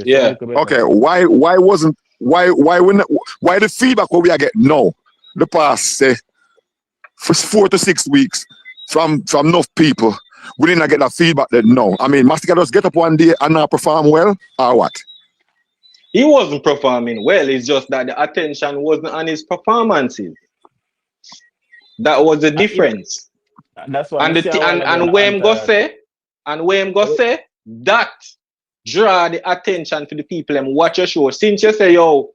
Yeah. Okay, why the feedback what we are getting now, the past say for 4 to 6 weeks from enough people, we didn't get that feedback then no. I mean, Masicka just get up one day and not perform well, or what? He wasn't performing well, it's just that the attention wasn't on his performances. That was the difference. That's what and where him go say, that draw the attention to the people and watch your show. Since you say, yo,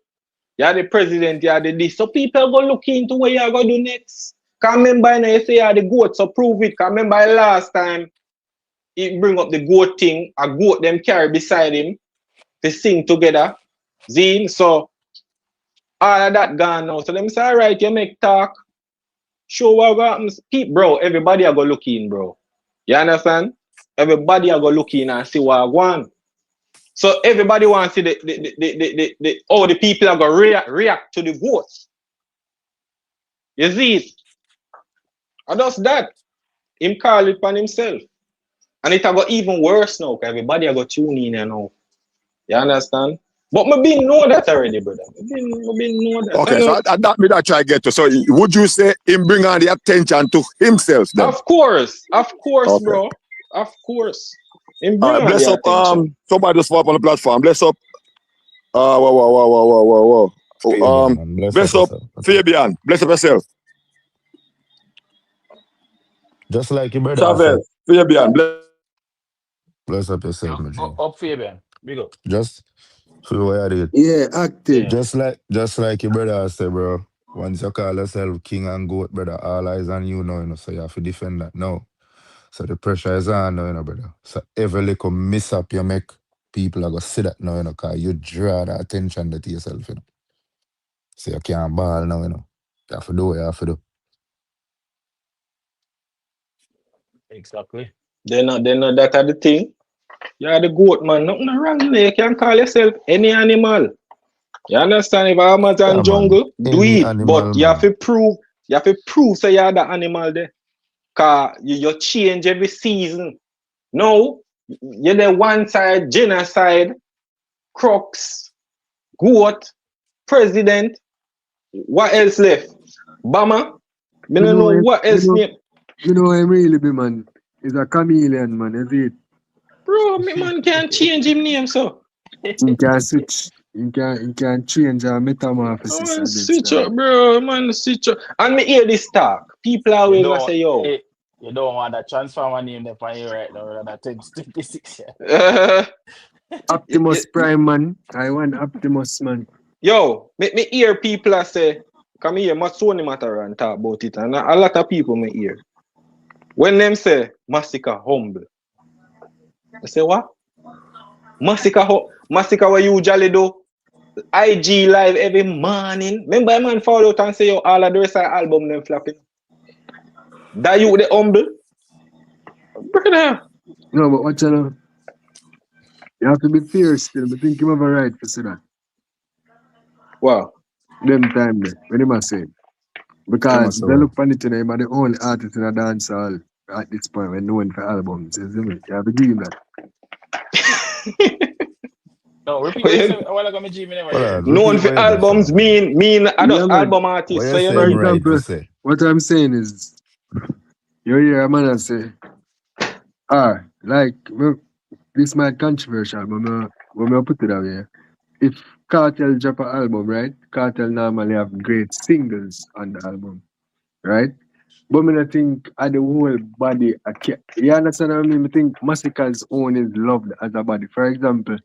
you're the president, you're the this, so people go look into what you're going to do next. Can't remember now you say you're the goat, so prove it. Can't remember last time he bring up the goat thing, a goat them carry beside him, they sing together. Zine, so all of that gone now. So them say, all right, you make talk, show what happens. Bro, everybody are go look in, bro. You understand? Everybody are go look in and see what I want. So everybody wants to see the how the people are going to react to the votes. You see it? And that's that. Him call it on himself. And it got even worse now, because everybody are going to tune in now. You understand? But I been know that already, brother. I been know that. Okay, so that me that try to get to. So would you say him bring on the attention to himself then? Of course, okay. Bro. Of course. Bless up, somebody just fall up on the platform. Bless up. Whoa. Bless up, Fabian. Bless up yourself. Just like your brother. Chavez, Fabian. Bless up yourself, my G. Up Fabian. Big up. Just feel what I did. Yeah, active. Just like your brother said, bro. Once you call yourself king and goat, brother, all eyes on you now, you know, so you have to defend that now. So the pressure is on now, you know, brother. So every little mishap you make, people are going to see that now, you know, because you draw the attention to yourself, you know. So you can't ball now, you know. You have to do what you have to do. Exactly. They know that are the thing. You're the goat, man. Nothing wrong there. You can call yourself any animal. You understand? If I'm Amazon jungle, do it. Animal, but you have to prove so you're the animal there. Because you change every season. No, you're the one side, genocide, crooks, goat, president. What else left? Bama? I don't know what else left. You know him really be, man. He's a chameleon, man, is it? Bro, me man can't change him name, so. He can switch. He can change our metamorphosis. Man, switch up, bro. Man, switch up. And me hear this talk. People are willing to say, yo. You don't want that transformer name there for you right now. That 26, yeah. Optimus Prime, man. I want Optimus, man. Yo, me hear people say, come here, Matsoni matter and talk about it. And a lot of people me hear. When them say, Masicka humble. I say, what? Masicka what you usually do? IG live every morning. Remember a man fall out and say, yo, all of the rest of the album them flapping. That you the humble? Brother. No, but what you know? You have to be fierce still, but think you have a right to say that. Wow. Them time there, when they must say. Because they look funny today, but the only artist in a dancehall at this point when known for albums, isn't it? You have to give him that. No, repeat what known for albums mean album artists. So for example, what I'm saying is you hear a man and say, like this might controversial, but when I put it away, if Kartel drop an album, right? Kartel normally have great singles on the album, right? But I think at the whole body, you understand what I mean? I think Masicka's own is loved as a body. For example,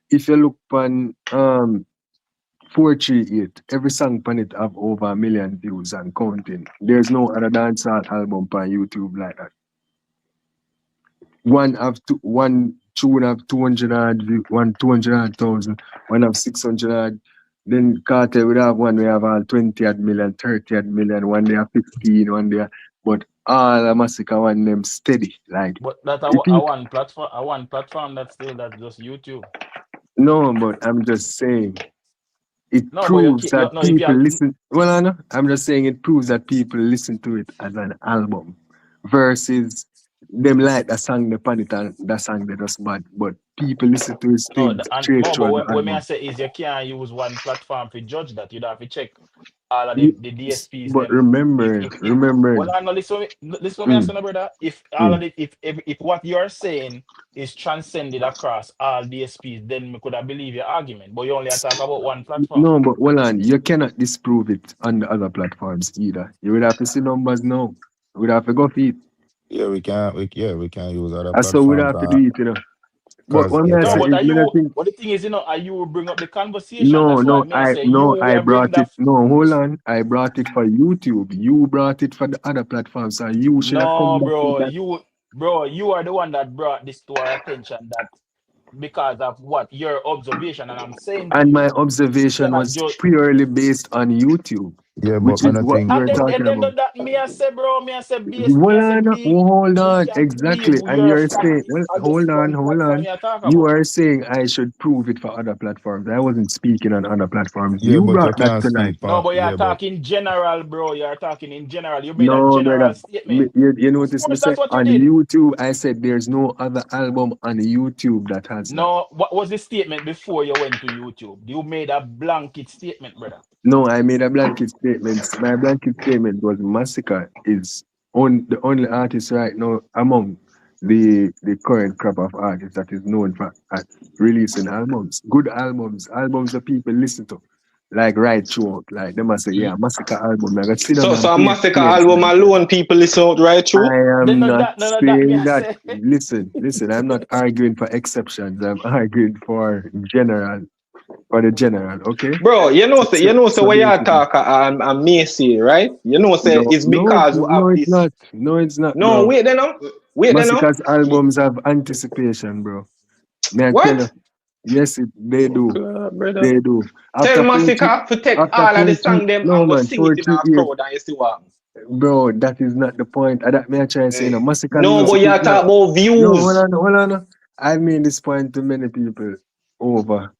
if you look on 438, every song on it have over 1 million views and counting. There's no other dancehall album on YouTube like that. One tune have 200 views, 200,000, one have 600. Then Kartel would have one, we have all 20 million, 30 million, one day have 15, one day. But all the Masicka one them steady. Like, but that's a one platform that's just YouTube. No, but I'm just saying it proves that people listen. Well, I know. I'm just saying it proves that people listen to it as an album versus them like that song, the pan it and that song they just bad. But people listen to his No, things straight but through the what me I album. say is you can't use one platform to judge that. You'd have to check all of the DSPs But them. remember, Well, I know listen to me, Mm. brother. If all of it, if what you're saying is transcended across all DSPs, then we could have believe your argument. But you only talk about one platform. No, but hold on, you cannot disprove it on the other platforms either. You would have to see numbers now. You would have to go feed. Yeah, we can't use other And so we'd platform have to do it, you know. But because what it I No, say can. but is, are I you? think But the thing is, are you bring up the conversation? no, That's why no, me I say you I will bring brought it. that. No, hold on, I brought it for YouTube. You brought it for the other platforms, so you should have come No, back with bro, that. you are the one that brought this to our attention. That because of what your observation, and I'm saying to And my you, you observation cannot was judge. purely based on YouTube, Yeah, but which I is don't what think And we're then talking about. that me I say, bro, me I say Hold we on, can't believe exactly. And your you're fact saying, well, are just one hold platform on. you talk You about. are saying I should prove it for other platforms. I wasn't speaking on other platforms. yeah, You but you brought that can't tonight. speak No, on but you're but talking general, bro. You're talking in general. You made a No, general brother. statement. You Of notice me course, say that's what you on did. YouTube, I said there's no other album on YouTube that has that. No, what was the statement before you went to YouTube? You made a blanket statement, brother. No, I made a blanket statement. My blanket statement was Masicka is the only artist right now among the current crop of artists that is known for releasing albums. Good albums that people listen to. Like right throughout. Like they must say, yeah, Masicka album. I got sit down So and a play Masicka experience album them. alone, people listen out right through. I Then am not none of that me saying I that. say. Listen, I'm not arguing for exceptions. I'm arguing for the general, okay? Bro, so So when you basically, talk and Macy, right? Say no, it's because we have it's this. not. No, it's not, No, bro. wait then now. Wait then now. Massacre's albums have anticipation, bro. May I tell you? What? Yes, they Oh do. God, brother. They do. Tell After Masicka to take after all of the 43, song them no and go man, sing it in 43 our years, crowd and you see what happens. bro. That is not the point. That may I try to say, you know, Massacre No, but music you is not. talk about No, views. hold on. I've made this point to many people over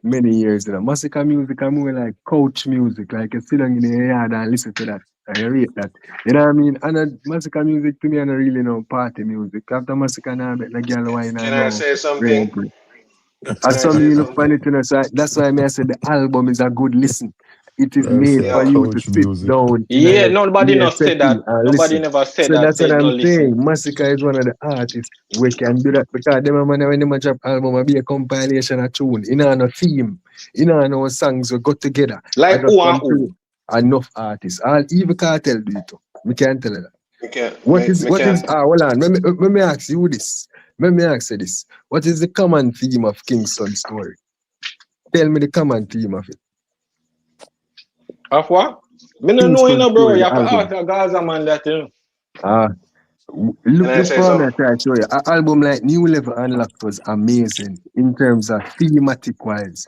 many years. You know, Masicka music are more like couch music, like you sit down in the yard and listen to that. I rate that. You know what I mean? And Masicka music to me, I don't really know party music. After Masicka, now I bet the girl wine Can and I know say something? rain. Can And I some say you look for something? it, you know, so that's why I said the album is a good listen. It is I made say for Yo, you to couch sit music. down Yeah, nobody in your not say settee that. and Nobody listen. never said So that. that's Say what no I'm listen. saying. Masicka is one of the artists we can do that because them man when them drop album will be a compilation of tune. In no theme. In no songs we got together. I Like just who and come who. to enough artists. All even Cartel do it too. Me can't tell you that. me can What me, is me can hold on. Let me ask you this. Let me ask you this. What is the common theme of Kingston's story? Tell me the common theme of it. Of what? Me no know you Kingston know, bro. story, You the have to album. ask a Gaza man that, you know. Ah, can I look say for me, I something? try to show you. An album like New Level Unlocked was amazing in terms of thematic wise.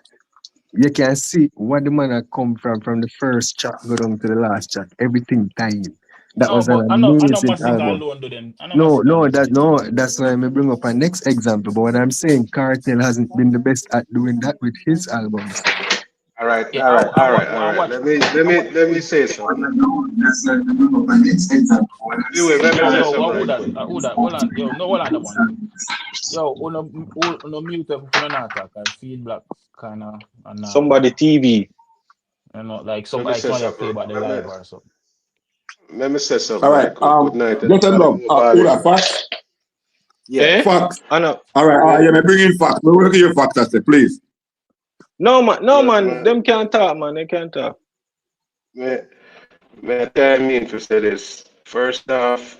You can see what the man had come from the first track go down to the last track. Everything tying. That No, was an but I know amazing Masicka album. alone do them. I know Masicka alone do them. That's why I may bring up a next example. But what I'm saying, Cartel hasn't been the best at doing that with his albums. All right, Yeah, all right, all right, all and right. watch. Let me say something. That's why I may bring up a next example. What I'm Anyway, let me Yo, say yo, something what right would that? quick. Who that? Hold on, yo, no, hold on, the one. Yo, uno mute up for an attack. I feedback kind of and Somebody TV. you know, like Let me say somebody play something. about the live or something. Let me say something All right. right quick. Good night, Just a everybody. love. Who that facts? Yeah. Eh? Facts. I know. All right. Yeah, me bring in facts. Me look at your facts, I say, please. No man, Man, them can't talk, man. They can't talk. me tell me to say this. First off,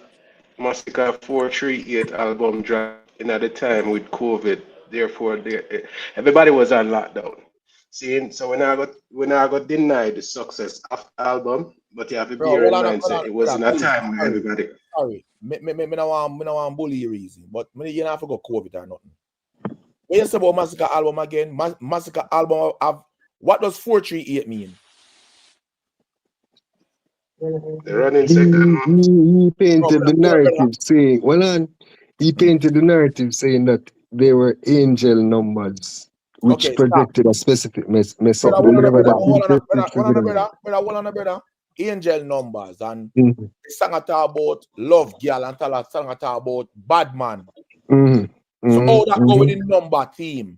Masicka 438 album dropped in at the time with COVID. Therefore, everybody was on lockdown. See, so when I got denied the success of the album, but you have to Bro, bear in hold on, mind, say, it was in a please. time where everybody. Sorry. Me no want bully you easy, but you don't have to go COVID or nothing. When you say about Masicka album again, Masicka album have what does 438 mean? The running second. He painted the Brother. narrative saying, he painted the narrative saying that they were angel numbers, which Okay, stop. projected a specific message. Brother, Whenever that hold on, interested brother. Angel Numbers and the song talk about love girl and the song talk about bad man. So how that go with the number theme?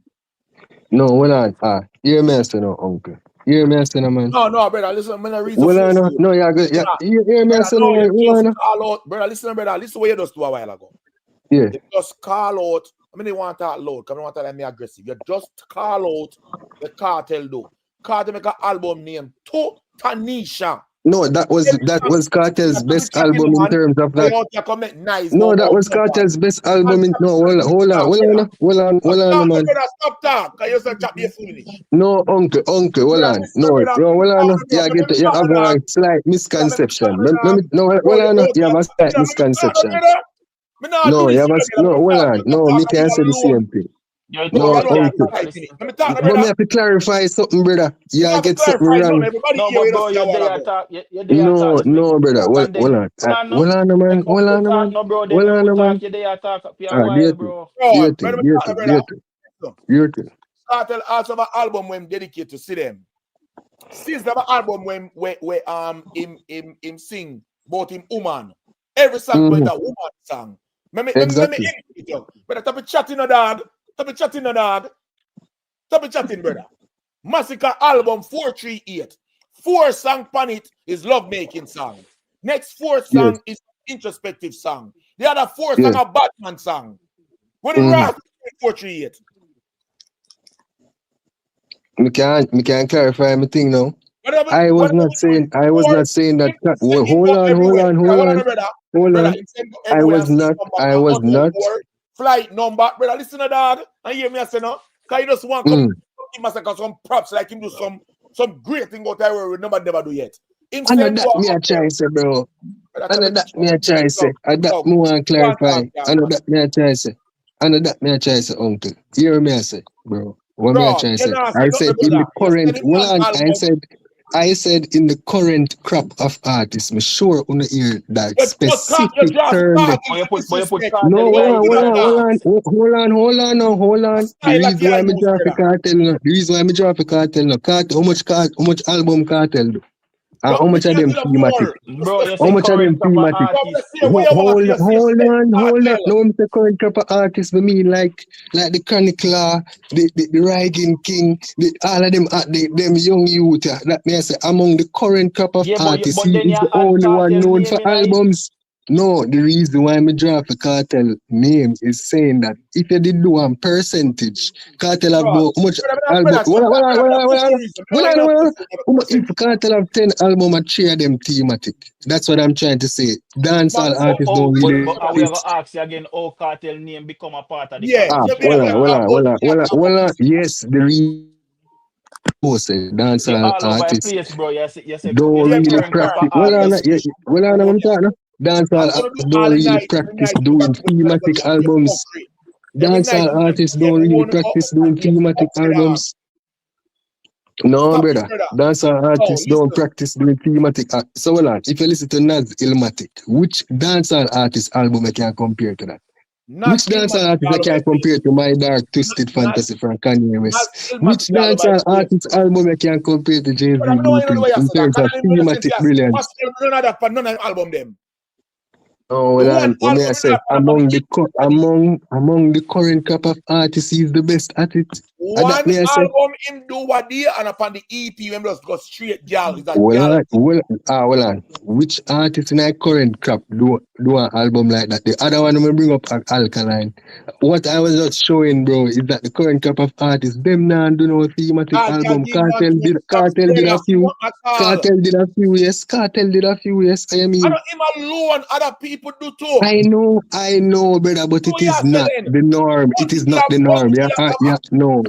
No, hold on. Hear me say no, uncle. Hear me say no, man. No, brother, listen, I'm gonna read the Well, no, yeah, good. Yeah, hear me say no, man. you just call out, brother, listen what you just do a while ago. Yeah. You just call out. I mean, they want that loud, because I want to let me aggressive. You just call out the Kartel do. Kartel make an album named To Tanisha. No, that was Kartel's best album in terms of that. No, that was Kartel's best album in. No, hold on, man. Stop talk. You just chat me foolish. No, uncle, hold on. No, hold on. You have a slight misconception. No, hold on. You have a slight misconception. No, you have a hold on. No, me can't say the same thing. No, uncle. But me have to clarify something, brother. You get something wrong. No, bro, you're there talk. No, brother. Hold on. Hold on, man. No, bro, they don't talk. You're there talk for a while, bro. Kartel also have an album when dedicated to see them. Since they have an album when him sing about him woman. Every song with a woman song. Exactly. But stop chatting, dog. Stop chatting, brother. Masicka album 438. 4 song on it is love making song. Next 4th song is introspective song. The other 4 song are Batman song. What is that? 438. Me can clarify my thing now. I was not saying that. Hold on. I was not. Flight number, brother. Listen to that. And hear me say no. Cause you just want to give Masicka some props like him do some great thing out there where nobody never do yet. I know that me a try say, bro. I know that me a try say. I that me want clarify. I know that me a try say. Uncle. Hear me say, bro. What me a try say? I said in the current. I said in the current crop of artists, me sure on the ear that specific term. No, hold on. The reason why me drop a Kartel no. How much album Kartel do? How much of them thematic? How much of them thematic? Hold on. No, I'm the current crop of artists. I mean, like the Chronicler, the Riding King, all of them, them young youth. That may I say among the current crop of artists, he is the only one known for albums. No, the reason why I drop a Kartel name is saying that if you did do one percentage, Kartel have how much album? If Kartel have 10 album, I share them thematic. That's what I'm trying to say. Dancehall artists don't really. But I will ask you again, how Kartel name become a part of the Hold on. Yes, the reason. Dancehall artists don't really practice. Dancehall artists don't really practice doing thematic albums. Dancehall artists don't really practice doing thematic albums. No, brother. Dancehall artists don't practice doing thematic. So, if you listen to Nas Illmatic, which dancehall artist album I can compare to that? Which dancehall artist I can compare to My Dark Twisted Fantasy from Kanye West? Which dancehall artist album I can compare to Jay-Z Blueprint in terms of thematic brilliance? None of album them. Oh, what may I say? Among the current crop of artists, he's the best at it. One album him do what day, and upon the EP, him just go straight gal. Well on. Which artist in our current crop do an album like that? The other one I'm gonna bring up Alkaline. What I was just showing, bro, is that the current crop of artists, them now do no thematic album. Kartel did a few. Kartel did a few, yes. I mean, him alone, other people do too. I know, brother, but it is not the norm. It is not the norm. No.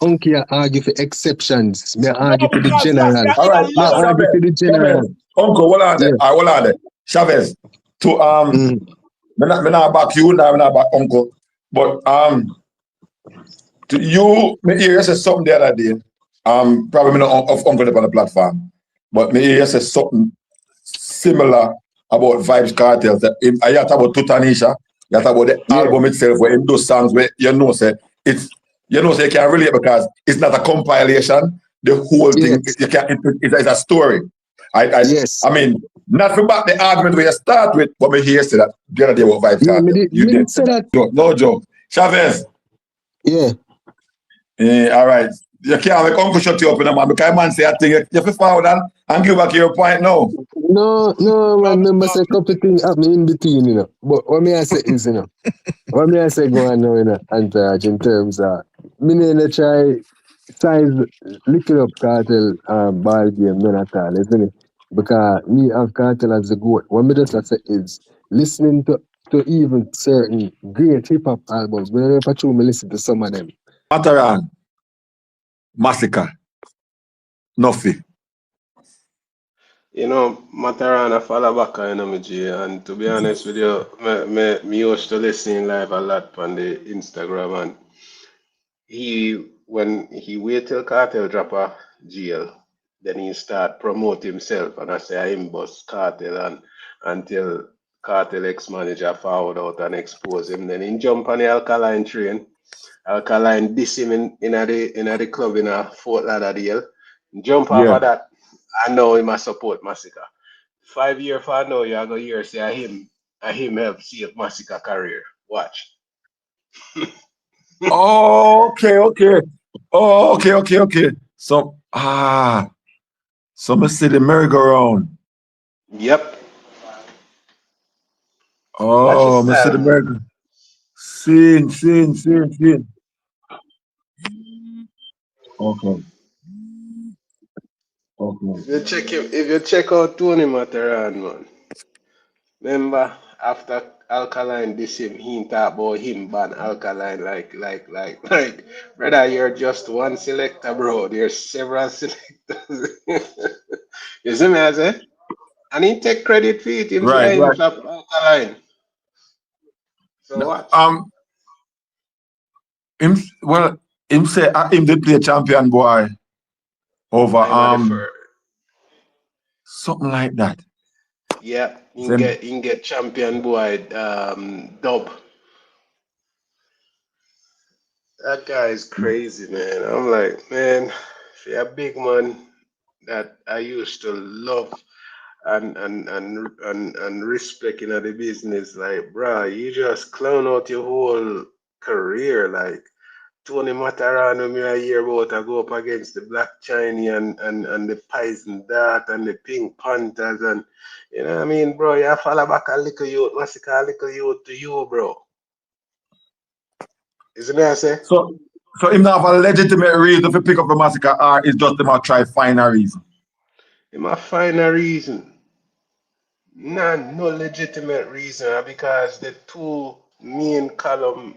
Uncle, you argue for exceptions. Me argue for the general. All right, argue for the general. Uncle, hold on there. Chavez, me not back you, now me not back Uncle. But to you, me hear you say something the other day. Probably not of Uncle up on the platform, but me hear you say something similar about Vybz Kartel. I talk about To Tanisha. You talk about the album itself, where in those songs where you say you can't relate because it's not a compilation. the whole thing. You can, it's a story. Yes. I mean, not for back the argument where you start with, but me here say that the other day about Vybz Yeah, Kartel. You did say that. No joke. Chavez. Yeah. All right. You can't make Uncle shut you up in a man because man say a thing. You have to forward and give back your point now. No, man, remember say a couple things happen in between, you know. But what me I say is, you know, what me I say go on now, you know, Antaraj, in terms of me need to try looking up Cartel ball game none at all, isn't it? Because me have Cartel as the goat. What me just say is listening to even certain great hip hop albums. When I never me listen to some of them. Mataran, Masicka, nothing. You know, Matarana follow back, you know, me G, and to be honest with you, me used to listen live a lot on the Instagram, and when he wait till Cartel drop a jail, then he start promote himself, and I say I him boss Cartel, and until Cartel ex-manager forward out and expose him, then he jump on the Alkaline train. Alkaline diss him in the club in a Fort Lauderdale, jump off of that. I know he must support Masicka. 5 years for now, you are going to hear say I him help save Masicka career. Watch. Oh, okay. Oh, okay. So I see the merry-go-round. Yep. Oh, I see the merry-go-round. Scene. Okay. If you check out Tony Materan, man. Remember after Alkaline this him, he talk about him ban Alkaline like brother, you're just one selector, bro. There's several selectors. You see me I say? And he take credit for it, him say him flap Alkaline. So what? Him say him did play champion boy over something like that. Yeah, you can get champion boy dub. That guy is crazy, man. I'm like, man, for a big man that I used to love and respect in the business, like, bruh, you just clown out your whole career. Like Tony Matarano, me a year about I go up against the Black Chinese and the Poison Dart and the Pink Panthers, and you know what I mean, bro, you follow back a little youth, Masicka a little youth to you, bro. Isn't that I say? So him not have a legitimate reason to pick up the Masicka, or it's just him try find a reason? He might find a reason. No legitimate reason, because the two main column,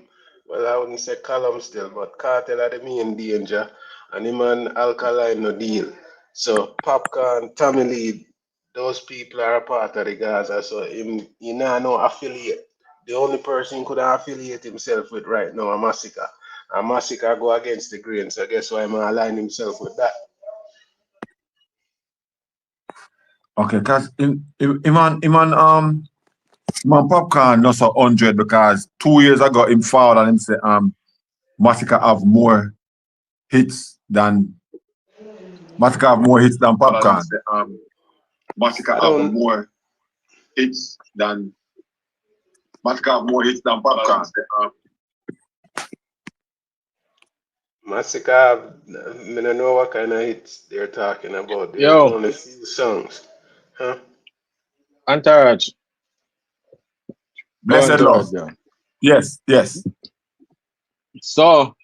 well, I wouldn't say column still, but Cartel are the main danger, and him and Alkaline no deal. So Popcorn, Tommy Lee, those people are a part of the Gaza, so he not no affiliate. The only person he could affiliate himself with right now is Masicka. And Masicka go against the grain, so guess why I'm align himself with that. Okay, because him on Popcorn not so 100, because 2 years ago him fouled and him say Masicka have more hits than Popcorn. Masicka have more hits than Popcorn. Masicka, I don't know what kind of hits they're talking about. There's Yo. only few songs. Huh? Antaraj. Blessed love. Yes. So,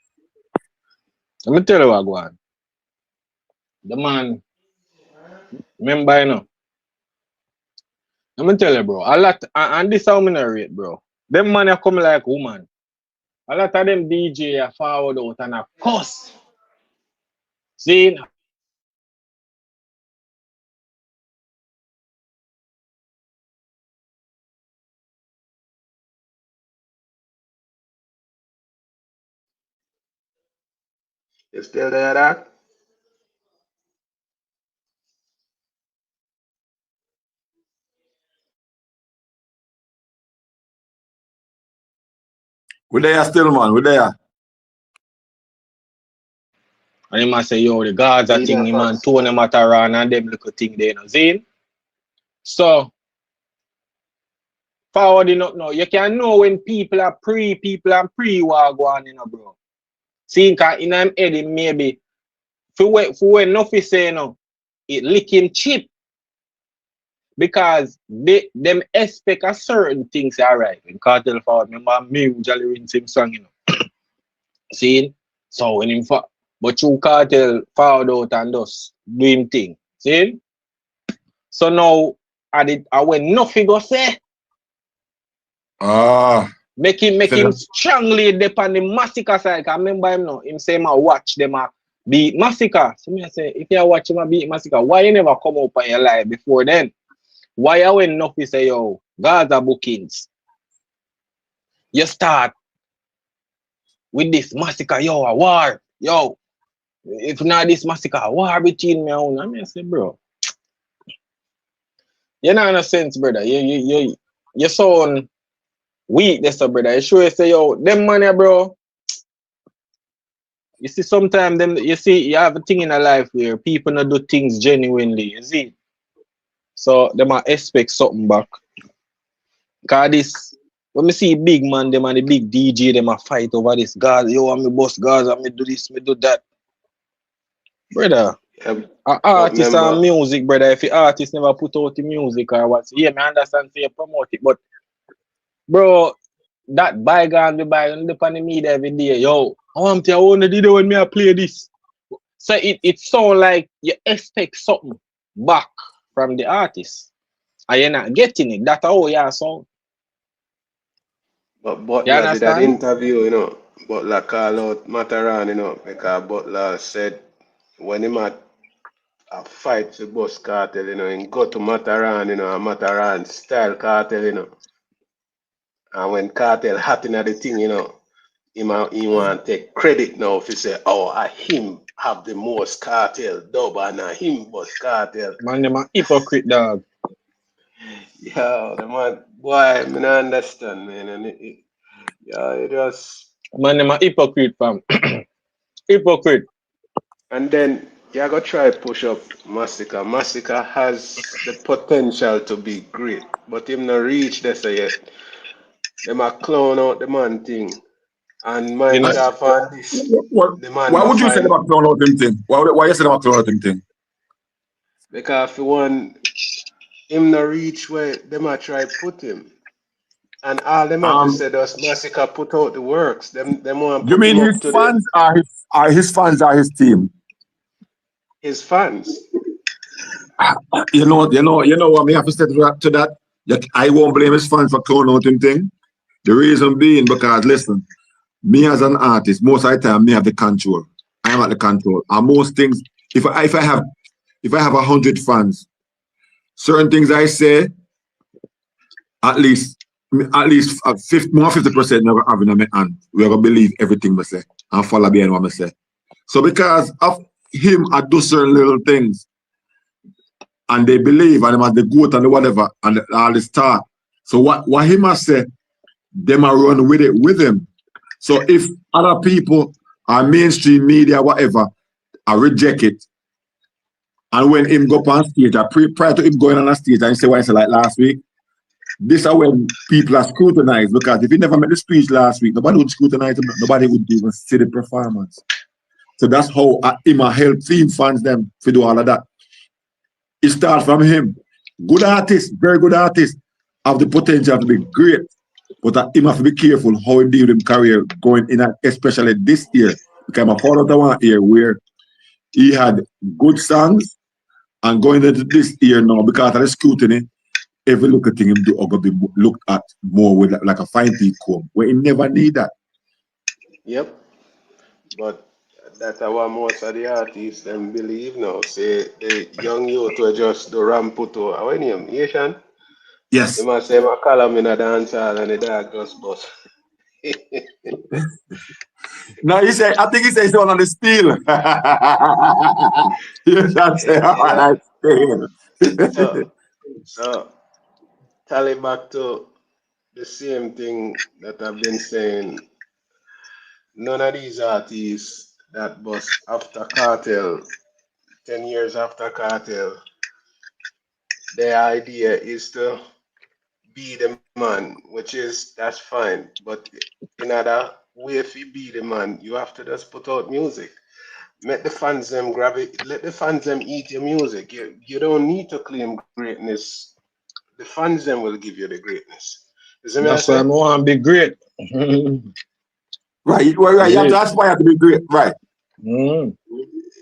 let me tell you what go on. The man, remember, you know. Let me tell you, bro. A lot, and this how me narrate, bro. Them man are come like woman. A lot of them DJ are forward out and a cuss. See? You still there, Doc? We're there still, man. We're there. And he must say, yo, the Gaza Leader thing, him and first. Tony Mataran and them little thing there, you know, see? So, forwarding up now, you can know when people and pre-war go on, you know, bro. See, because in him head, maybe, for when nothing say, you know, it lick him cheap. Because them expect a certain things, alright. When Cartel forward, remember me usually rinse him song, you know. See? So when him but you Cartel forward out and just do him thing. See? So now I when nothing go say, make him strongly depend the Masicka side. I remember him now. Him say I watch them beat Masicka. So me say, if you watch him beat Masicka, why you never come up on your live before then? Why you when nothing say yo, Gaza bookings? You start with this Masicka, yo, a war. Yo, if not this Masicka, a war between me and I mean, I say, bro. You know, in a sense, brother. You sound weak, that's a brother. You sure you say, yo, them money, bro. You see, sometimes them you have a thing in a life where people not do things genuinely, you see. So they might expect something back. Cause this when me see big man, them and the big DJ, them a fight over this. Gaza, yo, I'm the boss, Gaza, me do this, me do that. Brother, artist and music, brother. If the artist never put out the music or what, yeah, me understand say you promote it, but bro, that bygone the bygone on the media every day, yo. I want to did when me I play this. So it sound like you expect something back from the artist. And you're not getting it. That's how you sound. But Butler did that interview, you know. Butler called out Mataran, you know, because Butler said when him had a fight with Boss Cartel, you know, and go to Mataran, you know, and Mataran style Cartel, you know. And when Cartel hot in the thing, you know, he want to take credit now if he say, oh, him have the most Cartel dub and him Boss Cartel. Man, them a hypocrite dog. Yeah, the man, boy, I don't understand, man. And it just. Man, them a hypocrite, fam. Hypocrite. And then you gotta try push up Masicka. Masicka has the potential to be great, but him not reach this yet. Them a clown out the man thing. And mind off on this. The man why would you say about clown out him thing? Why you say about clown out him thing? Because if one him not reach where them a try put him. And all them have to say does Masicka put out the works. Them want you put mean him his up to fans are his fans are his team? His fans. You know what me have to say to that? I won't blame his fans for clown out him thing. The reason being because listen, me as an artist, most of the time me have the control. I am at the control. And most things, if I have 100 fans, certain things I say, at least more 50% never having in my hand. We're gonna believe everything I say and follow behind what I say. So because of him, I do certain little things, and they believe, and him as the goat and the whatever, and all the star. So what him has said, them are run with it with him. So if other people are mainstream media, whatever, I reject it. And when him go up on stage, prior to him going on a stage, and he say what I said like last week, this is when people are scrutinized, because if he never made the speech last week, nobody would scrutinize him, nobody would even see the performance. So that's how him help team fans them to do all of that. It starts from him. Good artist, very good artist, have the potential to be great, but him have to be careful how he deal with his career going in, especially this year. Because I'm part of the one year where he had good songs, and going into this year now, because of the scrutiny, every little thing him do are going to be looked at more with like a fine teeth comb, where he never need that. Yep. But that's what most of the artists them believe now. Say the young youth will just do ramputo. How any name? Asian? Yes. They must say my column in a dancehall and the dog just bust. No, I think he said he's one on the steel. Yes, that's So tally back to the same thing that I've been saying. None of these artists that bus after Cartel, 10 years after Cartel, the idea is to be the man, which is, that's fine. But in other way, if you be the man, you have to just put out music. Let the fans them grab it, let the fans them eat your music. You don't need to claim greatness. The fans them will give you the greatness. You see me I That's why I say? want to be great. Right, you have to aspire to be great, right? Mm.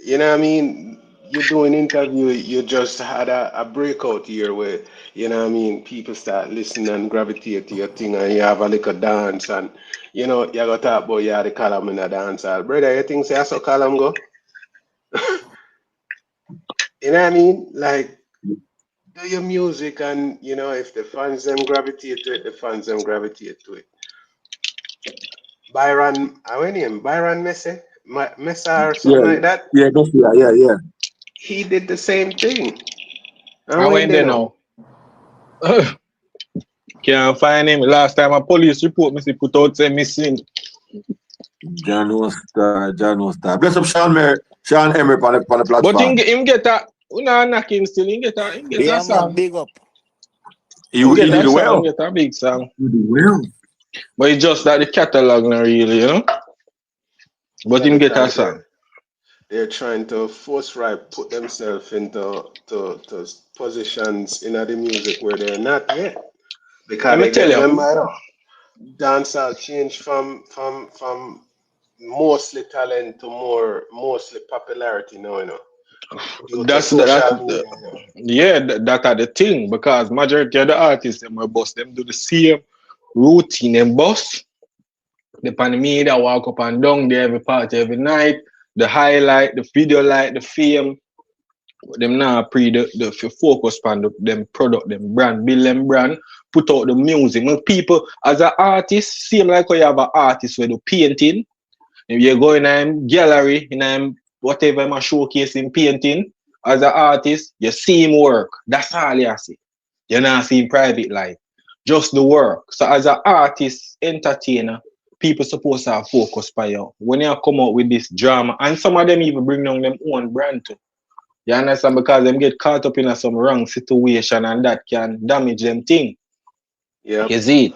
You know what I mean? You do an interview, you just had a breakout year where, you know what I mean, people start listening and gravitate to your thing and you have a little dance and, you know, you got to talk about you had the column in the dance hall. Brother, you think say I saw column go? You know what I mean? Like, do your music and, you know, if the fans them gravitate to it, the fans them gravitate to it. Byron, what name? Byron Messi? Messa or something like that? Yeah, yeah. He did the same thing. I went there now. Can't find him. Last time a police report me put out say missing. John Star. Bless up Sean Emery on the platform. But him get a, we not knock him still. Him get a song. Big up. He did well. Get a big song. He did well. But it's just that the catalog not really, you know. But him get a song. They're trying to force put themselves into to positions in the music where they're not yet. Because Let me tell you, dancehall changed from mostly talent to mostly popularity now, you know. That's that are the thing, because majority of the artists them boss them do the same routine and boss. The pandemic that walk up and down there every party every night, the highlight, the video light, the fame. Them now the focus on them product, them brand, build them brand, put out the music. When people as an artist, seem like you have an artist with the painting. If you go in a gallery, in a whatever my showcase in painting, as an artist, you see him work. That's all you see. You're not seeing private life. Just the work. So as an artist, entertainer, people supposed to have focus on you. When you come out with this drama, and some of them even bring down them own brand too. You understand? Because them get caught up in some wrong situation and that can damage them thing. Yeah. You see it?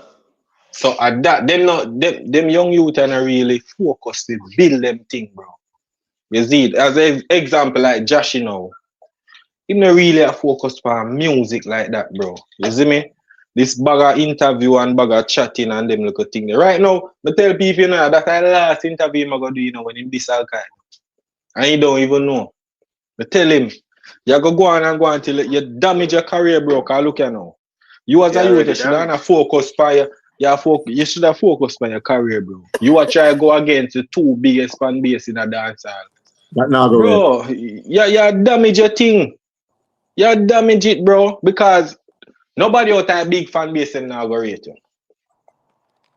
So at that, them young youth are not really focused to build them thing, bro. You see it? As an example, like Josh, you know, he not really a focused on music like that, bro. You see me? This bag of interview and bag of chatting and them little thing. Right now, I tell people, you know, that's the last interview I'm going to do, you know, when him this alcohol. And he don't even know. But tell him, you go on till you damage your career, bro. Cause look, you know, you as a youth, you should have focused on you should have focused on your career, bro. You are trying to go against the two biggest fan base in a dancehall. Bro, you damage your thing. You damage it, bro, because nobody out there big fan base them now go rate you.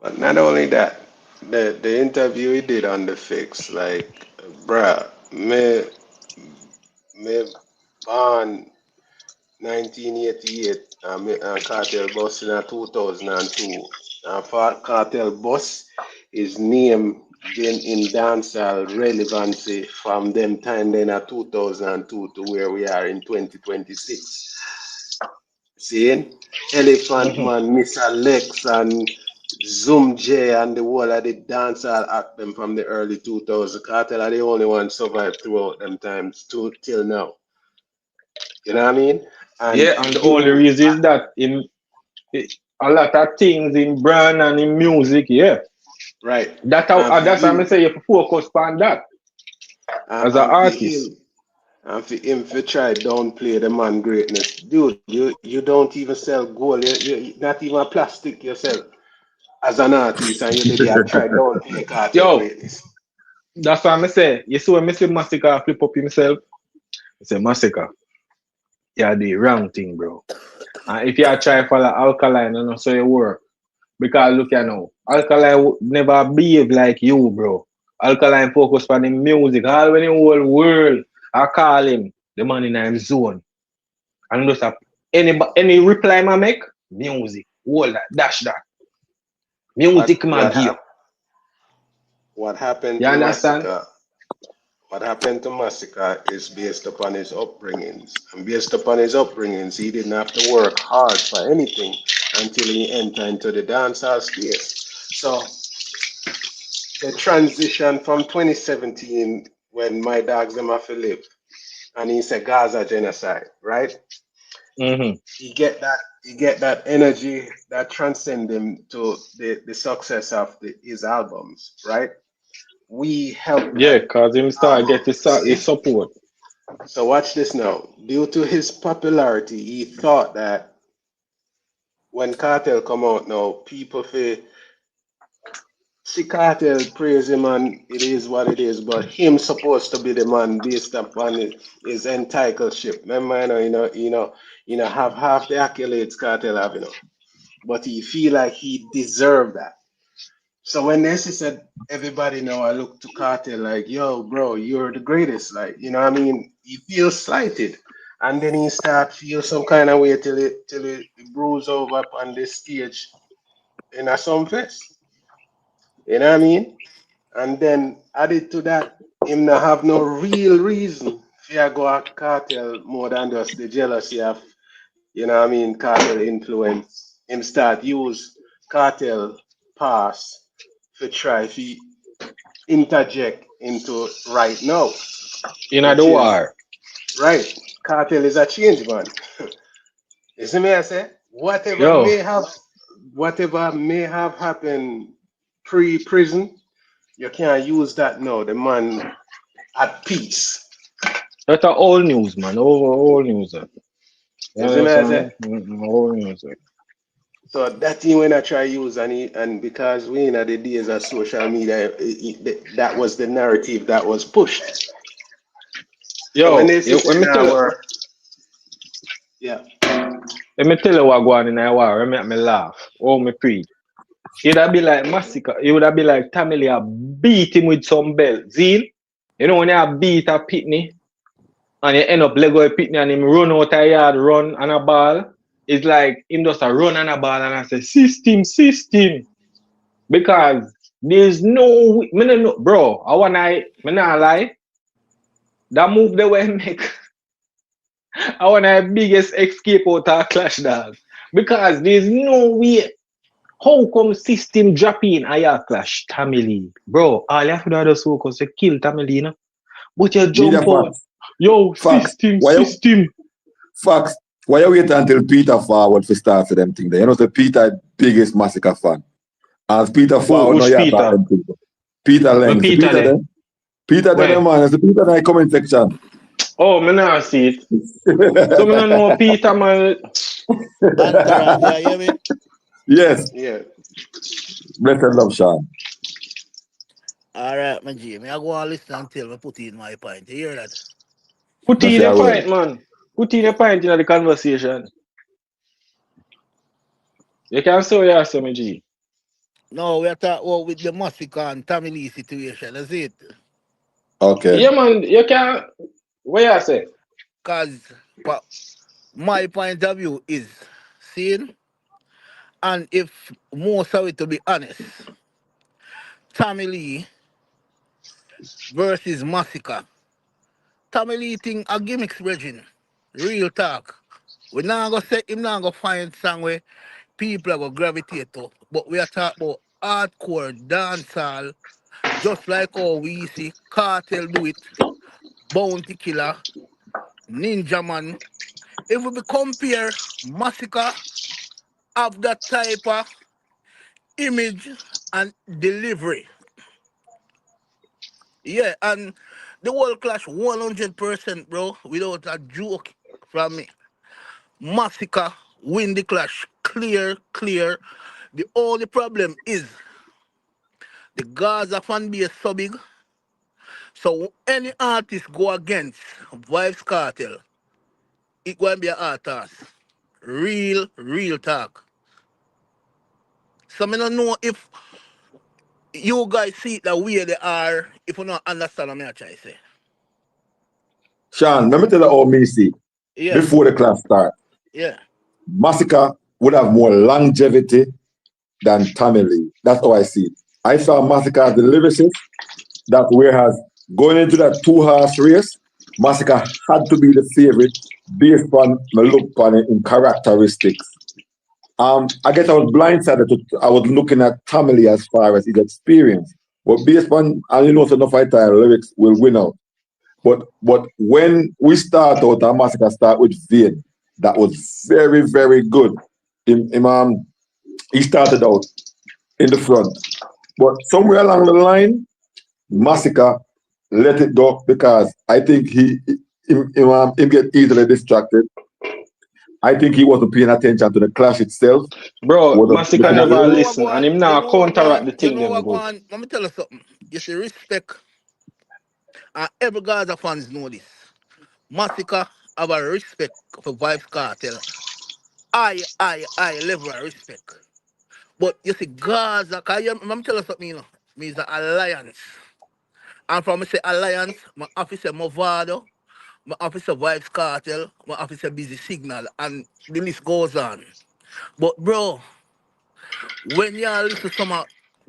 But not only that, the interview he did on the fix, like, bruh, me born 1988 and Cartel Boss in 2002. Cartel Boss is named in dancehall relevancy from them time then at 2002 to where we are in 2026. Seeing Elephant Man, Mr. Lex and Zoom J and the whole of the dancehall act them from the early 2000s. Cartel are the only one survived throughout them times till now. You know what I mean? And the only reason is that in a lot of things in brand and in music, right. That's how I say you focus on that as an artist. And for him to try downplay the man greatness, dude, you don't even sell gold. You're not even a plastic yourself as an artist, and you did try downplay Cartel greatness. That's what I say. You see when I see Masicka flip up himself, I say Masicka, you the wrong thing, bro. And if you try to follow Alkaline, you know, so you work. Because look, you know, Alkaline never behave like you, bro. Alkaline focus on the music. All when the whole world, I call him the man in his zone. And just any reply I make, music. All that, dash that. Music man give. What happened you to understand? Masicka? What happened to Masicka is based upon his upbringings. And based upon his upbringings, he didn't have to work hard for anything until he entered into the dancehall space. So the transition from 2017 when my dogs them have to live and he said Gaza genocide, right? Mm-hmm. You get that energy that transcends him to the success of his albums, right? We help Yeah, that cause him start album. get his support. So watch this now. Due to his popularity, he thought that when Cartel come out now, people feel see Cartel praise him and it is what it is, but him supposed to be the man based upon his entitlement. Remember, have half the accolades Cartel have, but he feel like he deserved that. So when Nessie said, everybody now I look to Cartel like, yo, bro, you're the greatest. Like, you know what I mean? He feels slighted. And then he start feel some kind of way till it brews over on this stage in a some fest. You know what I mean? And then added to that, him not have no real reason to go at Cartel more than just the jealousy of, Cartel influence. Him start use Cartel pass to try to interject into right now, In the which is war. right. Cartel is a change man. You see me I say? Yo, Whatever may have happened pre-prison, you can't use that now. The man at peace. that's a old news, man. Old news. You You see me I understand? say? Old news. So that thing when I try use and because we in the days of social media, that was the narrative that was pushed. So when Yo, they sit let in me tell you. our yeah. Let me tell you what go on in the war. Let me make me laugh. Oh, me pre. It would be like Masicka. It would be like Tamilia beat him with some belt. See? You know when you beat a pitney and you end up Lego a pitney and him run out a yard, run and a ball. It's like him just a run and a ball and I say, system. Because there's no, bro, me not lie. That move they will make, I want the biggest escape out of Clash Dog. Because there's no way. How come system drop in a clash Tamili? Bro, all you have to do is focus to kill Tamili, you know? But you Media jump out. facts. Yo, Facts. system. Facts. Why you wait until Peter forward to start for them thing there? You know, the Peter biggest Masicka fan. As Peter forward, no, Which you have Peter? them people. Peter Where Lengs. Peter there? Peter Where? there, man. It's the Peter in the comment section. Oh, me not see it. So me don't know Peter, man. Antara, yeah, you hear me? Yes. Yeah. Blessed love, Sean. All right, my G. Me I go and listen until me put in my point. You hear that? Put That's in your a word. point, man. Put in a point in the conversation. You can say what you say, my G. No, we are talking about with the Masicka and Tommy Lee situation. That's it. Okay. Yeah, man. You can. What you say? Because my point of view is seeing, and if most of it to be honest, Tommy Lee versus Masicka. Tommy Lee thing a gimmicks region. Real talk. We not gonna say him not gonna find song where people are gonna gravitate to. But we are talking about hardcore dancehall, just like how we see Cartel do it, Bounty Killer, Ninja Man. If we compare Masicka of that type of image and delivery. Yeah, and the world clash 100%, bro, without a joke from me. Masicka win the clash. Clear. The only problem is the Gaza fan base so big. So any artist go against Vybz Kartel, it going to be an artist. Real talk. So I don't know if you guys see it the way they are, if you don't understand what I'm trying to say. Sean, let me tell you how me see Yeah, before the class start. yeah. Masicka would have more longevity than Tommy Lee. That's how I see it. I saw Masicka as the lyricist, that whereas going into that two-horse race, Masicka had to be the favorite based on my look on it in characteristics. I guess I was blindsided. I was looking at Tamale as far as his experience. But based on, and you know, so enough I tell lyrics will win out. But when we start out, our Masicka start with Vane, that was very, very good. He started out in the front. But somewhere along the line, Masicka let it go because I think he get easily distracted. I think he wasn't paying attention to the clash itself. Bro, Masicka never listen, and him now counteract the thing them good. Let me tell you something. You see, respect, and every Gaza fans know this. Masicka have a respect for Vybz Kartel. I level of respect. But you see, Gaza, let me tell you something, you know, means the alliance. And from me say alliance, my officer Movado, my officer Vybz Kartel, my officer Busy Signal, and the list goes on. But bro, when you listen to some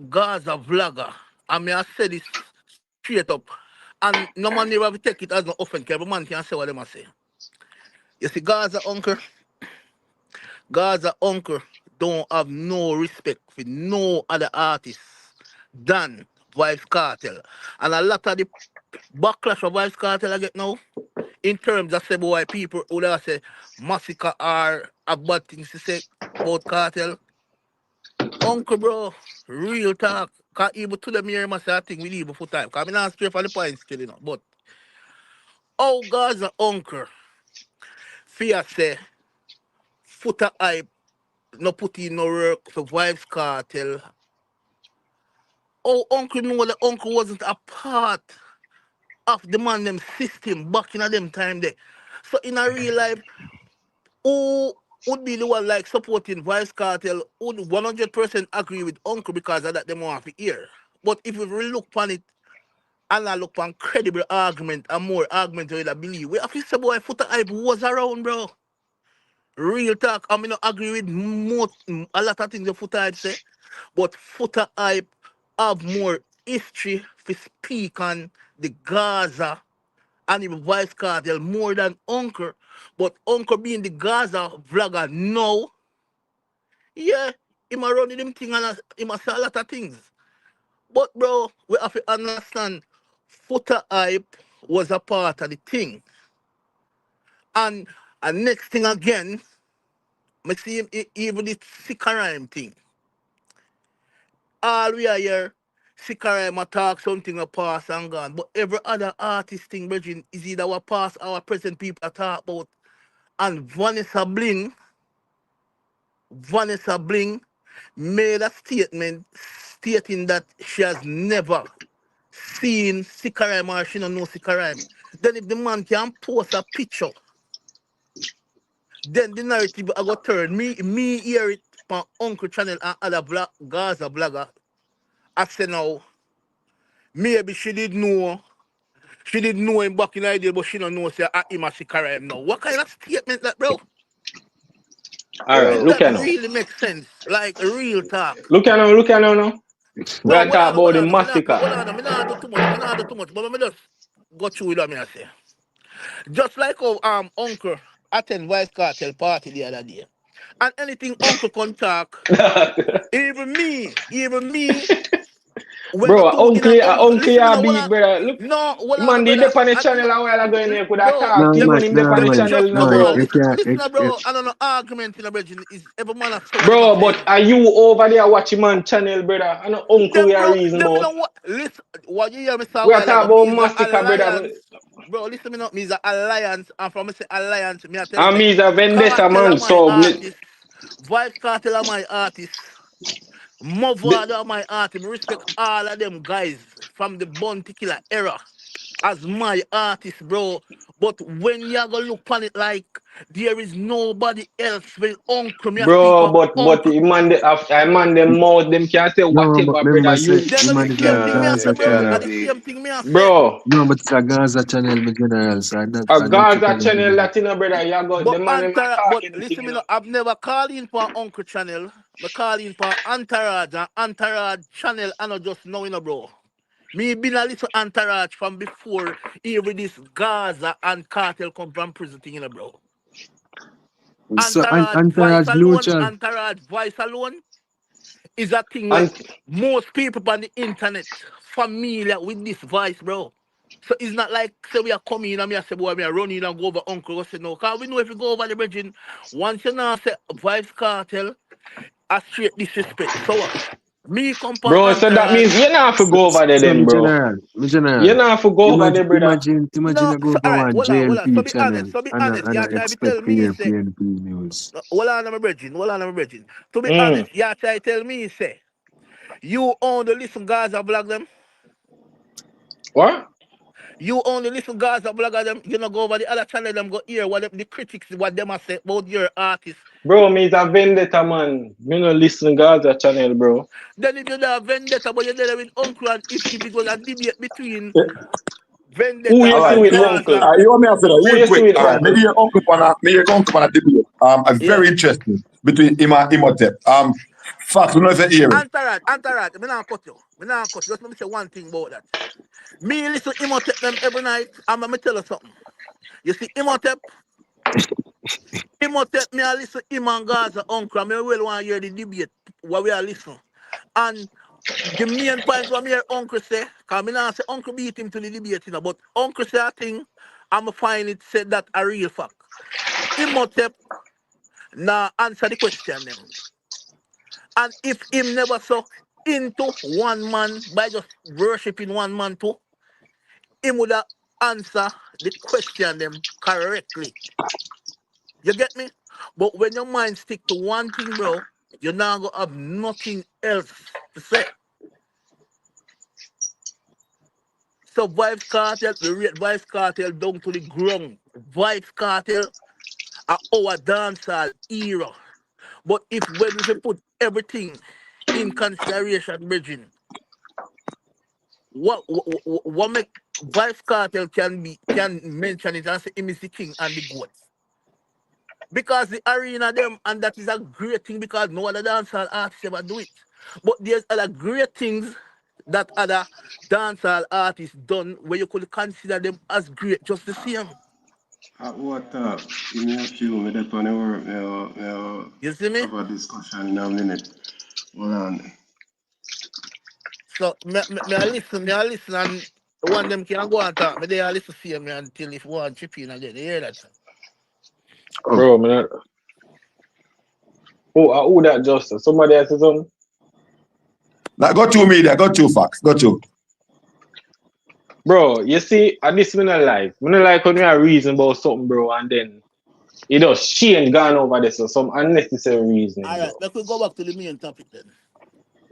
Gaza vlogger, I mean I say this straight up, and no man never take it as no offense, every man can say what they must say. You see, Gaza uncle don't have no respect for no other artist than Vybz Kartel. And a lot of the backlash of Vybz Kartel I get now, in terms of say boy people who they say Masicka are a bad things to say about Kartel. Uncle bro, real talk. Cause even to them here must say I think we leave for time. Cause I'm not straight for the points still, you know. But oh Gaza uncle, fear say footer hype no put in no work for Vybz Kartel. Oh, uncle know that uncle wasn't a part of the man them system back in a them time there. So in a real life, who would be the one like supporting Vybz Kartel would 100% agree with uncle because of that them want to hear. But if we really look upon it and I look upon credible argument and more argument we believe, we have to say boy footer hype was around, bro. Real talk, I mean, not agree with a lot of things the footer hype say, but footer hype have more history to speak on the Gaza and the Vybz Kartel more than Uncle. But Uncle being the Gaza vlogger now, yeah, he might run them thing and he must say a lot of things. But bro, we have to understand footer hype was a part of the thing. And next thing again, I see him even the Sikarime thing. All we are here, Sikarime talk something a pass and gone. But every other artist thing, Virgin, is either our past or our present people are talk about. And Vanessa Bling made a statement stating that she has never seen Sikarime or she don't know Sikarime. Then if the man can post a picture, then the narrative I got turn. Me hear it from Uncle Channel and other Gaza blogger. I say now, maybe she didn't know him back in the day, but she don't know say him a Sikarime now. What kind of statement that, bro? Alright, look at that now. really makes sense. Like real talk. Look at now now. We are talking about the Masicka. Hold on, I not do too much, but me just go through with what I say. Just like how Uncle attend Vybz Kartel party the other day. And anything Uncle can talk, even me. Bro, uncle ya beat, brother. Look, no, man, they dip on the channel a while ago in there could have bro, talked. Nah, Him man, and him dip on the channel now, bro. Listen, bro, I don't know argument in the bridge is every man has something. Bro, but are you over there watching man channel, brother? I know uncle we are reason them about. know what listen what you hear me say We are talking about Masicka, brother. Bro, listen me not me is an alliance, and from me say alliance, me I tell And you, me is a vendetta Kartel man, are my so artist, Vybz Kartel are my artist, Movado are my artist. Me respect all of them guys from the Bounty Killer era as my artist, bro. But when you go look on it like there is nobody else will uncle me speak bro, for but the man them mouth them can't say No, whatever, but brother. remember, You say, they're the gonna man the is same a thing me I say, Gaza bro. channel. Are the same thing me I say. bro, No, but it's a Gaza channel, my general, so that, a I don't think Gaza I'm channel Latino, brother. You got the man them But talking listen thing, me you no, know. I've never called in for Uncle Channel. I call in for Entourage and Entourage Channel. I not just know, you know, bro. Me been a little entourage from before even this Gaza and Cartel come from prison thing, you know, bro. So Voice Entourage alone, neutral. entourage voice alone is a thing where And most people on the internet familiar with this voice, bro. So it's not like say we are coming in and me I say boy me are running and go over uncle or say no. Cause we know if you go over the bridging, once you now say Vybz Kartel, a straight disrespect. So what? Me come from bro, so that means entourage. you not have to So, go over there so then, me bro. general. You not have to go over there, brother. Imagine No, you go so over all right, one hold on. So JLP be channel honest, so be and honest. I You try to expect tell to me hear say, PNP news. hold on, I'm bridging. To be Mm. honest, you try to tell me say, you only listen Gaza blog them. What? You only listen Gaza blogger them. You know go over the other channel them go hear what the critics what them a say about your artist. Bro, me is a vendetta, man. Me no listen Gaza channel, bro. Then if you have vendetta, but you're there with uncle and if it was a debate between Who vendetta you All see right, and with yeah. uncle? Gaza. You want me to say that Who real you see quick? with All right, uncle? me hear Uncle on a debate. A Yeah. very interesting between him and Imhotep. Facts, we know if you hear it. Antarad, me not cut you. Just let me say one thing about that. Me listen Imhotep them every night, and let me tell you something. You see, Imhotep, me I listen him and Gaza uncle, me well want to hear the debate what we are listening. And the main point what me hear uncle say, because me not say uncle beat him to the debate, you know, but uncle say a thing, I'm find it said that a real fact. Imhotep now answer the question them. And if him never so into one man by just worshiping one man too, him would have answer the question them correctly. You get me? But when your mind stick to one thing, bro, you're not gonna have nothing else to say. So Vybz Kartel, we rate Vybz Kartel down to the ground. Vybz Kartel are our dancehall era. But if when we put everything in consideration, Bridging, what make Vybz Kartel can mention it and say him is the king and the goat? Because the arena them, and that is a great thing because no other dancehall artists ever do it. But there's other great things that other dancehall artists done where you could consider them as great, just the same. Hot water, give me a few minutes on the work. We'll You see me? have a discussion in a minute. Hold on. So me I listen, and one of them can go and talk. Me they I listen to me until if one chip in again. You hear that? Oh, Bro, man. Who that just? Somebody else is on? Now, go to media, go to facts, go to. Bro, you see, at this minute life, I don't like when we are reason about something, bro, and then it just change gone over there, so some unnecessary reasoning. Alright, Bro. let's go back to the main topic then.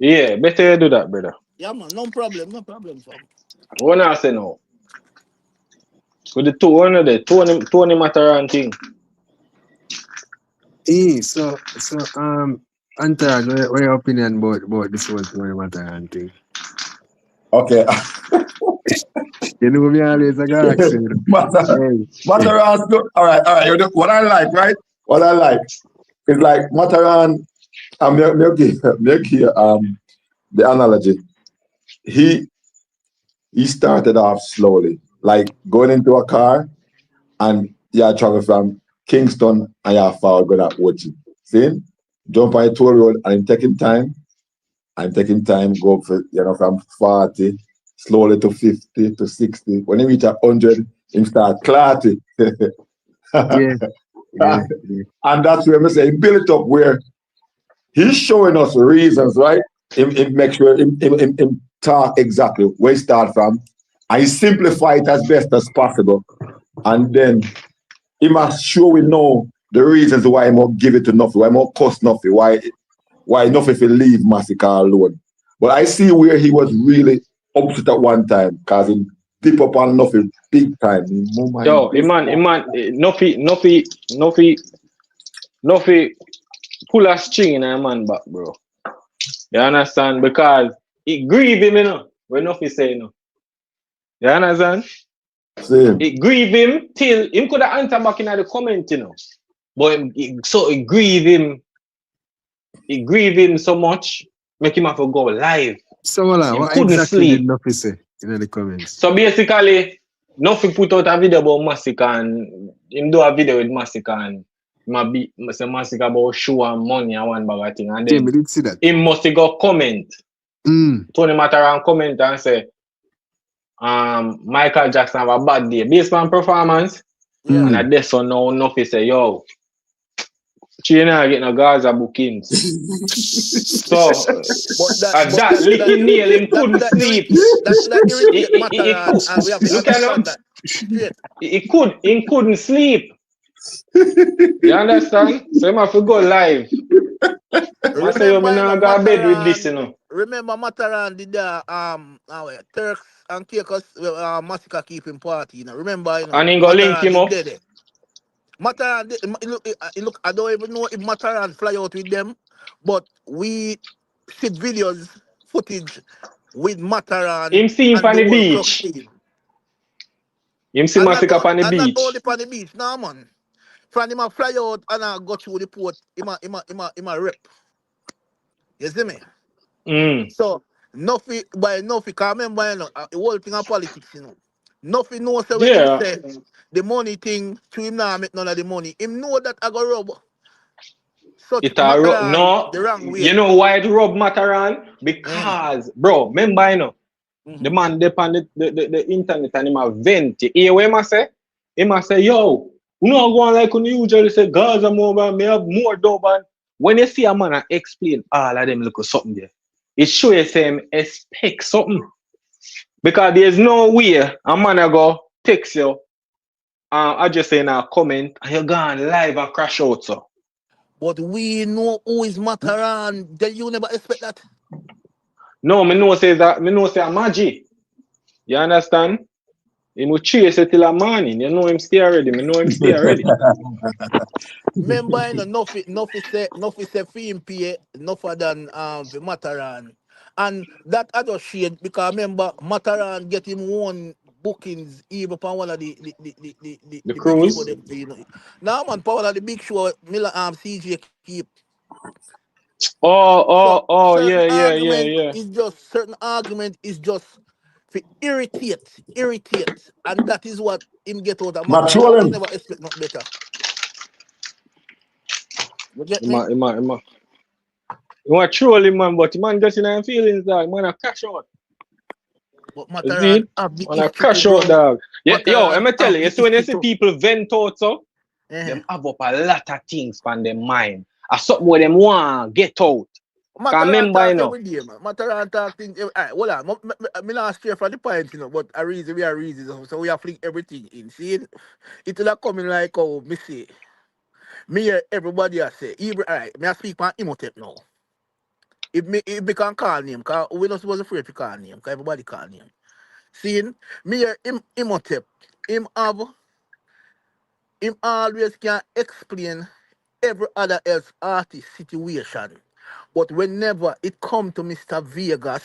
Yeah, better you do that, brother. Yeah man, no problem, fam. What I say now? With the Tony Mataran thing. so Entourage, what your opinion about this whole Tony Mataran thing? Okay. You know me always a guy accent. Mataran, all right. What I like, right? What I like is like Mataran. Make here the analogy. He started off slowly, like going into a car, and you travel from Kingston and you fall go that watching. See, jump on a toll road and I'm taking time. Go for from 40 slowly to 50 to 60. When he reach 100, he start clarity. Yeah. And that's where I say he built it up where he's showing us reasons, right? He make sure him talk exactly where he start from. And he simplify it as best as possible. And then he must show we know the reasons why he must give it to nothing, why he must cost nothing, why nothing if he leave Masicka alone. But I see where he was really upset at one time, because he dip up on nothing big time. Yo, Nofi pull a string in a man back, bro. You understand? Because it grieve him, you know, when Nofi say, you know. You understand? Same. It grieve him till him could have answered back in the comment, you know. But it grieve him. It grieve him so much, make him have to go live. So what Couldn't exactly sleep. did Nofi say? in the comments. So basically, nothing put out a video about Masicka and him do a video with Masicka and say Masicka about show and money and one bag of thing. And Yeah, then we did see that. him must go comment. Tony Mataran comment and say Michael Jackson have a bad day based on performance. Yeah. And at this one now nothing say, yo, China get no Gaza bookings. So that licking nail him couldn't sleep. That irritate Mataran, and we have to understand that. Straight. He couldn't sleep. You understand? So him have to go live. I say you not go to bed with this, you know. Remember Mataran did Turks and Caicos Masicka keeping party, you know. Remember, you know. And he go link him up. Mataran, look, I don't even know if Mataran fly out with them, but we see videos, footage with Mataran. Him see him on the beach. Him see Masicka on the beach. Not only on the beach, no man. From him a fly out and I go through the port, him a rep. You see me? So, nothing, because I remember, you know, the whole thing of politics, you know. Nothing knows when he say the money thing to him now make none of the money. Him know that I go rob. No, the wrong way. You know why it rob Mataran? Because, bro, remember, you know, the man depend the internet and him a vent. You hear what him a say? Him a say, yo, you know go on like when you usually say Gaza more, me have more dope. And when you see a man explain all of them look something there, it show you say him expect something. Because there's no way a man go text you I just say in a comment and you gone live and crash out, so. But we know who is Mataran. Then you never expect that. No, me know say that a magic. You understand? He will chase it till a morning. You know him stay already. Me know him stay already. Remember, you know, nothing say film pay, nothing than the Mataran. And that I just shade because remember Mataran get him one bookings even upon one of the cruise. Big show, you know. Now man, for one of the big show, Miller CJ keep. Yeah. It's just certain argument is just to irritate, and that is what him get out of Mataran. He never expect not better. You get me? You want to troll him, man, but the man just in his feelings, dog. Man, a cash out. But Mataran have the a cash out, dog. Yeah, yo, I'm tell you, so when you see people vent out, so, them have up a lot of things on their mind. A something where them want get out. Mataran talk every day, man. Mataran talk things. Alright, hold on. Me not straight from the point, you know, but we are reason, so we have fling everything in. See, it will coming like how me say. Me hear everybody I say. Alright, me I speak on Imhotep now. If me can call name, because we're not supposed to afraid to call name, because everybody call name. Seeing me here, Imhotep, him always can explain every other else artist situation. But whenever it come to Mr. Vegas,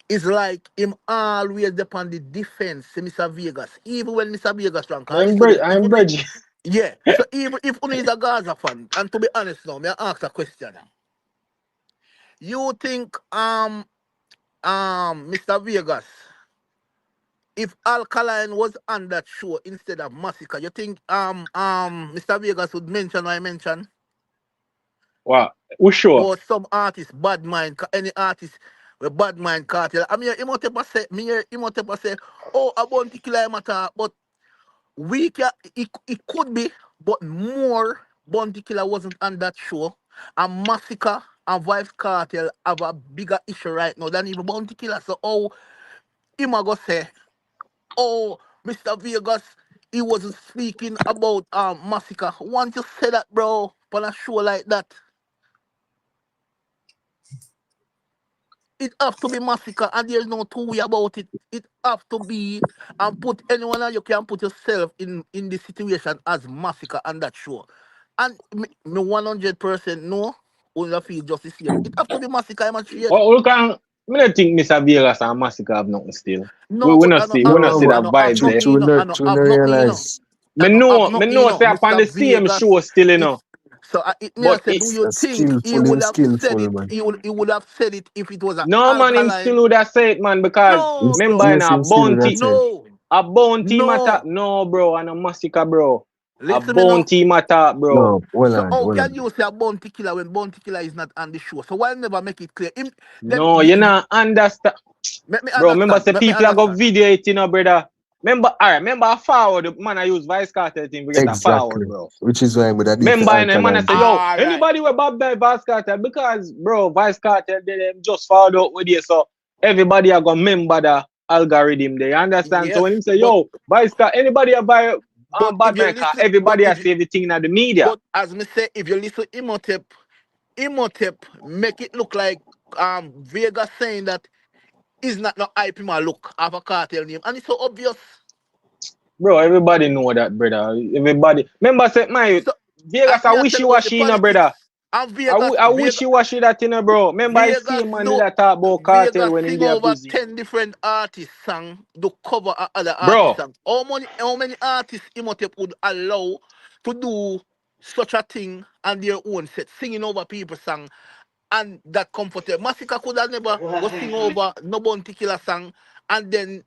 it's like him always depend the defense to Mr. Vegas. Even when Mr. Vegas drunk. I'm Bridgie. Yeah. So even if you is a Gaza fan, and to be honest now, may I ask a question. You think Mr. Vegas, if Alkaline was on that show instead of Masicka, you think Mr. Vegas would mention what I mentioned? What? Who sure? Or some artist, bad mind, any artist with bad mind cartel. I mean, Imhotep say, oh, a bounty killer matter, but we can, it could be, but more bounty killer wasn't on that show, and Masicka and Vybz Kartel have a bigger issue right now than even bounty killer. So, oh, him go say, oh, Mr. Vegas, he wasn't speaking about Masicka. Once you say that, bro, on a show like that, it have to be Masicka, and there's no two way about it. It have to be, and put anyone and you can put yourself in this situation as Masicka on that show. And me 100% no, only feel just the same. It have to be Masicka, I'm sure. Oh, look, I don't think Mr. Vegas and Masicka have nothing still. No, we not see that vibe there. To realize. Me know say upon the same show still, you know. So it means, But I said, do you A think he skillful, him would have said skillful, it? man. He would have said it if it was an no man, him alkaline? still would have say it, man, because No, remember bro. in Yes, a him still bounty, that's it. No. a bounty matter. No. No, bro, and a Masicka, bro. A Listen me now. bounty matter, bro. No, hold So on, how hold can on. you say a bounty killer when bounty killer is not on the show? So why never make it clear? No, you not understand. Let me Bro, remember understand. say Let me people are go understand. video it, you know, brother. Remember a forward, the man I use Vybz Kartel thing, we get a forward, Exactly. bro. Which is why I'm with a Remember, different and the man I alkaline say, thing. yo, All right. anybody will bad by Vybz Kartel because, bro, Vybz Kartel, they them just followed out with you, so everybody are gonna remember the algorithm there, you understand? So Yes, when him say, but yo, Vybz Kartel, anybody are buy if bad you by car, listen, everybody has everything in the media. but as me say, if you listen Imhotep make it look like Vega saying that is not no hype him a look of a cartel name, and it's so obvious. Bro, everybody know that, brother. Everybody. Remember, say, my So Vegas, I me I wish tell you about the washy, you know, brother. politics. And I wish you washy that, you know, bro. Remember, I see a man that talk about cartel Vegas when in sing their over prison. 10 different artists song to cover a other artist Bro, song. How many artists Imhotep would allow to do such a thing on their own set, singing over people's song and that comfortable. Masicka could have never go sing over no bounty killer song and then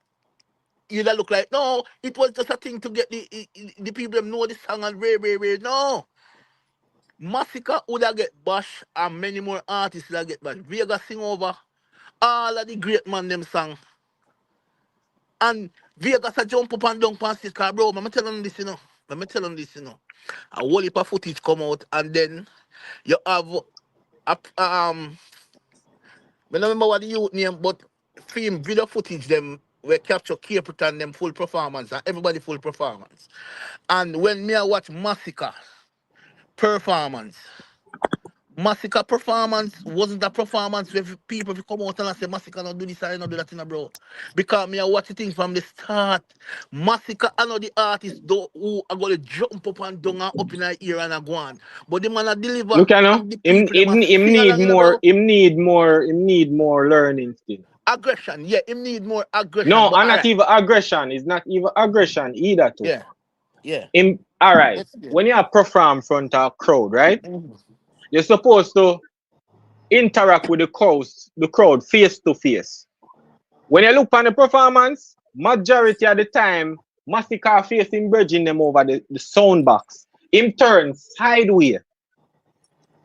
you'd have look like no, it was just a thing to get the people know the song and rare. No. Masicka would have get bash and many more artists would have get bash. Vega sing over all of the great man them song. And Vegas a jump up and down past it, cause bro, let me tell them this, you know. Let me tell them this, you know. A whole heap of footage come out and then you have I don't remember what the youth name, but film video footage them where capture Capitan them full performance and everybody full performance. And when me I watch Masicka performance, Masicka performance wasn't a performance where people will come out and say Masicka not do this and not do that, bro. Because me I watch the thing from the start. Masicka I know the artist who are gonna jump up and down and up in the ear and go on. But the man a deliver look, you know, and the him, people them a him, him sing need along, more, bro. him need more learning still. Aggression, yeah, him need more aggression, No, but and all not right. even aggression. It's not even aggression either too. Yeah. Him, all right. Let's see. When you perform in front of a crowd, right? Mhm. You're supposed to interact with the crowd face to face. When you look on the performance, majority of the time, Masicka facing bridging them over the sound box. Him turn sideways.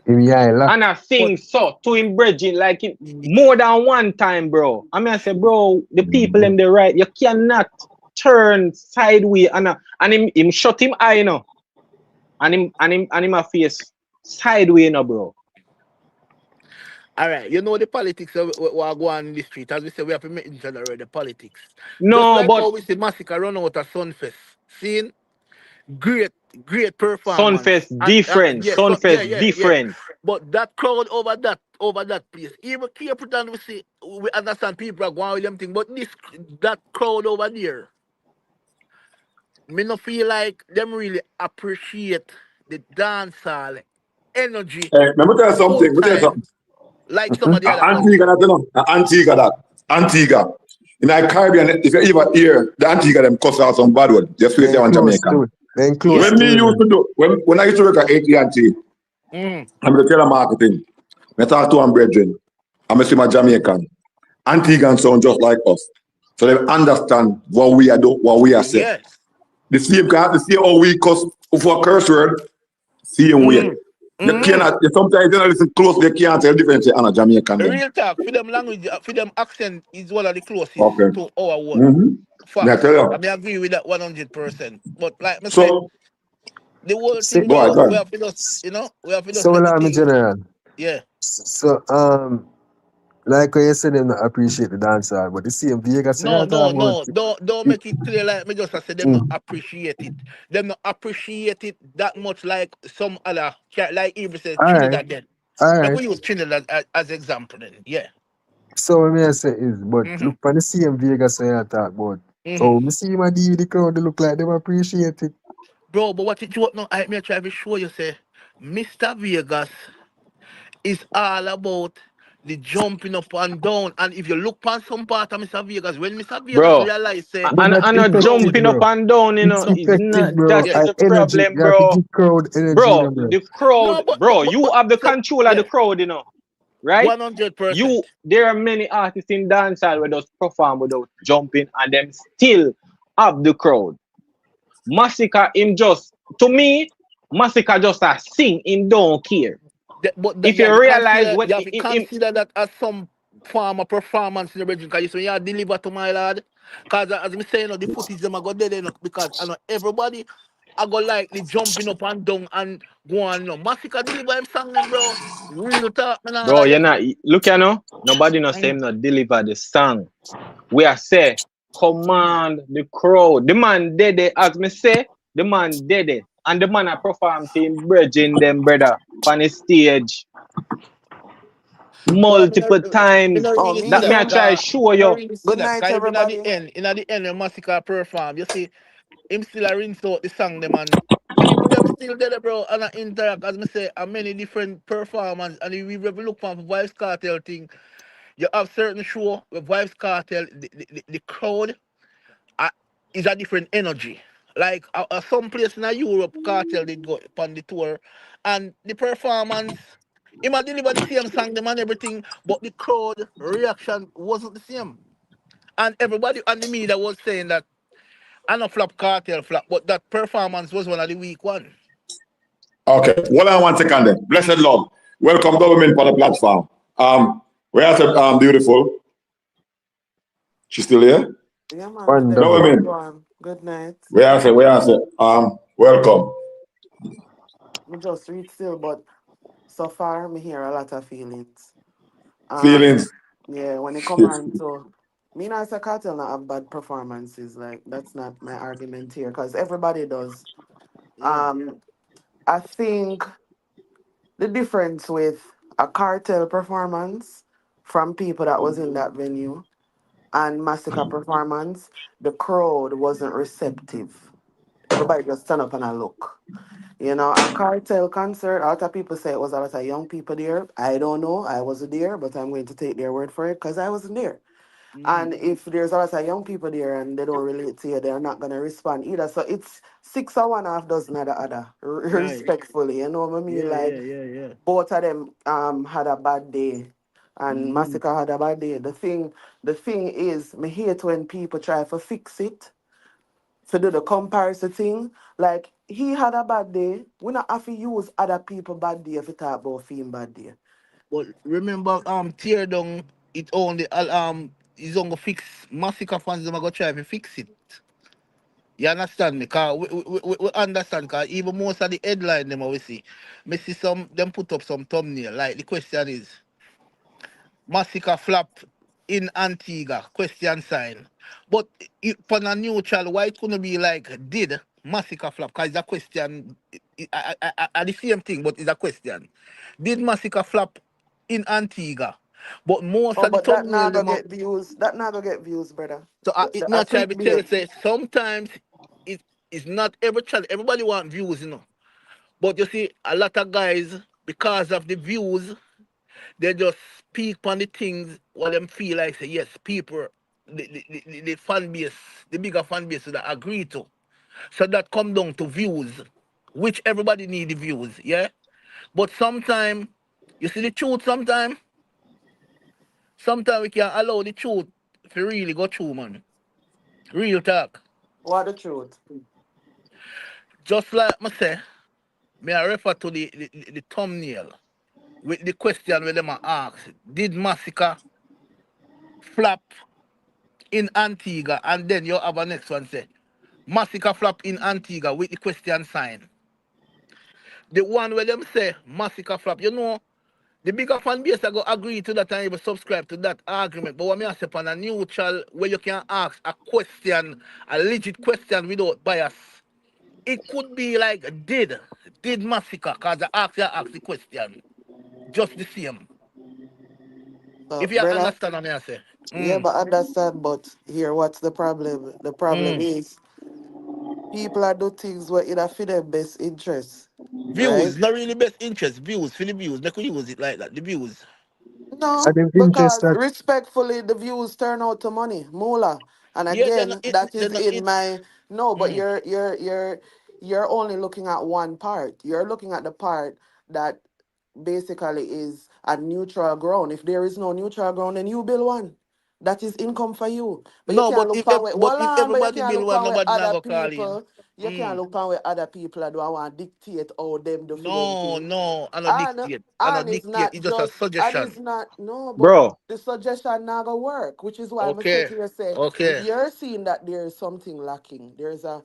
Yeah, lock. And I But sing so to him bridging like it more than one time, bro. I mean, I say, bro, the people in the right, you cannot turn sideways and him shut him eye, you know. And him a face sideways, you know, bro. all right, you know the politics of what go on in the street. As we say, we have to make each other the politics. Just No, like but how we see Masicka run out of Sunfest. Seeing great performance. Sunfest And different. yeah, so Sunfest yeah. different. But that crowd over that place. Even Cape Town, we understand people are going with them thing, but that crowd over there, me no feel like them really appreciate the dancehall energy Hey, let me tell you full something. Let me tell you time something. like some of the other Antigua, countries. that, you know, Antigua, that. Antigua. In the Caribbean, if you ever hear the Antigua, them cuss out some bad word, just feel Then they want close to Jamaican. it. Then Yeah. close When to me it, used man. to do, when I used to work at AT&T, Mm. I'm the telemarketing. I talk to one brethren. I'm see my Jamaican. Antiguan sound just like us. So they understand what we are doing, what we are saying. Yes. The same how we cuss for a curse word, same way. Mm. You Mm. cannot, sometimes you don't listen close, you can't tell the difference in a Jamaican them. Real talk, for them language, for them accent is one of the closest Okay. to our one. Mm-hmm. I Facts. tell you. I mean, I agree with that 100%. But like I say, So, the whole So, thing, go ahead, bro, go we ahead. have to just, we have to just so let the allow me, thing, General. yeah. So, like I said, them not appreciate the dancehall, but the same Vegas say No, I talk no, about. no. Don't make it clear like me just I said them not Mm. appreciate it. Them not appreciate it that much like some other like even said All right, Trinidad then. all Like right. we use Trinidad as example then. Yeah. So what me I say is, but Mm-hmm. look for the same Vegas say I talk about. Mm-hmm. Oh, me see my deal the crowd, they look like them appreciate it. Bro, but what you know, I may try to show you say Mr. Vegas is all about the jumping up and down. And if you look past some part of Mr. Vegas, when Mr. Vegas Bro. realized say But that's And a the effective, crowd, jumping up bro. and down, It's is effective, not, bro. that's yeah. the Energy. problem, You have to bro. give crowd energy, Bro, bro. the crowd, No, but bro, you have the so control of the yeah, crowd, right? 100%. There are many artists in dancehall where just perform without jumping and them still have the crowd. Masicka, to me, Masicka just a sing, him don't care. If You you have to realize consider what you have to consider that as some form of performance in the region. Because you deliver to my lad. Because as me saying, the footage them I got dead because I know everybody I go likely jumping up and down and go on. Masicka deliver him song them, bro. Real talk, man. bro, look, nobody not say him not deliver the song. We are say command the crowd. The man dead it, as me say, the man dead it. And the man I perform to him bridging them brother on the stage But multiple I times. don't Oh, really see That me? me I that, try God. show I don't you. really see Good that. night, Because even at everybody. the end, when Masicka perform, you see, him still a rinse out the song them and people them still there, bro, and I interact, as me say, and many different performance. And if we ever look for Vybz Kartel thing, you have certain show with Vybz Kartel, the crowd uh, is a different energy. Like some place in Europe, Cartel did go upon the tour, and the performance, he might deliver the same song, them and everything, but the crowd reaction wasn't the same. And everybody on the media was saying that I know flop Cartel flop, but that performance was one of the weak one. Okay, hold on 1 second then. Blessed love. Welcome government for the platform. We are beautiful. She's still here? Yeah, man. Good day, No Wonderful. women. everyone. Good night. We are welcome. Me just read still, but so far me hear a lot of feelings. Um, Feelings. yeah, when it come on to me, not say cartel not have bad performances. Like that's not my argument here, because everybody does. Yeah. Um, I think the difference with a cartel performance from people that was in that venue and Massacre performance, the crowd wasn't receptive. Everybody just stand up and I look. You know, a cartel concert, a lot of people say it was a lot of young people there. I don't know. I wasn't there, but I'm going to take their word for it because I wasn't there. And if there's a lot of young people there and they don't relate to you, they're not going to respond either. So it's six or one half dozen of the other, Right. respectfully. You know what I mean? Yeah, Like, yeah, yeah, yeah. both of them had a bad day. And Massacre had a bad day. The thing is, me hate when people try to fix it to do the comparison thing. Like he had a bad day. We not have to use other people bad day if we talk about him bad day. But remember, tear down it only is on go fix Massacre fans them are gonna try to fix it. You understand me? Cause we understand cause even most of the headline them we see. Me see some them put up some thumbnail. Like the question is Massacre flop in Antigua? Question sign. But for a neutral, why it couldn't be like did Massacre flop? Cause it's a question. The same thing, but it's a question. Did Massacre flop in Antigua? But most Oh, of the but that thumbnail now go them get views. That now go get views, brother. so The it a not try to tell clickbait. you say sometimes it's not every channel. Everybody want views. But you see, a lot of guys, because of the views, they just speak on the things what them feel like say, yes, people the fan base, the bigger fan base that agree to. So that come down to views, which everybody need the views, yeah? But sometimes, you see the truth sometimes we can allow the truth to really go through, man. Real talk. What the truth? Just like I say, may I refer to the thumbnail with the question where them a ask, did Massacre flop in Antigua? And then you have a next one say, Massacre flop in Antigua with the question sign. The one where them say Massacre flop, the bigger fan base are go agree to that and even subscribe to that argument. But what me I say on a neutral where you can ask a question, a legit question without bias. It could be like did Massacre, cause I ask the question. Just the same. So, If you brother, understand what I say. yeah, but understand. But here, what's the problem? The problem Mm. is people are do things where it for their best interest, right? Views, not really best interest. Views, for the views. They could use it like that. The views. No, And them interest because that. respectfully, the views turn out to money, moolah. And Yeah, they're again, not it. that They're is not in it. my no. But Mm. you're only looking at one part. You're looking at the part that basically is a neutral ground. If there is no neutral ground, then you build one. That is income for you. But you No, can't but look if on with but hold if on, but you everybody can't build look one, on with nobody not other go call in. people. You can't Mm. look on with other people that don't want to dictate how them do for them No, thing. no, I not And dictate. I not and it's dictate. not It's just a just and it's suggestion. not no, but Bro, the suggestion not gonna work, which is why I say Okay. to you say if Okay. you're seeing that there is something lacking, there's a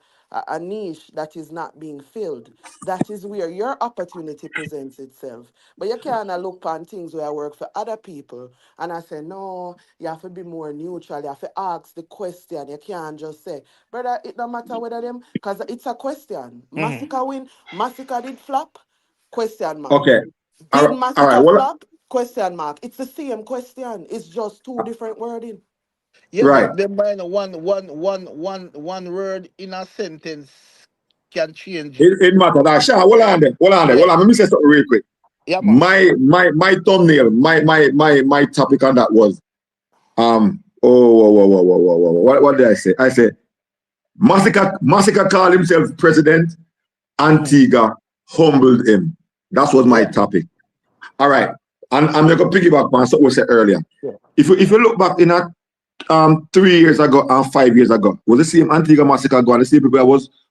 niche that is not being filled. That is where your opportunity presents itself. But you can't look on things where I work for other people and I say, no, you have to be more neutral. You have to ask the question. You can't just say, brother, it don't matter whether them, because it's a question. Mm. Masicka win, Masicka did flop? Question mark. Okay. Did All right. Masicka Well, flop? Question mark. It's the same question. It's just two different wording. Yeah, right. but then by the one word in a sentence can change. It matters. Now, Sha, hold on there. Hold on there. Yeah. Hold on. Let me say something real quick. Yeah, man. My thumbnail, my topic on that was what did I say? I said Masicka called himself president. Mm. Antigua humbled him. That was my Yeah. topic. All right. And I'm going to piggyback on something we said earlier. Yeah. If you look back in that 3 years ago and 5 years ago, was the same Antigua Massacre going, the same people that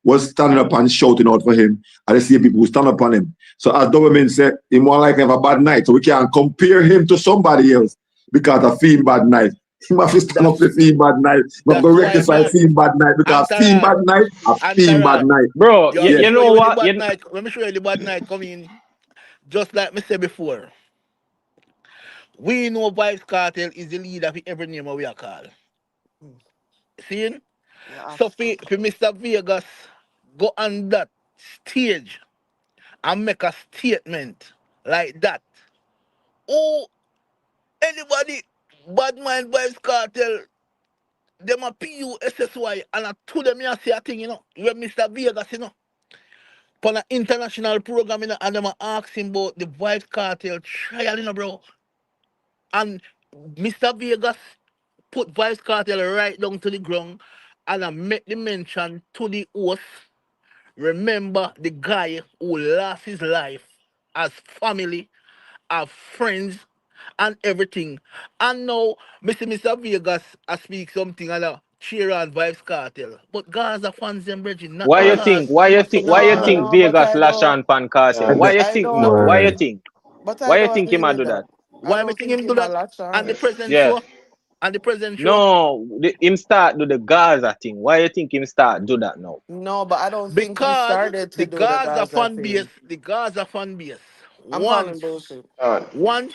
was standing up and shouting out for him, and the same people who stand up on him. So as government said, he more like have a bad night. So we can't compare him to somebody else because of Fiend Bad Night. He must have stand up That's for Fiend Bad Night. He must go that's why, rectify man. Fiend Bad Night because Fiend Antarad. Bad Night a Fiend Bad Antarad. Night. bro, You want Yeah. me you show know you where the what? bad night? Let me show you the bad night come in. Just like me said before. We know Vybz Kartel is the leader for every name we are called. Hmm. See? You So have to. for Mr. Vegas go on that stage and make a statement like that. Oh, anybody bad mind Vybz Kartel, them a PUSSY and a to them you say a thing, when Mr. Vegas, on an international program, and them a asking about the Vybz Kartel trial, bro. And Mr. Vegas put Vybz Kartel right down to the ground and I make the mention to the host. Remember the guy who lost his life as family, as friends, and everything. And now, Mr. Vegas, I speak something and cheer on Vybz Kartel. But Gaza fans them bridging, not Why you Man, think? because Why you think? Why you man, think No, but Vegas I lash don't. on Pan Cartel? And Why the, you I think don't. now? Why you Word. think? But I Why you don't think agree him a with do that. that? I why me don't think think him do him a that? latch And the on. present Yeah. show? And the present show? No, him start do the Gaza thing. Why you think him start do that now? No, but I don't think he Because started to do the Gaza thing. The Gaza fan base, I'm calling once, bullshit. man. once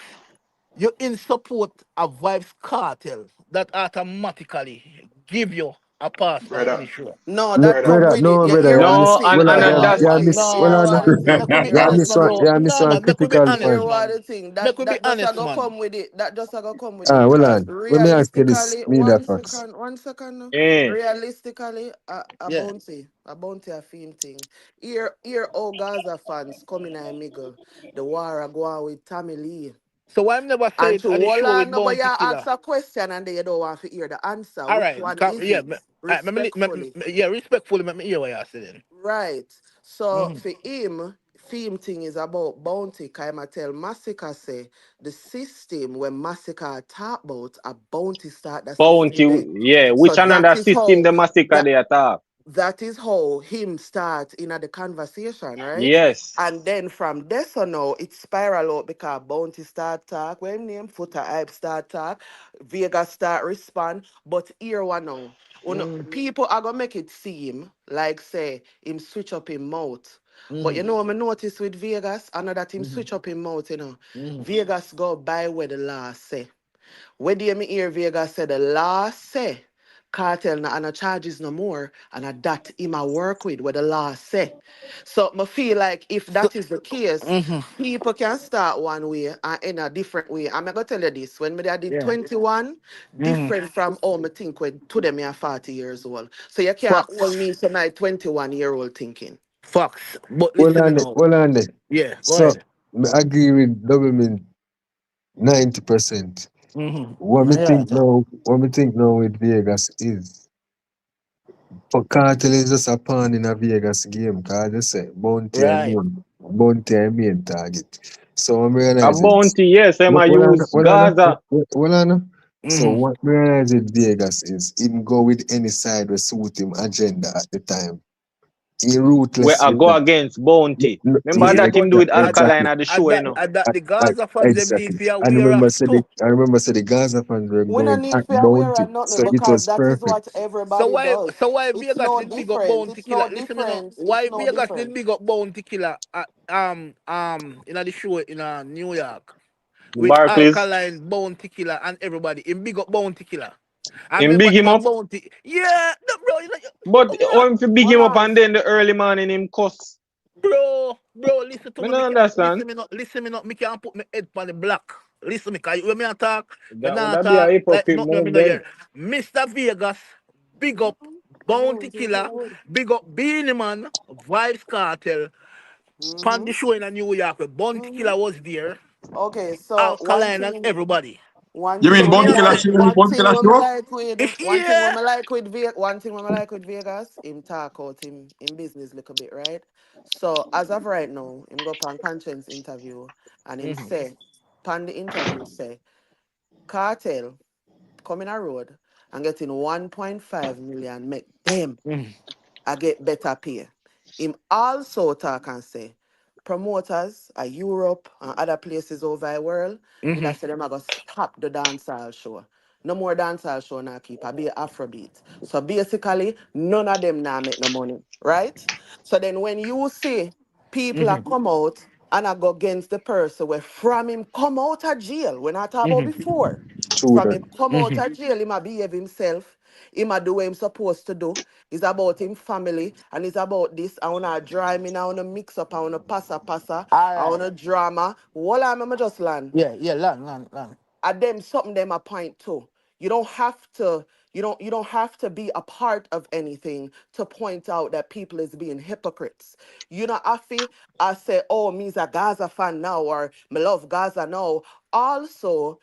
you in support of Vybz Cartel, that automatically give you a pass for Brother, finish show. No, No, that brother. come brother, with it. no, You brother. hear You what the miss, No, thing? well, and Hear what the you thing? miss, Hear well, what the thing? Me could be you Right. honest, miss man, one, bro. you miss No, one man, me could be critical honest, Hear point. what man. the thing? Me That could be that just a honest, go man. come with it. That just a go come with it Well, because let me ask you this, realistically, media facts. one second. Now. eh, Realistically, Yeah. a bounty, a film thing. Here, all Gaza fans coming and mingle. The war a go on with Tommy Lee. So why I never say And it to at the hold show on, with no, but you Bounty ask Killer? a question and then you don't want to hear the answer. All Which right, one is yeah, it? all right, Respectfully. yeah, respectfully, let me hear what you're saying. Right. So Mm-hmm. for him, theme thing is about bounty. Kaima tell Masicka say the system when Masicka talk about a bounty start the bounty. system there. Yeah, So which that another is system how the massacre that they attack? that is how him start in the conversation, right? Yes. And then from there so now it spiral out because Bounty start talk, when name Footer Hype start talk, Vega start respond, but here one now. People are gonna make it seem like say him switch up him mouth. But you Mm-hmm. know, I notice with Vegas, I know that him Mm-hmm. switch up him mouth, Mm-hmm. Vegas go by where the law say. When do you me hear Vegas say the law say cartel na and charges no more and a that him a work with what the law say. So I feel like if So, that is the case, mm-hmm. people can start one way and in a different way. I'm gonna tell you this: when me I did Yeah. 21, Mm-hmm. different from how me think when to them me are 40 years old. So you can't hold Facts. me to my 21-year-old thinking. Facts. But Well listen, on it, now. well on it. Yeah, go So, ahead. I agree with double mint 90%. Mm-hmm. What me Yeah. think now with Vegas is Cartel is just a pawn in a Vegas game, cause they say Right. Bounty I main target. So I A realize it. bounty, yes, them I use Gaza. Well, I know. So Mm-hmm. what me realize with Vegas is him go with any side that suit him agenda at the time. He Where ruthless I with go that. against bounty. Remember Yeah, that him but do with Exactly. Alkaline at the show, you know. at that the Gaza fans them need Exactly. for I wear remember off too. the Gaza fans were We no going need at fear wear Bounty. or nothing So it because was that is perfect. what everybody does. So why It's Vegas no did big up different. Bounty It's Killer? no Listen me now. different. It's Why no Vegas did different. big up Bounty Killer at in the show in New York with Barclays. Alkaline Bounty Killer and everybody in big up Bounty Killer. I Him remember big him him a up. Bounty. Yeah, no, bro, But yeah. how him fi big Hold him up on. and then the early morning him cuss. Bro, listen to Me me. no understand. Listen me not. Me can't put my head on the block. Listen me, cause when me attack, me That would not that be a talk like hypocrite nothing me move no then. hear. Mr. Vegas, big up Bounty Killer, big up Beanie Man, Vybz Kartel, pan Mm-hmm. the show in New York where Bounty Mm-hmm. Killer was there, Okay, so Alkaline and everybody. You mean So me Bounty I Killer say, show? Bounty Killer show? yeah. one thing when I like with Vegas, him talk out him in business little bit, right? So as of right now, him go pan conscience interview and him Mm-hmm. say, pan the interview say, Cartel coming a road and getting 1.5 million make them I get better pay. Him also talk and say promoters at Europe and other places over the world, did I Mm-hmm. say them I go stop the dancehall show. No more dancehall show now keep. I be a Afrobeat. So basically, none of them now make no money, right? So then when you see people are Mm-hmm. come out and I go against the person where from him come out of jail, when I talk about Mm-hmm. before, True from that. him come out Mm-hmm. of jail, he might behave himself, he might do what him supposed to do. It's about him family and it's about this. I wanna dry me now, I wanna mix up, I wanna passa, All I right. wanna drama. Well, I'm just land. Yeah, land. At them something them a point too. You don't have to you don't have to be a part of anything to point out that people is being hypocrites. You know, I say, oh, me's a Gaza fan now or me love Gaza now. Also,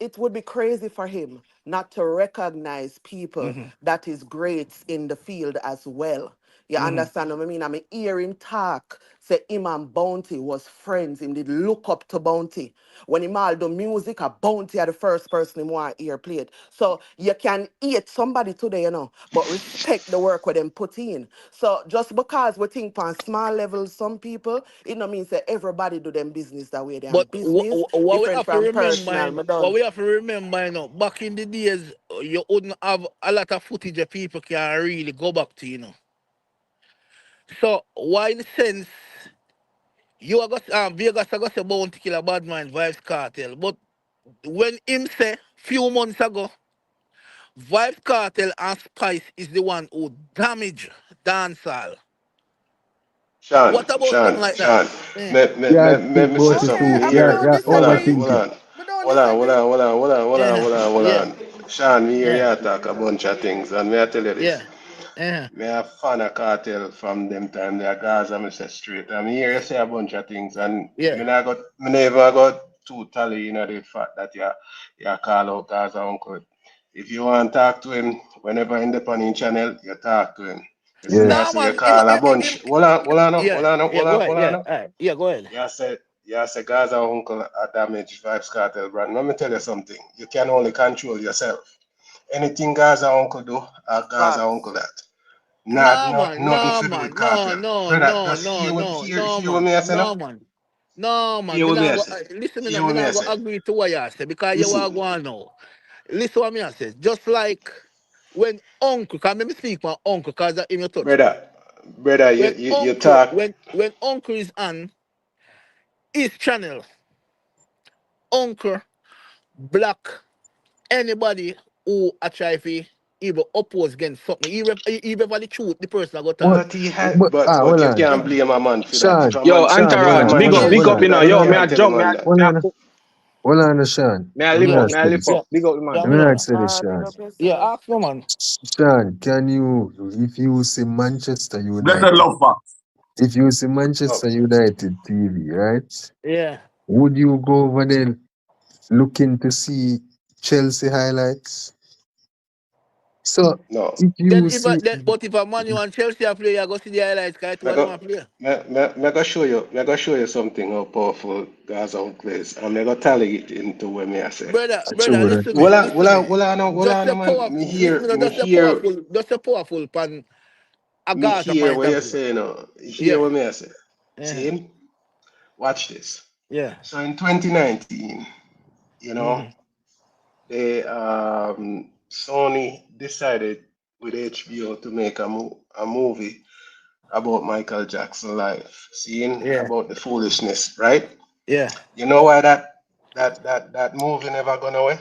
it would be crazy for him not to recognize people Mm-hmm. that is great in the field as well. You Mm-hmm. understand what I mean? I mean, hear him talk. Say him and Bounty was friends. Him did look up to Bounty. When him all do music, a Bounty are the first person him want ear played. So you can hate somebody today, but respect the work where them put in. So just because we think on small levels, some people, it no means that everybody do them business that way. Them But business what we different have to from remember, personal. Me done. back in the days, you wouldn't have a lot of footage of people can really go back to. So why in the sense you are got Vegas I got say Bounty Killer bad mind Vybz Cartel, but when him say few months ago, Vybz Cartel and Spice is the one who damage dancehall. Sean, What about something Sean, like that? Sean. Yeah, Yeah, Let speak me say about it something Okay, too. and me here. don't Hold on, disagree. hold Overthinking. on. Me don't Hold on, hold disagree. on, hold on, hold on, hold on, yeah, hold on, hold yeah, on. Sean, me hear yeah, you talk a bunch of things, and may I tell you this. yeah, yeah, Me a fan of Cartel from them time they are Gaza, me say straight. I mean, hear you say a bunch of things, and yeah. me never got too tally, the fact that you call out Gaza uncle. If you want to talk to him, whenever in the panning channel, you talk to him. You see me, I No say you man, him, call a bunch. yeah, yeah, go ahead, Hold on, yeah, no. all right, yeah, go ahead. You say Gaza uncle a damage Vybz Cartel brand. Let me tell you something. You can only control yourself. Anything Gaza uncle do, Gaza uncle Facts. that. Not nothing No to do with man, cartel. Brother, just no hear what man, me I say now. no man. No man, Hear me what me not I go say. listen me now, Hear me what me I not go say. agree to what you say because you Listen, are going now. Listen what me I say. Just like when uncle, can me speak my uncle because that him you touch. brother, brother, When you uncle, talk. when uncle is on his channel, uncle black anybody who a try to even oppose against something, even for the truth, the person I got What? talk. But he had, but Hold you on. can't blame a man for that. If Sean, a Yo, man say, Sean, if a Entourage, man say big up, something you know, that, you yo, me hold a can't tell a jump, man that. me a Sean. me a Let me lift up, Yeah, me ask a you lift this. up. yeah, Big up the man. yeah, Let me brother. ask you this, Big Sean. up Yeah, yourself. ask no man. Sean, can you, if you see Manchester Blessed United, love facts. if you see Oh, Manchester United TV, right? Yeah. would you go over there looking to see Chelsea highlights? So No. if Then you if see, but if a Man U and Chelsea are play, you go see the highlights. Cause two Me of them go, are play. me go show you. Me go show you something how powerful Gaza plays, and me go tally it into what me I say. Brother, children, listen me, listen me. Well, I know, man. Listen me, just a powerful pan a Me Gaza hear point what of you view. say now. Hear Yeah. what me I say. Uh-huh. See him? Watch this. Yeah. So in 2019, you know, Mm-hmm. they Sony decided with HBO to make a movie about Michael Jackson life, seeing Yeah. about the foolishness, right? Yeah. You know why that movie never gone away?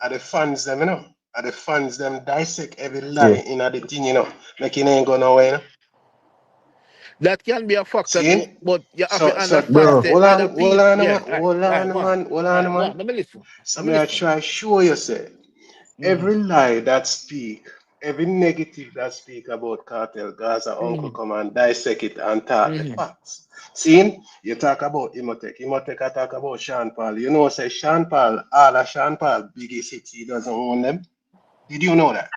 Are the fans them, you know? Are the fans them dissect every lie yeah, in the thing, you know? Make it ain't gone away, you know? That can be a factor too, See? but you have to So understand bro. say hold other on, hold people. on, Yeah, man, right, hold right, on, go on. man, hold on, Right, go on. man. Let me listen. So Let me may I listen. try show you say Mm-hmm. every lie that speak, every negative that speak about cartel, Gaza uncle Mm-hmm. come and dissect it and talk the Mm-hmm. facts. See, you talk about Imotech. Imotech I talk about Sean Paul. You know, say Sean Paul, all of Sean Paul biggest hits, he doesn't own them. Did you know that?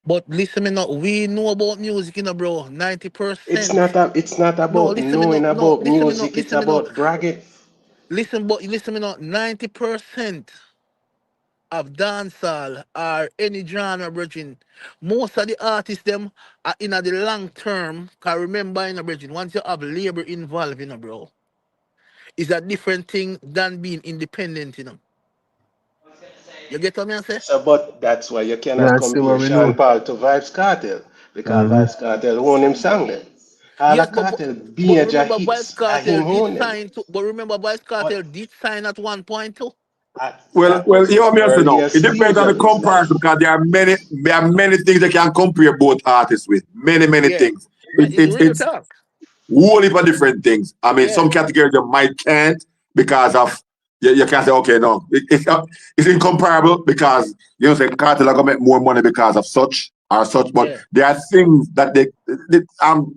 But listen me now, we know about music, you know, bro. 90%. It's not No, about listen me knowing now. No, about listen me now. music, it's Listen me now. about bragging. Listen me now. 90% of dancehall or any genre bridging, most of the artists them are in the long term. Cause remember in a bridging, once you have labor involved, you know, bro, it's a different thing than being independent, you know. You get what I say? So, but that's why you cannot Yeah, I see compare what we Sean know. Paul to Vybz Kartel because Mm-hmm. Vybz Kartel own him song there. All the Yes, Kartel but major remember Vybz hits are Kartel him did own them. sign to, but remember Vybz But Kartel did sign at one point too. Well, that well, was you know his what I say now. earlier It depends stage on the of his comparison life. because there are many things they can compare both artists with. Many Yeah. things. That is real It's talk. whole heap of different things. I mean, Yeah. some categories you might can't because of you can't say okay, no, it's incomparable because you know say cartel are gonna make more money because of such or such, but Yeah. there are things that they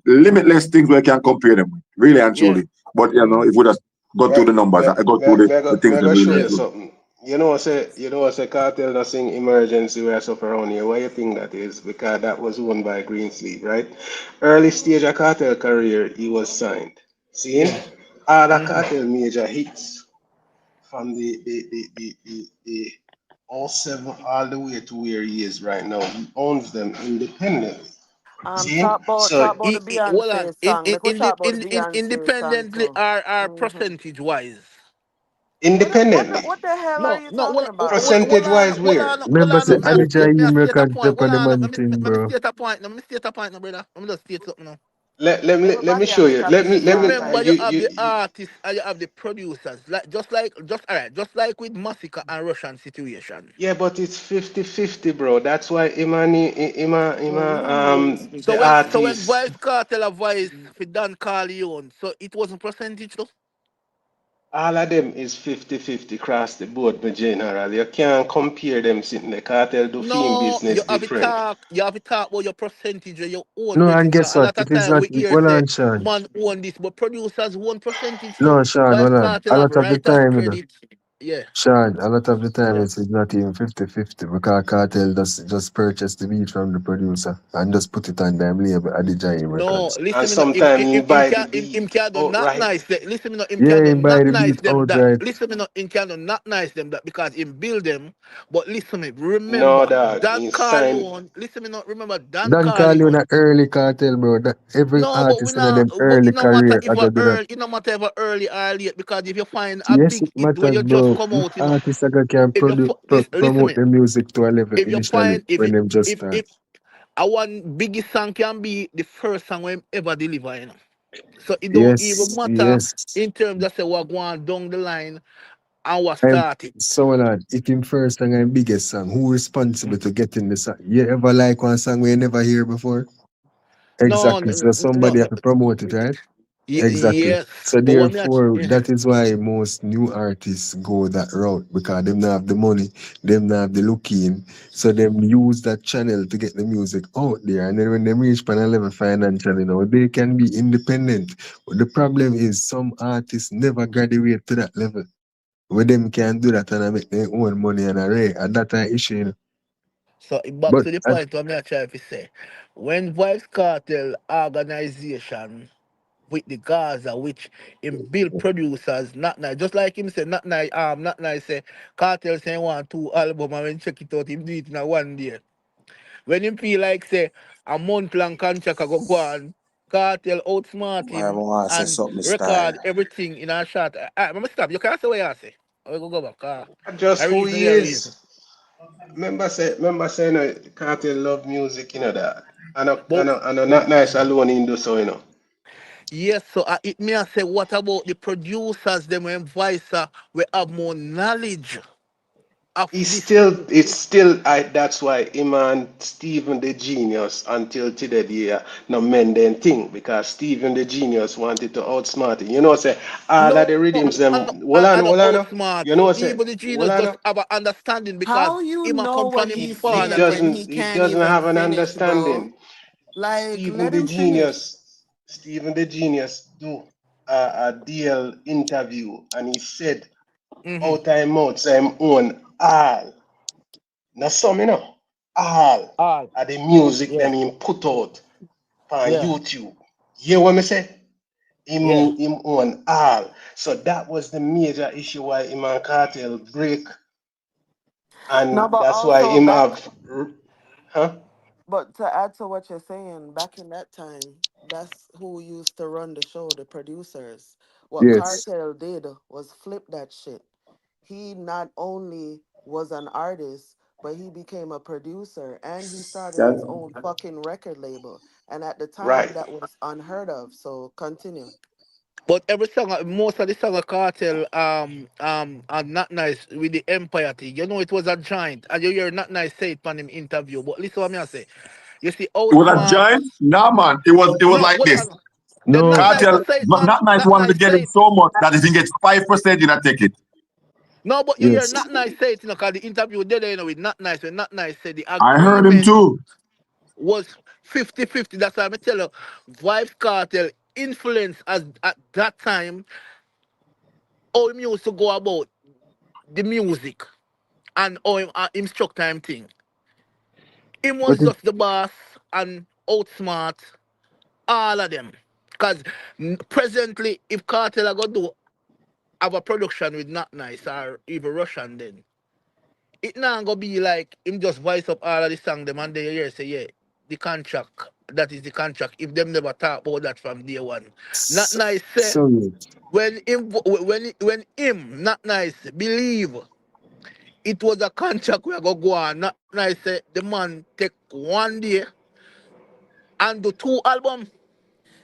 limitless things where you can compare them with, really and Yeah. truly. But you know, Mm-hmm. if we just go Me, through the numbers, me, I go through the me things I that go show really you Yeah. good. something. You know, say Cartel not sing emergency where I suffer around here. Why you think that is? Because that was owned by Greensleeve, right? Early stage of Cartel career, he was signed. Seeing Yeah. all the Mm-hmm. Cartel major hits from the all seven all the way to where he is right now. He owns them independently. See? Talk So about the Hold on. Beyonce song. Make we talk about the In Beyonce song independently too. are Mm-hmm. percentage wise. independently. What the hell are No, you no, talking about? Percentage wise where? hold Remember, say on. So Adija Me him state a record point. up Hold on the on. man thing, Me bro. state a point. No, me state a point, no, brother. Let me just state something now. let me Everybody show have you. it at the same Let me Remember, time. you have the artists and you have the producers. Like just all right, just like with Masicka and Russian situation. yeah, but it's 50-50, bro. That's why So the when artist, Vybz Kartel a voice for Dan Carleone, so it wasn't percentage though. all of them is 50-50 across the board, my general. You can't compare them sitting the cartel do film No, business different. you have to talk about your percentage of your own No, and bridging. Cause guess a what? lot It of is time not. we hear Well say on, Sean. man own this, but producers own percentage too. No, Sean, Vybz well on. Kartel A have lot of the writers time, you know. credit. Yeah, Sean, a lot of the time yeah. it's not even 50-50 because Cartel just purchase the beat from the producer and just put it on them label Adija him No, records. And listen me no. sometimes you buy the beat Him can do not outright. nice. Listen me no. Him Yeah, can do him buy not the nice beat them that. outright. Listen me no. Him can do not nice them that because him build them. But listen me. No, Remember dog. Dan He signed. Carleone. Listen me no. Remember Dan Dan Carlin Carleone. a early Cartel, bro. That every No, but we artist in not. them But early it no matter career if I we're go do that. early. It no matter if we're early or late. Because if you find a Yes, big it hit where matters, you just bro. come If out, you know. artists can If you listen promote me. the music to a level If you initially find if when you them just start. if a one biggest song can be the first song we ever deliver, you know. So it don't even Yes, matter yes. in terms of say what going down the line and what I'm started. so lad, if him first song and biggest song, who responsible to getting the song? You ever like one song we never hear before? No, Exactly. So somebody have to promote it, right? Exactly. Yes, So but what me at? therefore, that is why most new artists go that route because them not have the money, them not have the looking, so them use that channel to get the music out there. And then when they reach pan a level financially, they can be independent. But the problem is some artists never graduate to that level where them can do that and make their own money and array. And that's an issue. So back But to the point what me I try to say. When Vybz Kartel organization with the Gaza, which in build producers, not nice. Just like him say, not nice say, Cartel say he want two album and when check it out, him do it in a 1 day. When him feel like say a month long contract I go on, Cartel outsmart I him want to say and something style. record everything in a shot. Remember stop, you can't say what you say. I go back. Just I who reason he there reason. is. Remember saying Cartel love music, that. But And not nice alone in do so, yes, so it may I say, what about the producers, them when voice we have more knowledge of this? It's still that's why him and Stephen the Genius until today no men then thing because Stephen the Genius wanted to outsmart him. Say all of No, the rhythms them I don't outsmart. say Even the hold genius on. just have an understanding because How you him a know come from what him he's He father saying when time. he doesn't he can't doesn't even have an finish, bro? understanding. Like, Stephen let the him finish. Genius, Stephen the Genius do a DL interview and he said Mm-hmm. out time out so him own all. Not some, all All. of the music Yeah. them him put out on Yeah. YouTube. You hear what me say? Yeah. Him own all. So that was the major issue why him and Cartel break, No, and but that's why also him back. have, huh? But to add to what you're saying, back in that time, that's who used to run the show, the producers. What yes, Cartel did was flip that shit. He not only was an artist, but he became a producer and he started his That, own fucking record label. And at the time, Right. that was unheard of. So continue. But every song, most of the song of Cartel, are not nice with the Empire thing. You know, it was a giant, and you hear not nice say it on him interview. But listen what me I say. You see, It was a outsmart. giant? Nah, man. It was No, like hold this. on. Them not no, nice Cartel, to say it, but man. not nice Not wanted to nice get say him it. so much that if he gets 5%, you not take it. No, but you hear yes, not nice say it, because the interview there, with not nice, when not nice said the I heard him agreement too. was 50-50. That's why I tell you, Vybz Kartel influence as at that time how him used to go about the music and how him structure him thing. Him but was just the boss and outsmart all of them. Because presently, if Cartel are going to do have a production with Not Nice or even Russian, then it not gonna be like him just voice up all of the song them and then you hear say, yeah, the contract, that is the contract. If them never talk about that from day one. Not so, nice say so when him not nice believe it was a contract we are gonna go on. Not nice say the man take 1 day and do 2 albums.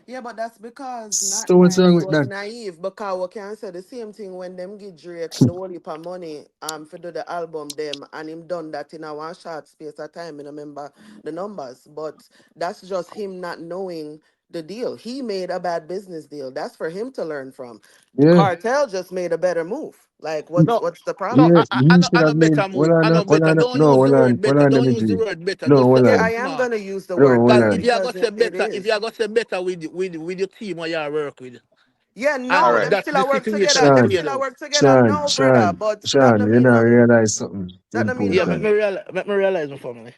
Yeah, but that's because Not so what's wrong Nice with was that? naive. Because we can say the same thing when them give Drake the whole heap of money for do the album them and him done that in a one short space of time. I don't remember the numbers, but that's just him not knowing the deal. He made a bad business deal. That's for him to learn from. The Yeah, cartel just made a better move. Like No, what's the no, yeah, problem? he should I know have made. better move. I know Hold better. on, Don't no, use the word hold better. on, let Don't me use the see. word better. No, Just say hold Yeah, I on, am outsmart. gonna use the no, word hold Cause better if on. you are because gonna say it better, if you is. are gonna say better with your team or you work with, Yeah, and All no, right. them that's still the I work situation together. we Them Sean, played still I out. work together. No, brother, but that Sean, don't you mean know, nothing. realize something That don't mean Yeah, nothing. important. make me realize my family.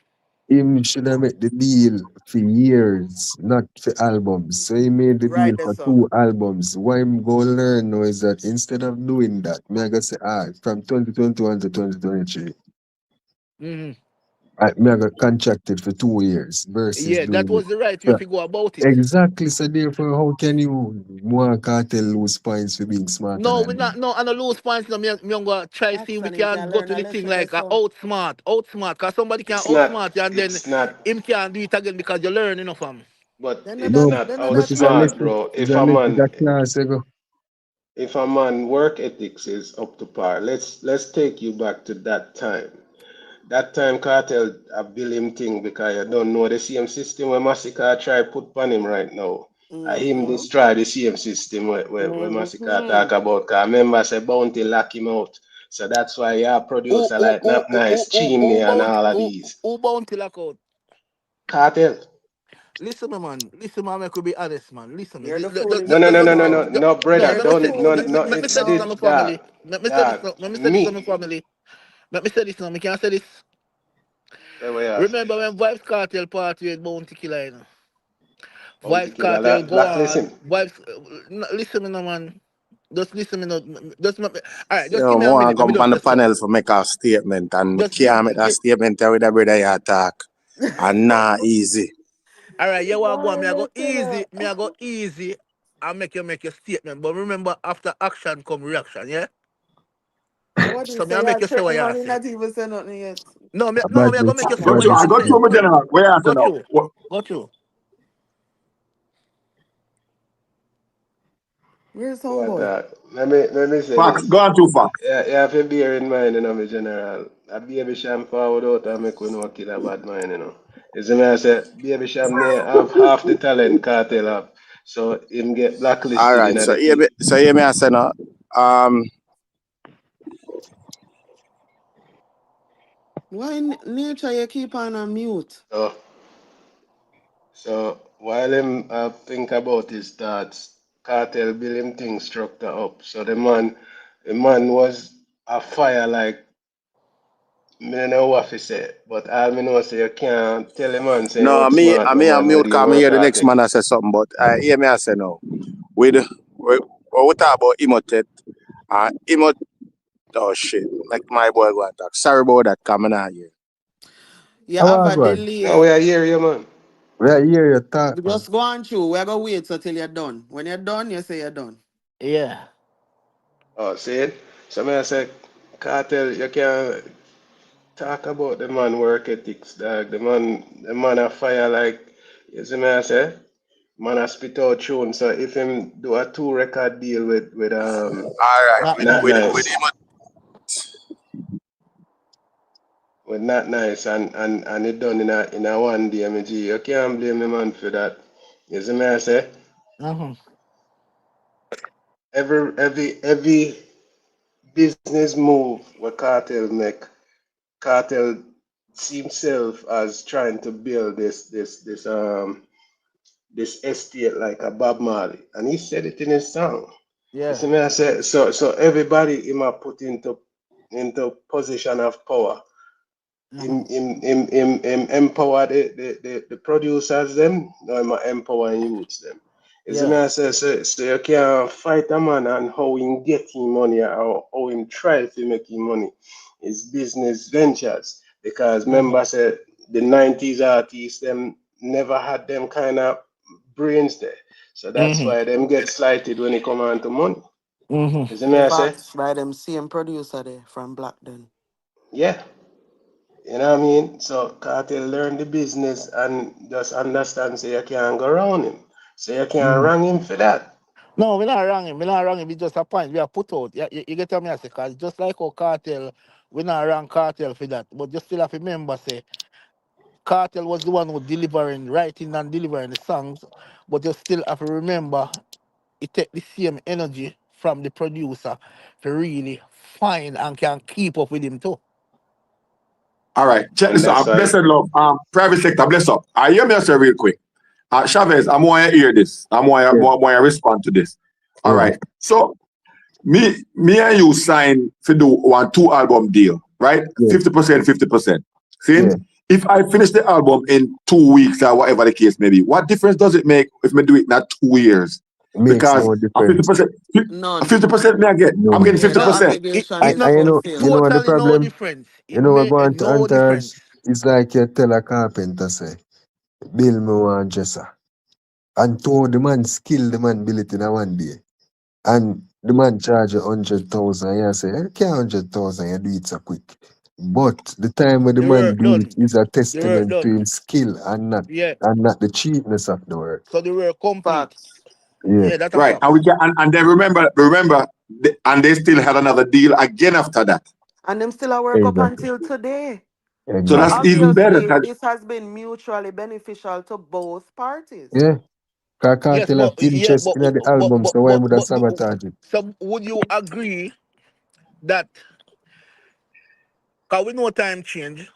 Him should have made the deal for years, not for albums. So he made the Right deal there, for so. 2 albums. What I'm going to learn now is that instead of doing that, me I got say, from 2021 to 2023, Hmm. me I got contracted for 2 years versus Yeah, that doing it. was the right way So, to go about it. exactly. So therefore, how can you more cartel lose points for being smarter No, than we not. him? No, I no lose points. No, me gonna try see Facts if we and him can can go learn to a the thing lesson there, like so. outsmart. Cause somebody can It's not outsmart you and then it's not him can't do it again because you learn enough from. but Then it's No, not that but outsmart, true. bro. it's a lesson that class ago. If a man work ethics is up to par, let's take you back to that time. That time Cartel a bill him thing because you don't know the same system where Masicka try put on him right now. him destroy the same system where Masicka talk about. Cause remember say Bounty lock him out. So that's why you producer like Not Nice, Chimney and all of these. Who Bounty lock out? Cartel. Listen, man. Listen, man. I could be honest, man. Listen, You're the fool in No, the no, no, no, no, crowd. no, no, no. brother. You're the Don't, fool no, in the no. Let me It's say this crowd. on my this, dog. family. Let me say this. Dog. Let me say this on my Me. family. Let me say this now. Me can't say this. Say what you say. Remember when Vybz Kartel party with Bounty Killer, you know? Bounty Vybz killer, Kartel go blacklist on. him. Vybz, listen me now, man. Just listen me now. All right, just You give me a want to minute. Let me come just on the say something. panel for make a statement and we Just can't make that statement with the brother you attack. And not easy. all right, you want to go on. Me I go Violent easy. killer. Me I go easy. And make your statement. But remember, after action come reaction, yeah? So what do you So me say? I make You're you say what threatening you man, say. not even say nothing yet. No, me I go make you say what you I got say. through my general. Where you at Go now? through. Go through. Where's What homeboy? Let me say Facts. this. Go on too far. Yeah, you have to bear in mind, my general. A baby sham forward out and make we know kill a bad mind, You see me, I say, baby sham there have half the talent Cartel have. So him get blacklisted in Alright, the team. so hear me I say now. Why in nature you keep on mute? So while him think about his thoughts, Cartel build him thing structure up. So the man was a fire like me don't know what to say, but all me know say you can't tell a man say No, outsmart no I'm man mute when him because I work hear the hard next take. man I say something, but hear me I say now. We talk about Emotet and Emot oh shit. Like my boy go and talk. Sorry about that coming out here. You How have I a go on? No, we delay. are here, you man. We are hear your talk, man. Just go on through. We're going to wait until you're done. When you're done, you say you're done. Yeah. Oh, see it? So me I say, Cartel, you can talk about the man work ethics, dog. The man a fire like you see me I say? Man a spit out tune. So if him do a 2 record deal with Alright, Not Not with nice. Nice. Emot With Not Nice and it done in a one day, me G, you can't blame the man for that. You see me I say? Mm-hmm. Every business move what Cartel make, Cartel see himself as trying to build this estate like a Bob Marley, and he said it in his song. You Yeah. see me, I say so. Everybody him a put into position of power. Mm-hmm. Him empower the producers them. No, him a empower and youths them. You see me, Yeah. I say so you can fight a man and how him get him money or how him try to make him money. His business ventures because Mm-hmm. remember say the 90s artists them never had them kind of brains there. So that's Mm-hmm. why them get slighted when it come on to money. Mm-hmm. You see me, I say? Facts by them same producer there from Blackden. Yeah. You know what I mean? So Cartel learn the business and just understand so you can't go around him. So you can't Mm-hmm. wrong him for that. No, we're not wrong him. We're not wrong him. It's just a point. We are put out. You get what me I say? Because just like our cartel, we're not wrong cartel for that. But just still have to remember, say, cartel was the one who delivering, writing and delivering the songs. But you still have to remember, it take the same energy from the producer to really find and can keep up with him too. All right. Check And this that's out. why Blessed love. Private sector, bless up. I hear me say real quick. Chavez, I want to hear this. I want to respond to this. All Yeah. right. So me and you sign to do 2 album deal, right? Yeah. 50%, 50%. See? Yeah. If I finish the album in 2 weeks or whatever the case may be, what difference does it make if I do it in 2 years? Makes Because no a difference. 50%, None. 50% me I get. I'm No. getting Yeah, the No, 50%. obligation it is not You know what the totally no problem? difference. You It know what make going to no Antares? difference. It's like you tell a carpenter say, build me one dresser. And to the man skill, the man build it in a one day. And the man charge you 100,000. You say, I can't 100,000, you do it so quick. But the time when the The man work do it done. is a The work testament to done. his skill Yeah. and not the cheapness of the work. So the work complete. facts. Yeah. Yeah, that's a Right. fact. And then remember, and they still had another deal again after that. And them still a work up Exactly. until today. So So that's Exactly. even better. obviously, this has been mutually beneficial to both parties. Yeah. Cause Yes, Cartel have but yeah, interest in the album, so why would I sabotage it? so would you agree that cause we know time change,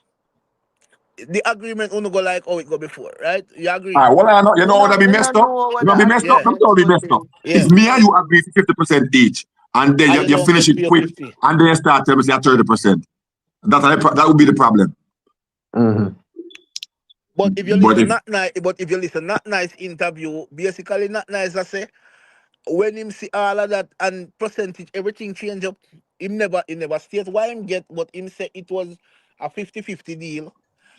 the agreement only go like how it go before, right? You agree? Well, I know, you know what I be Me messed not up? know You what know the be messed up? Yeah, Let me agreement tell you be would messed up. be. It's yeah. me and you agree 50% each. And then And you, you you don't finish get it your quick. 50. And then you start telling me say 30%. That would be the problem. Mm-hmm. But if you But listen if not nice, but if you listen not nice interview, basically not nice, I say when him see all of that and percentage everything change up, he never state why him get, but him say it was a 50-50 deal.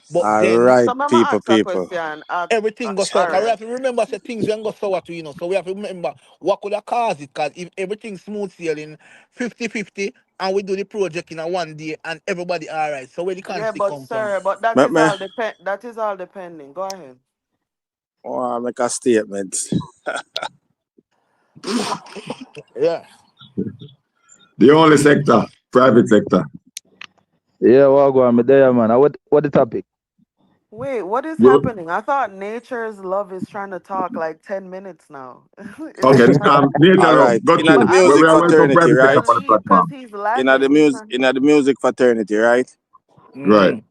But All then right, So I'm people, ask a people. question. everything goes sour. All 'Cause we right. have to remember say things when go sour too, you know. So we have to remember what could have caused it. Cause if everything smooth sailing 50-50 and we do the project in a one day and everybody alright. So where the Yeah, conflict but come from? sir, but Me, me, that is all depending. Go ahead. I make a statement. Yeah. the only sector, private sector. Yeah, well, go on, me there, man. What the topic? Wait, what is Well, happening? I thought Nature's Love is trying to talk like 10 minutes now. Is okay, it not? nature All love, right, go in through. the But I Where was music we are welcome fraternity, confused. private Let right? sector him for the leave because platform. he's In the lagging. music, in the music fraternity, right? Right. Mm.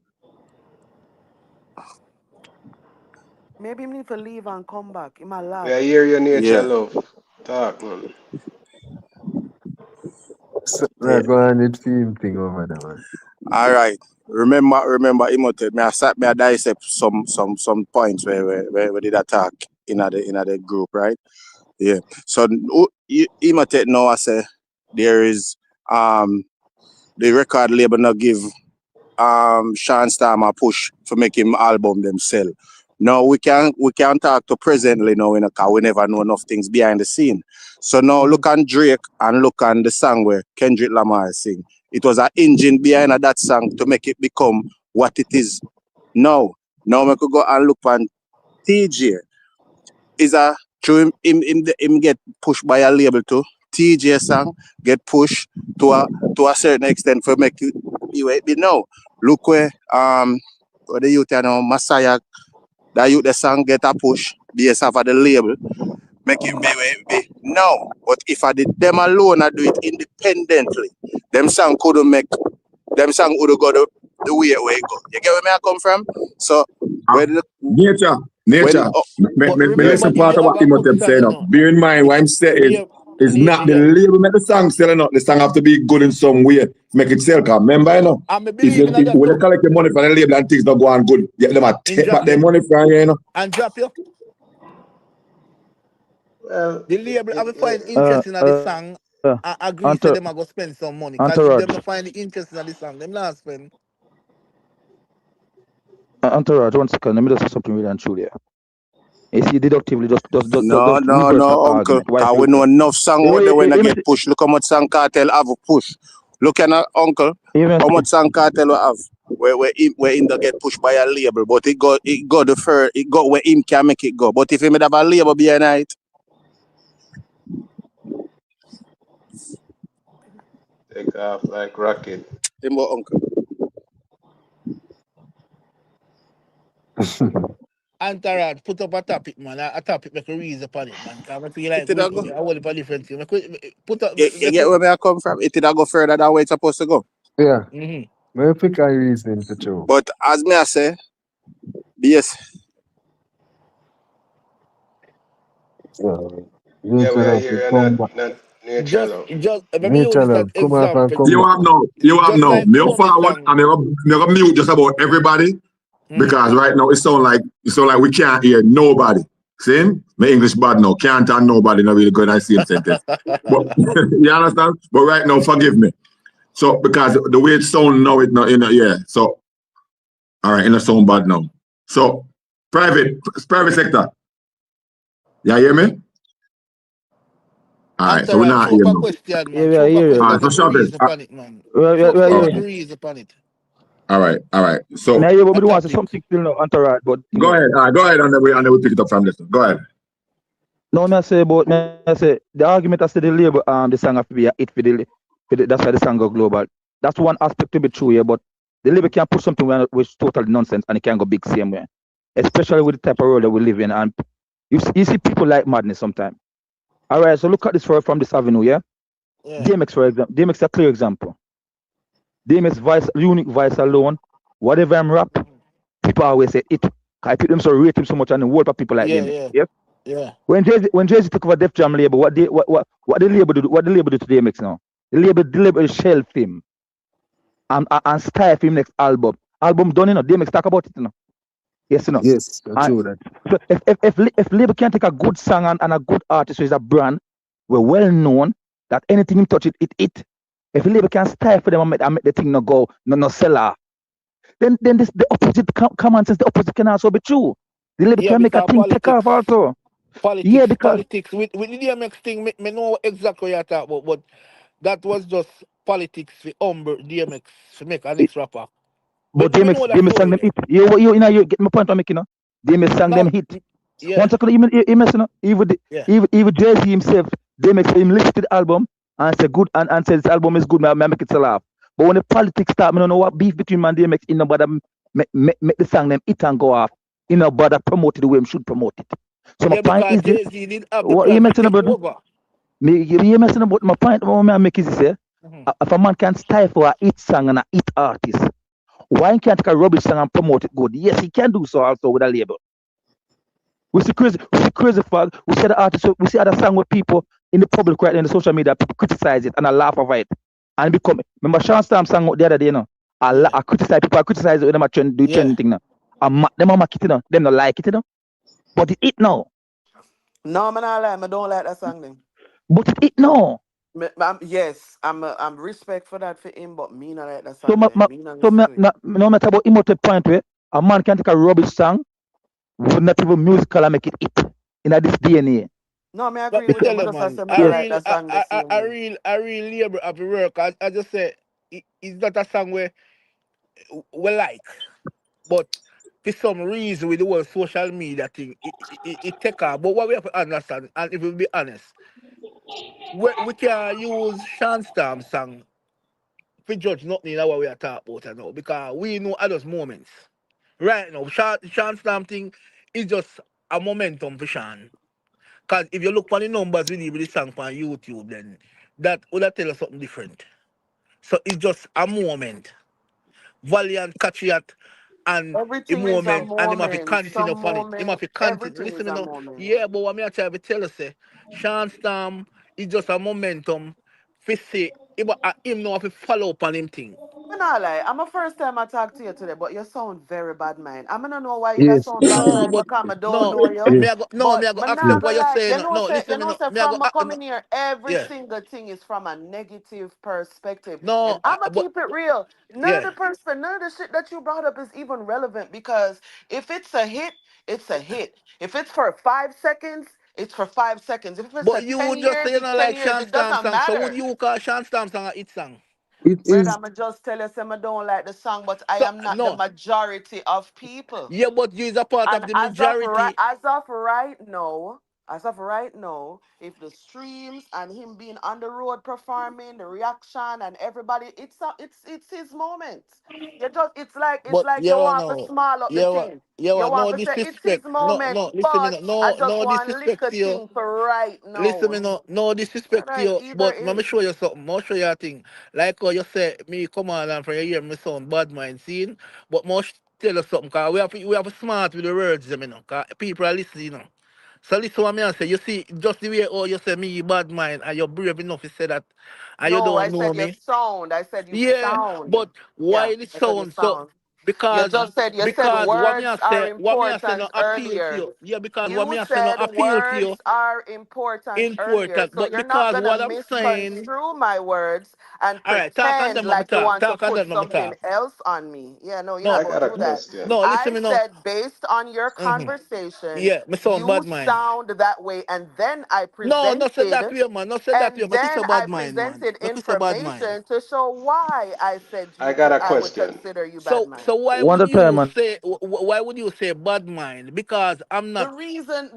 Maybe he need to leave and come back. In my Yeah, I lag. hear your nature Yeah. love. Talk, man. So, Yeah. right, go on with film thing over there, man. All right. Remember, Emoted. Me, I sat me, I dissect some points where we did attack in the group, right? Yeah. So, Emoted now I say there is the record label not give Sean Storm a push for make him album them sell. Now we can talk to presently now, cause we never know enough things behind the scene. So now look on Drake and look on the song where Kendrick Lamar sing. It was an engine behind that song to make it become what it is now. Now we could go and look on TJ. Is a through him get pushed by a label too. TJ song get pushed to a certain extent for make it be where it be now. Look where the youth now Messiah, that youth the song get a push based off of the label, make it be where it be now. But if I did them alone I do it independently, them song couldn't make them song would have got the way where it go. You get where me I come from? So where the Nature, when But me remember, listen if part you of have what a good Imhotep song, saying you up. know, Bear in mind what I'm saying is not the yeah. label make the song selling up. The song have to be good in some way to make it sell. Cause remember, you know, I'm if believing in that when you too. collect the money from the label and things don't go on good, get them a In take back drop their you money from you, you know. and drop you. Well, The label have to find Uh, interest in the uh, song and agree say Enter, them are going to spend some money. Because if them Entourage. not find the interest in the song, them not spend. Entourage, 1 second. Let me just say something really and truly here. You see, deductively, no, just reverse that uncle. argument. Why I Cause feel we know so? enough song out there when I get pushed. Look how much song cartel have a push. Look at uncle, how much song cartel we have. Where him don't get pushed by a label, but it got where him can make it go. But if him have a label behind it, take off like rocket. him go uncle. Entourage, put up a topic, man. A topic make a reason upon it, man. Because I feel It like did we go. I want a different thing. Put up, You get where I come from? It did go further than where it's supposed to go. Yeah. mm-hmm. May I pick a reason to show? But as me I say, yes. Yeah, we Nature are love to here come back. not nature Just love. let me Nature use that love, come off and example. come You back. have no, Just like Me Pony forward song. and me gonna mute just about everybody because right now it sound like we can't hear nobody. See? My English bad now. Can't hear nobody. Not really good. I see him sentence. But you understand? But right now, forgive me. So because the way it sound now, it not yeah. So all right, it sound bad now. So private sector. You hear me? All right. So we're Entourage, not throw up here a now. question, man. Yeah, Throw up a yeah. All question. right. So Make a shout it. reason upon it, man. Throw up Yeah. a reason upon it. All right. So Now, yeah, but A we don't want to say topic. something still now, Entourage, but go ahead. Go ahead, and then we pick it up from this. Go ahead. no, I say the argument I say the label the song have to be a hit for the that's why the song go global. That's one aspect to be true here, but the label can put something which is totally nonsense and it can go big same way. Especially with the type of world that we live in and You see people like madness sometimes. All right, so look at this from this avenue, yeah. Yeah. DMX, for example, DMX a clear example. DMX voice, unique voice alone, whatever I'm rap, people always say it. I put them so rate him so much, and the world of people like Yeah, DMX. yeah, Yeah. yeah. When Jay-Z took over Def Jam label, what the label do? What the label do to DMX now? The label shelf him and stifle him next album. Album done, DMX talk about it, Yes, Yes, that's And true that. so if label can take a good song and a good artist who is a brand, we're well known that anything him touch it. If label can stifle them and make the thing no go, no sell out, then this the opposite common sense, the opposite can also be true. The label Yeah, can make a because thing take off also. Yeah, because politics with the DMX thing, me know exactly what you're talking about, but that was just politics for DMX to make a next rapper. but Me know that DMX sang story them there. hit. You get my point I'm making, DMX sang them No, hit. yeah, One second, yeah. even Jay-Z himself, DMX him listen to the album and say good and say this album is good, man, make it sell off. But when the politics start, I don't know what beef between man DMX in no bother make the song them hit and go off. In no bother promote it the way him should promote it. So my Yeah, point because is this, Jay-Z did have the what you plan to mentioned take about over. you mentioned about my point what I make is this, if a man can stifle a hit song and a hit artist, why he can't take a rubbish song and promote it good? Yes, he can do so also with a label. We see crazy fag. We see the artists. We see other song with people in the public right now in the social media. People criticize it and I laugh over it and become. Remember Sean Storm song the other day, I criticize people. I criticize it when them a do Yeah. trending thing. Them a make it, Them not like it, But it now. No, man, I lie. I don't like that song then. But it now. Yes, I'm respect for that for him, but me not like that So song then. Me not listen to it. no matter about him to point where a man can take a rubbish song, would not even musical and make it hit in this DNA. No, me Let agree me with you, tell but you, just I man. say me not like that song the same I way. real labor of the work. I just say it's not a song where we like, but for some reason with the whole social media thing, it take off. But what we have to understand, and if we be honest, we can use Sean Storm song for judge nothing in what we are talking about now because we know others moments. Right now, Sean Storm thing is just a momentum for Sean. Because if you look for the numbers we leave with the song on YouTube, then that would tell us something different. So it's just a moment. Valiant catch it and a Everything is a moment and him have to moment. continue Some upon it. Him have moment. to continue. Everything Listen is me a now. moment. Yeah, but what me I try to tell you say, Sean Storm is just a momentum for say him know have to follow up on him thing. I'm not lie. I'm a first time I talk to you today, but you sound very bad mind. I'm gonna know why you that Yes, sound bad No, mind but because I don't no, know you. yes, me But I go I'm ask you not yes. what gonna you're lie. saying. No, listen me no. Me I go From my coming here, every yeah. single thing is from a negative perspective. And No, I'm gonna but keep it real. yeah. None of the shit that you brought up is even relevant because if it's a hit, it's a hit. If it's for 5 seconds, it's for 5 seconds. If it's a But you 10 would just years, say you it's know 10 like years. Sean It Storm doesn't song. So would matter. you call Sean Storm song a hit song? It Brother, is. I'ma just tell you, I don't like the song, but I So am not the no. majority of people. Yeah, but you is a part of And the majority. as of right now, if the streams and him being on the road performing, the reaction and everybody, it's his moment. You just it's But like yeah, you well, want to no. small up the Yeah, well, thing. yeah, You well, want no to say it's his disrespect. No, moment, no, listen me but no. I No, just no want disrespect liquor to you. thing for right Listen me now. no disrespect to Alright, you. either But let me is. show you something. I'll show you a thing. Like how you say me come on and for you hear me sound bad mind scene. But must tell you something, cause we have to smart with the words, you know, cause people are listening, you know. So listen what me I say. You see, just the way oh you say me bad mind and you're brave enough to say that and you No, I don't know said you me. sound. I said you Yeah, sound. but Yeah, why the I said you sound? So sound. You because just said what me I words are say no important appeal to earlier. you. Yeah, because what You me I say no said appeal to you words are important earlier. important. So But you're not because gonna what I'm saying, misconstrue my words and all right, talk on pretend them, I'm like you talk. want to Talk on put them, I'm something talk. else on me. Yeah, no, you're not I No, gonna got a do that. question. no, listen I me no. said based on your Mm-hmm. conversation, Yeah, me sound you bad mind. sound that way, and then I No, not said that presented way, man. Not said that way. and Make you then say I bad mind, man. presented Make you say bad mind. information to show why I said I got a I would question. consider you bad So mind. why One would at a time, you man. say why would you say bad mind? Because I'm The not reason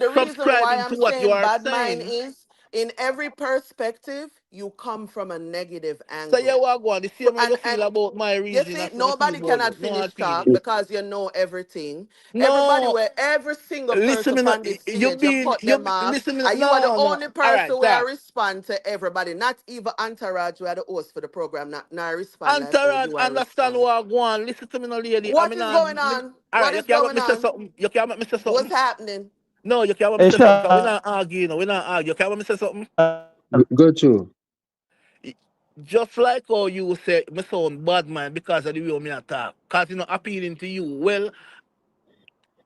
why subscribing I'm to what you saying are bad mind saying. is In every perspective, you come from a negative So you angle. want go on the same way you And feel about my you region see, as me feel nobody about cannot you. No hard finish talk feeling. because you know everything. Everybody, No, where every single listen person me no, on this you stage, you cut them off. listen me no, And you are the no. only All right, person where I talk. respond to everybody. Not even Entourage, where the host for the program, not respond like say Entourage you are understand respond. what I go on. Listen to me no lady. I What mean, is going on? all What right, you is can't make going me say on? something. You can't make me say What's something. happening? No, you can't make me Hey, say something. 'Cause we Sean. not argue, you know. We not argue. You can't make me say something. Go to. Just like how you say, me sound bad man because of the way me attack. Because you know appealing to you. Well,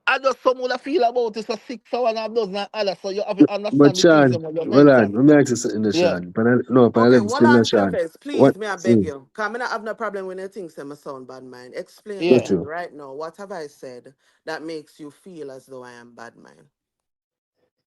I just someone that feel about it, so 6 hours and a dozen and others, so you have to But understand the things Sean, that you hold on. mention. Let me ask you something, there, Yeah. Sean. No, but I Okay, live hold still there, on, Sean. Scarface. What? Please, may I beg you? Because I not have no problem when you think say my sound bad mind. Explain Go to Yeah. me to. right now, what have I said that makes you feel as though I am bad mind?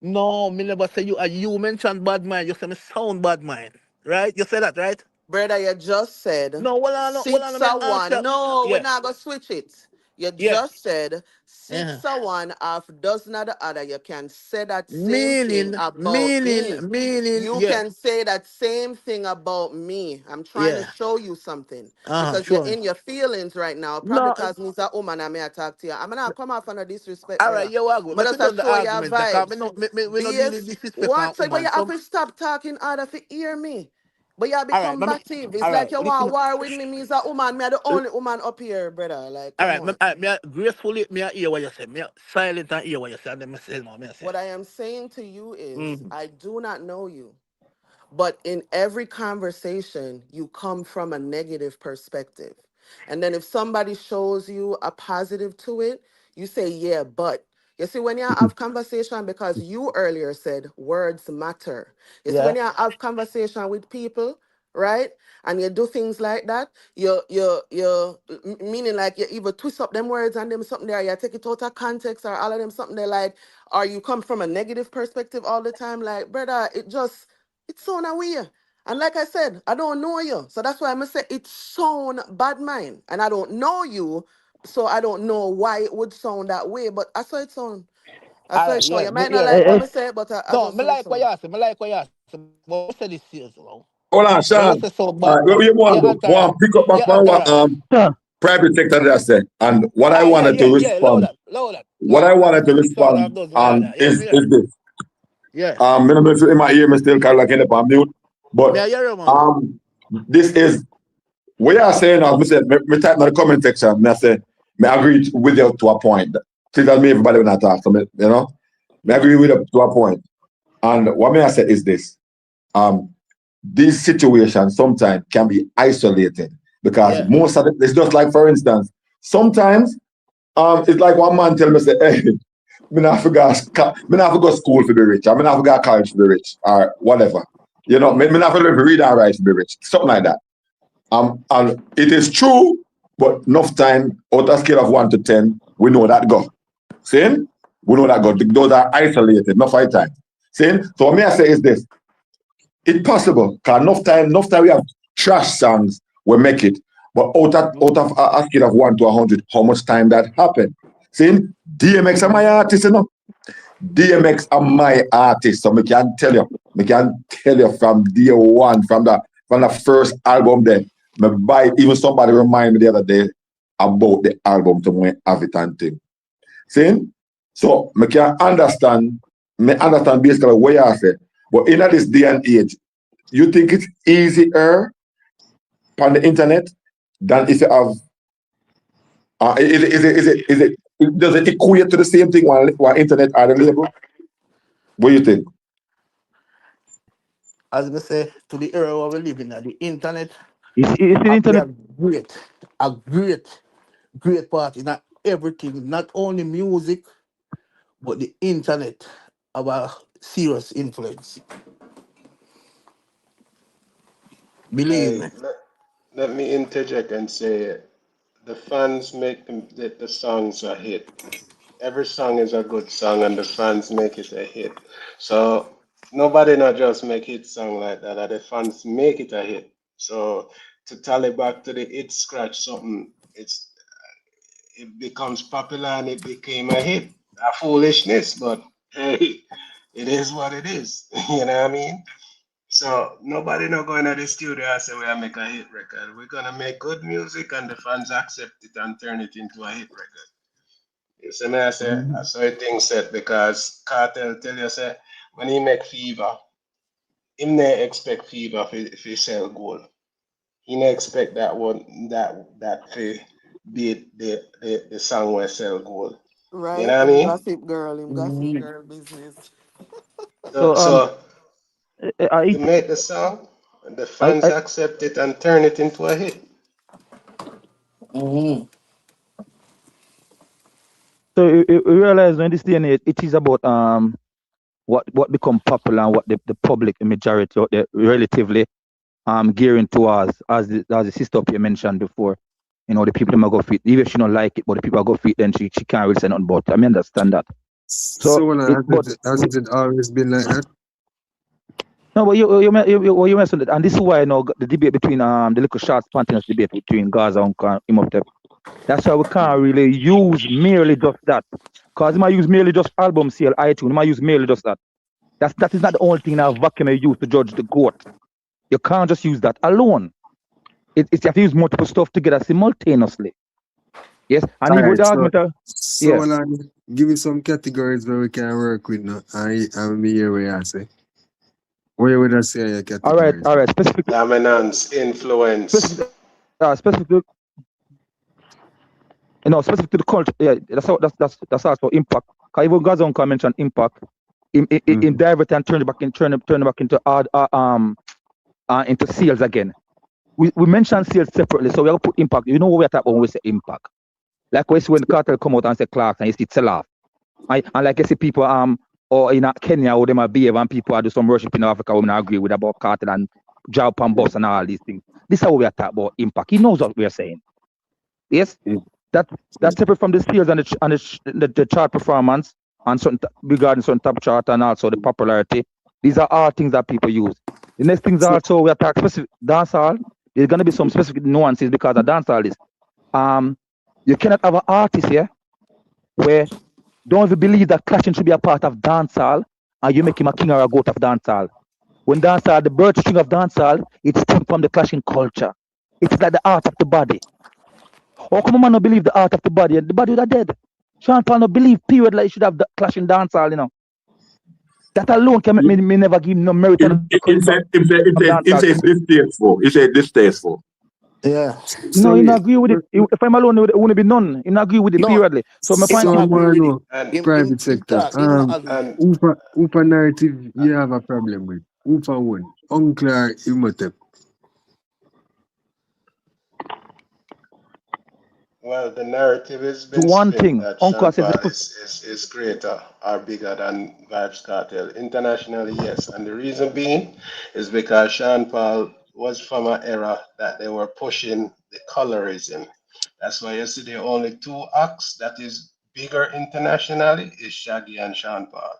No, me never say you. You mentioned bad mind. You say me sound bad mind, right? You say that, right? Brother, you just said No, well, I six me a ask one. you. No, we're Yeah, not gonna switch it. You yeah. just said Uh-huh. 6 a one half dozen of the other. You can say that same thing Meaning, about meaning, me. meaning. You Yeah, can say that same thing about me. I'm trying to yeah. show you something because you're Sure. in your feelings right now. Probably No, because me's a woman I may talk to you. I'm not come off on a disrespect, all right. brother. You are good. But Me just put to down the show your argument. Because vibes. we no deal with Base disrespect on what? So but woman. you have Some. to stop talking in order to hear me. But you All right. become combative. It's All like right. you want Listen. war with me. Me is a woman. Me are the only woman up here, brother. Like, All come right. on. Gracefully, me I hear what you say. Me I silent and hear what you say. And then me say no. Me I say. What I am saying to you is, Mm-hmm. I do not know you. But in every conversation, you come from a negative perspective. And then if somebody shows you a positive to it, you say, yeah, but. You see, when you have conversation, because you earlier said words matter. You see, when Yeah. you have conversation with people, right? And you do things like that, meaning like you either twist up them words and them something there, you take it out of context or all of them something there like, or you come from a negative perspective all the time, like, brother, it sound away. And like I said, I don't know you. So that's why I'm going to say it sound bad mind. And I don't know you. So I don't know why it would sound that way. But I saw it sound. I All saw right. it sound. Yeah. You might not Yeah. like Hey, what hey, I say, but I No, just me know it like what sound. you say. Me like what you say. But me say this serious, bro. Hold on, When you Sean. say so bad Where mind, you want yeah, to go? entourage, Want to pick up back yeah, on what entourage. Sean. private sector that I said. And what I Yeah, wanted to load respond, that, load that. what I God, wanted to 6 hours and respond dozen and that. Yeah, me is here. this. Yeah. I don't know if in my ear me still kind of like in the mute. Me But a hear you, man. this is what you are saying. I said, me type in the comment section. Me I say, me agree with you to a point. See that me everybody when I talk. So me, me agree with you to a point. And what me I say is this. These situations sometimes can be isolated because Yeah. most of it, it's just like, for instance, sometimes it's like one man tell me, say, hey, me not forgot school to be rich, or me not forgot college to be rich, or whatever. Me not forgot to read and write to be rich, something like that. And it is true, but enough time, out of scale of 1 to 10, we know that go. See? We know that go. Those are isolated, enough high time. See? So what me I say is this. It's possible, because enough time we have trash songs, we make it. But out of a scale of 1 to 100, how much time that happened? See? DMX are my artist, DMX are my artist, so me can tell you from day one, from the first album there. Even somebody reminded me the other day about the album to me have it and thing. See? So me can understand basically what you say. But in this day and age, you think it's easier on the internet than if you have does it equate to the same thing while internet are the label? What do you think? As me say, to the era where we live in, the internet It's the I play internet. a great part in everything, not only music, but the internet have a serious influence. Believe me. Hey, let me interject and say the fans make the songs a hit. Every song is a good song and the fans make it a hit. So nobody not just make hit song like that, and the fans make it a hit. So to tally back to the hit scratch something, it becomes popular and it became a hit. A foolishness, but hey, it is what it is. You know what I mean? So nobody not going to the studio and say we are make a hit record. We're gonna make good music and the fans accept it and turn it into a hit record. You see me I say I saw a thing said because Cartel tell you say when he make Fever, him not expect Fever if he sell gold. He not expect that one that to be the song where sell gold. You Right? know what I Him mean? gossip girl business. So So so I you make the song, and the fans I accept it and turn it into a hit. Mm-hmm. so you realize when this day and age, it is about what become popular and what the public majority or the relatively gearing towards as the sister up here mentioned before. You know, the people that go fit, even if she don't like it, but the people that go fit, then she can't really say nothing about it. I mean, understand that. So So but hasn't it always been like that? no, but you mentioned it, and this is why you know the debate between the little short spontaneous debate between Gaza and Imhotep. That's why we can't really use merely just that, because you might use merely just album sale, iTunes. You might use merely just that. That is not the only thing that vacuum you use to judge the goat. You can't just use that alone. You have to use multiple stuff together simultaneously. Yes, and All even right, the argument, yeah. give me some categories where we can work with now. I'm here where I say. Where would I say your All right, categories? specific, Dominance, influence. specific, specific to specific to the culture. Yeah, that's also impact. Because even Gaza can mention impact, in divert and turn it back into into sales again. We mention sales separately, so we have to put impact. You know what we're talking about when we say impact. Like we see when Cartel come out and say Clark and you see it sell off. And like I see people or in Kenya or them are behave and people do some worship in Africa women agree with about Cartel and job and boss and all these things. This is how we are talking about impact. He knows what we are saying. Yes? That's separate from the sales and the chart performance and certain regarding certain top chart and also the popularity. These are all things that people use. The next things also we are talking specific dancehall. There's gonna be some specific nuances because of dancehall is you cannot have an artist here where don't even believe that clashing should be a part of dancehall and you make him a king or a goat of dancehall. When dancehall, the bird string of dancehall, it stems from the clashing culture. It's like the art of the body. How come a man not believe the art of the body? The body would have dead. Sean Paul not believe period like you should have the clashing dancehall, you know. That alone can make me never give no merit on It's distasteful. Yeah. No, you not agree with it. If I'm alone, it wouldn't be none. You not agree with it No. periodly. So my point Private sector. And Upa narrative you have a problem with. Upa one. Uncle Imhotep. well, the narrative has been one spin thing. that Uncle Sean says Paul is greater or bigger than Vybz Kartel. Internationally, yes. And the reason being is because Sean Paul was from an era that they were pushing the colorism. That's why you see the only two acts that is bigger internationally is Shaggy and Sean Paul.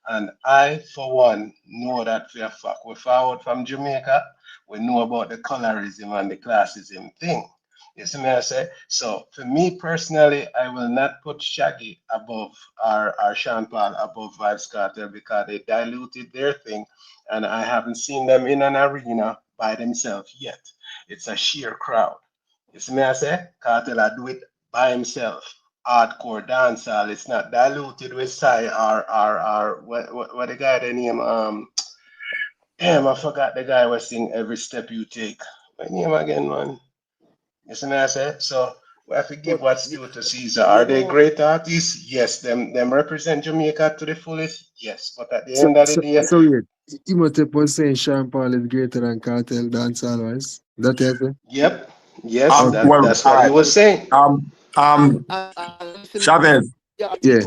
And I, for one, know that for a fact. We're forward from Jamaica, we know about the colorism and the classism thing. You see me I say? So for me personally, I will not put Shaggy above our Sean Paul above Vybz Kartel because they diluted their thing and I haven't seen them in an arena by themselves yet. It's a sheer crowd. You see me I say? Kartel I do it by himself. Hardcore dancehall. It's not diluted with Sai or what the guy the name damn I forgot the guy was sing Every Step You Take. What name again, man? You see me I say? So we have to give what's due to Caesar. Are they great artists? Yes. Them represent Jamaica to the fullest? Yes. But at the end of the day, Imhotep was saying Sean Paul is greater than Cartel dancehall wise. That you say? yep. Yes, Well, that's all what he right. was saying. Chavez, Yeah.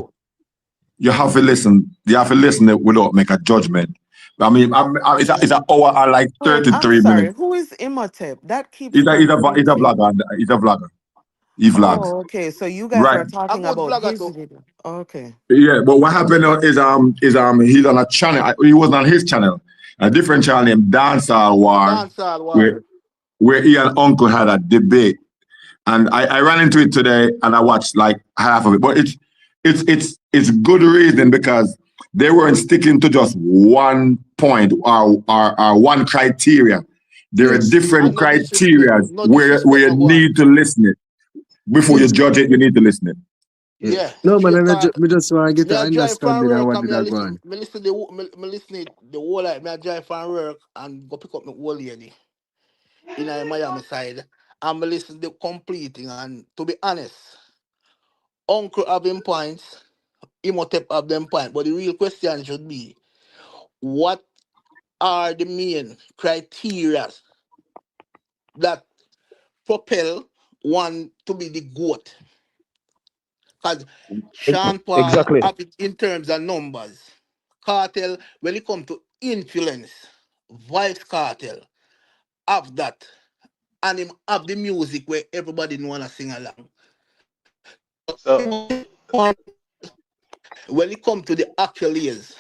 you have to listen. You have to listen without make a judgment. I mean, it's an hour and like Wait, I'm 33 sorry. minutes. Who is Imhotep? That keeps He's a confusing. vlogger. He's a vlogger. He vlogs. Oh, okay. So you guys Right. are A talking good about vlogger his too. video. Okay. Yeah, but what happened is he's on a channel. He wasn't on his channel. A different channel named Dancehall War, Dancehall War. where he and Uncle had a debate. And I ran into it today and I watched like half of it. But it's good reason because they weren't sticking to just one point or one criteria. There are different no criteria disrespect. No where disrespect, you no one. need to listen it. Before you judge it, you need to listen it. Yeah. No, man, Straight me just want to get me an I drive from understanding of work what and did me I I go listen. on. Me listen the whole like me I drive from work and go pick up my old lady in a Miami side. And me listen the complete thing. And to be honest, Uncle have them points, Imhotep have them points. But the real question should be, what are the main criteria that propel one to be the GOAT? Because Sean Paul Exactly. have it in terms of numbers. Cartel, when it comes to influence, Vybz Kartel have that. And him have the music where everybody wanna sing along. So When it comes to the accolades,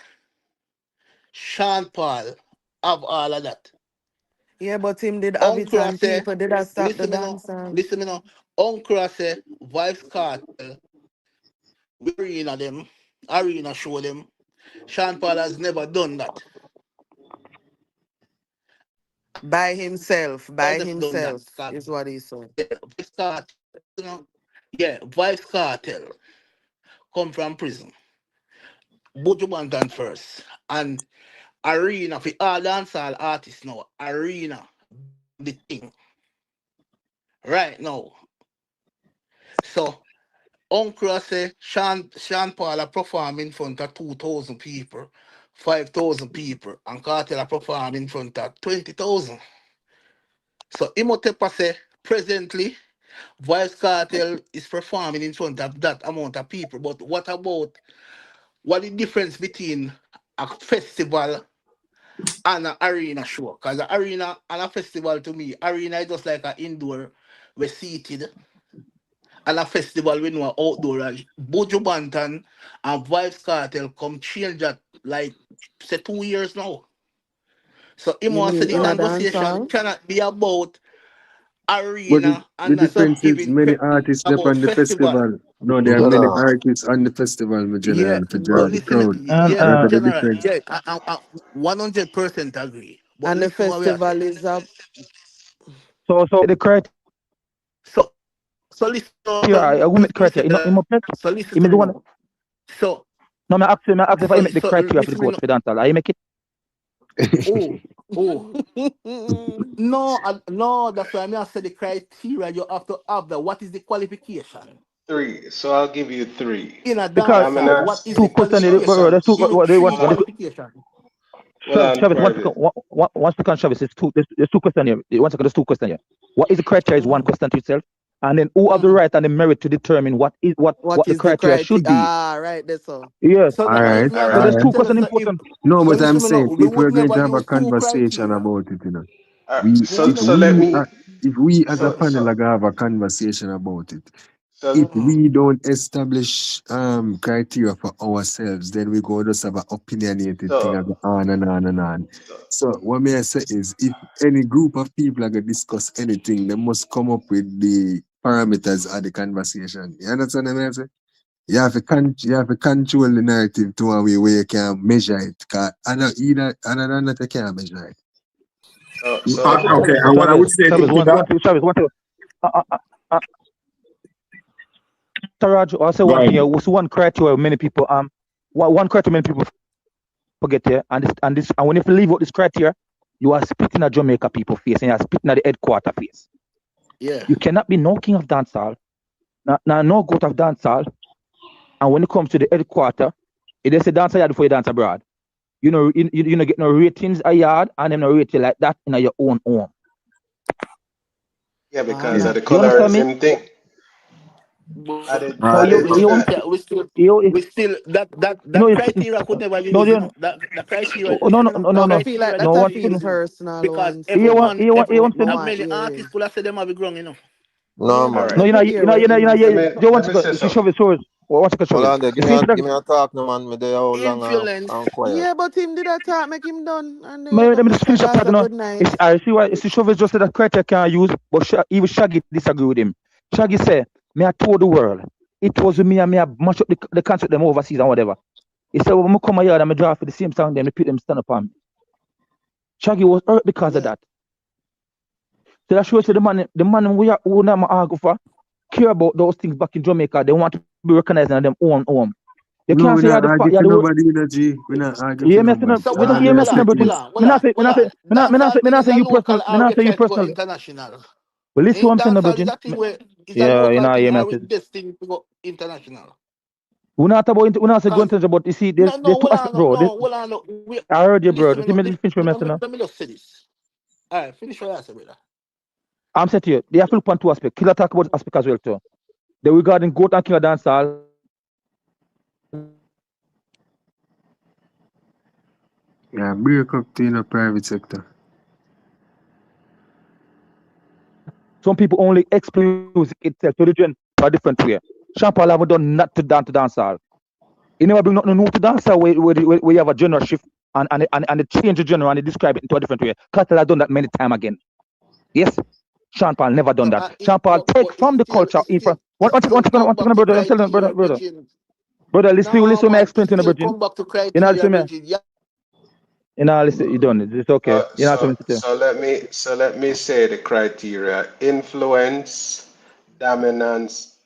Sean Paul have all of that. Yeah, but him did have it Uncle and say, people did not stop the listen me now, dancer. listen me now. Uncle say, Vybz Kartel, we arena show them. Sean Paul has never done that. By himself, Has by never done that. himself is what he said. Vybz Kartel, you know, yeah, Vybz Kartel come from prison. Buju Banton first. And arena for all dancehall artists now. Arena the thing. Right now. So Uncle say Sean Paul perform in front of 2,000 people, 5,000 people, and Cartel perform in front of 20,000. So Imhotep say presently Vybz Kartel is performing in front of that amount of people. But what the difference between a festival and an arena show? Because an arena and a festival to me, arena is just like an indoor, we're seated, and a festival we know outdoor. And Buju Banton and Vybz Kartel come change that like say 2 years now. So him You want to say mean the in a dance conversation hall? cannot be about But arena the and not So difference is even many artists there about on the festival. festival. No, there are No, many no. artists on the festival, my Yeah, general, to but draw mm, the listen, crowd. And yeah, That are the general, difference. yeah, I 100% agree. But and the listen what we are saying. festival is up. so the criteria, So, so listen, I will make listen, criteria. You know, so listen you to may me do one. now. So, No, me ask if I make the so criteria for the listen to me goat now. for dancehall. I make it. Oh, oh, no, no, that's why I said the criteria you have to have. That what is the qualification 3. So I'll give you 3. in a Because I'm dancehall? gonna What is two the questions, so bro, qualification? there's two, Give me they three want, hold on. qualifications. Hold on, Travis, private. one second, Travis, there's two questions here. 1 second, there's two questions here. What is the criteria is one Mm, question to itself. And then who have the mm. right and the merit to determine what What the is the criteria criteria? should be. Ah, right, that's all. Yes. So All now, right, me All So right. all there's right. two tell us questions that if important. No, so, but I'm listen me now. saying We if we're would going never to have a use two conversation criteria. about it, All right. we We would if So never let we me if we as a so panel so are gonna have a conversation about it, so if mm, we don't establish criteria for ourselves, then we go just have an opinionated thing and so go on and on and on. so So what may I say is if any group of people are gonna discuss anything, they must come up with the parameters of the conversation. You understand what I say? You have to control the narrative to a way where you can measure it. Cause I know either than that you can't measure it. so so Okay, and what I would say Travis, to that, Travis, uh, uh, uh, uh, Taraj, I'll say go one thing ahead. here. What's one criteria many people one criteria many people forget here, and when you leave out this criteria, you are spitting at Jamaica people face and you are spitting at the headquarter face. yeah. You cannot be no king of dancehall, now no goat of dancehall, and when it comes to the headquarter, it is a dancer yard before you dance abroad. You know, you know, get no ratings a yard and them no rate you like that in your own home. yeah, All because of right. the You understand me? colorism thing. I But did All So I right, did we you still want can't. you We still you know that criteria could never no use. You you know that criteria. no Listen, no you know no no that Don't no feel like criteria no that never I one be feel thing. used personal because one You still. want you want you But want me thing. have want many hear it. artists could have said them have been wrong. You know. No, Yeah, man. all but right. No, let me hear what him Let say. me you want let me to say see something. show it source. What's the Hold show it? on there. You see for Give that me a talk, no man. Me there how long Influence. and quiet. Yeah, but him did that talk, make him done. And then you let go me just Mr. finish the part, Gaza, you know. good night. It's, I see why it's the show just said that criteria can't use, but even Shaggy disagree with him. Shaggy say, me I told the world. It was with me and me I match up the concert them overseas and whatever. He said, when I come here, I'm draft for the same song, then repeat them stand up on me. Shaggy was hurt because of that. So that shows you the man who I'm argue for care about those things back in Jamaica. They want to be recognized in them own home. You No, can't we're say not the fact arguing you're for the nobody in the G. We're not arguing for hear me say nobody. no, So we well don't All on, hear me the say well no, on, bro. respect well is. on, well on, well on. Me Dancehall not is say a you local personal. Me or not we say you try to go personal. international. Well, listen what I'm saying, no, Dancehall is bro. a thing where it's a Yeah, you local know, thing hear me or say with this thing to go international. we not say going Cause to but you see no, there's no, two well aspects, on, no, bro. no, well on. No. I heard you, bro. Listen, Just me let no, me finish my message now. let me just say this. All right, finish what I say, brother. I'm saying to you, they have to look on two aspects. Killer talk about aspect as well too. The regarding goat and killer dancehall. Yeah, break up in the private sector. Some people only explain music itself to the gen for a different way. Sean Paul haven't done not to dance to dancehall. He never bring nothing new to dancehall where you have a genre shift and they change the genre and they describe it into a different way. Cartel has done that many times again. Yes, Sean Paul never done No, that. Sean Paul take but from the culture in front. it still come One back second, to brother. I'm telling you, criteria, brother. Virgin. Brother, No, listen, me man, explain to you, still brother. come back to You know, criteria, listen, me. Virgin. Yeah, You know, listen, you done it. It's okay. You know, So something to let me say the criteria: influence, dominance,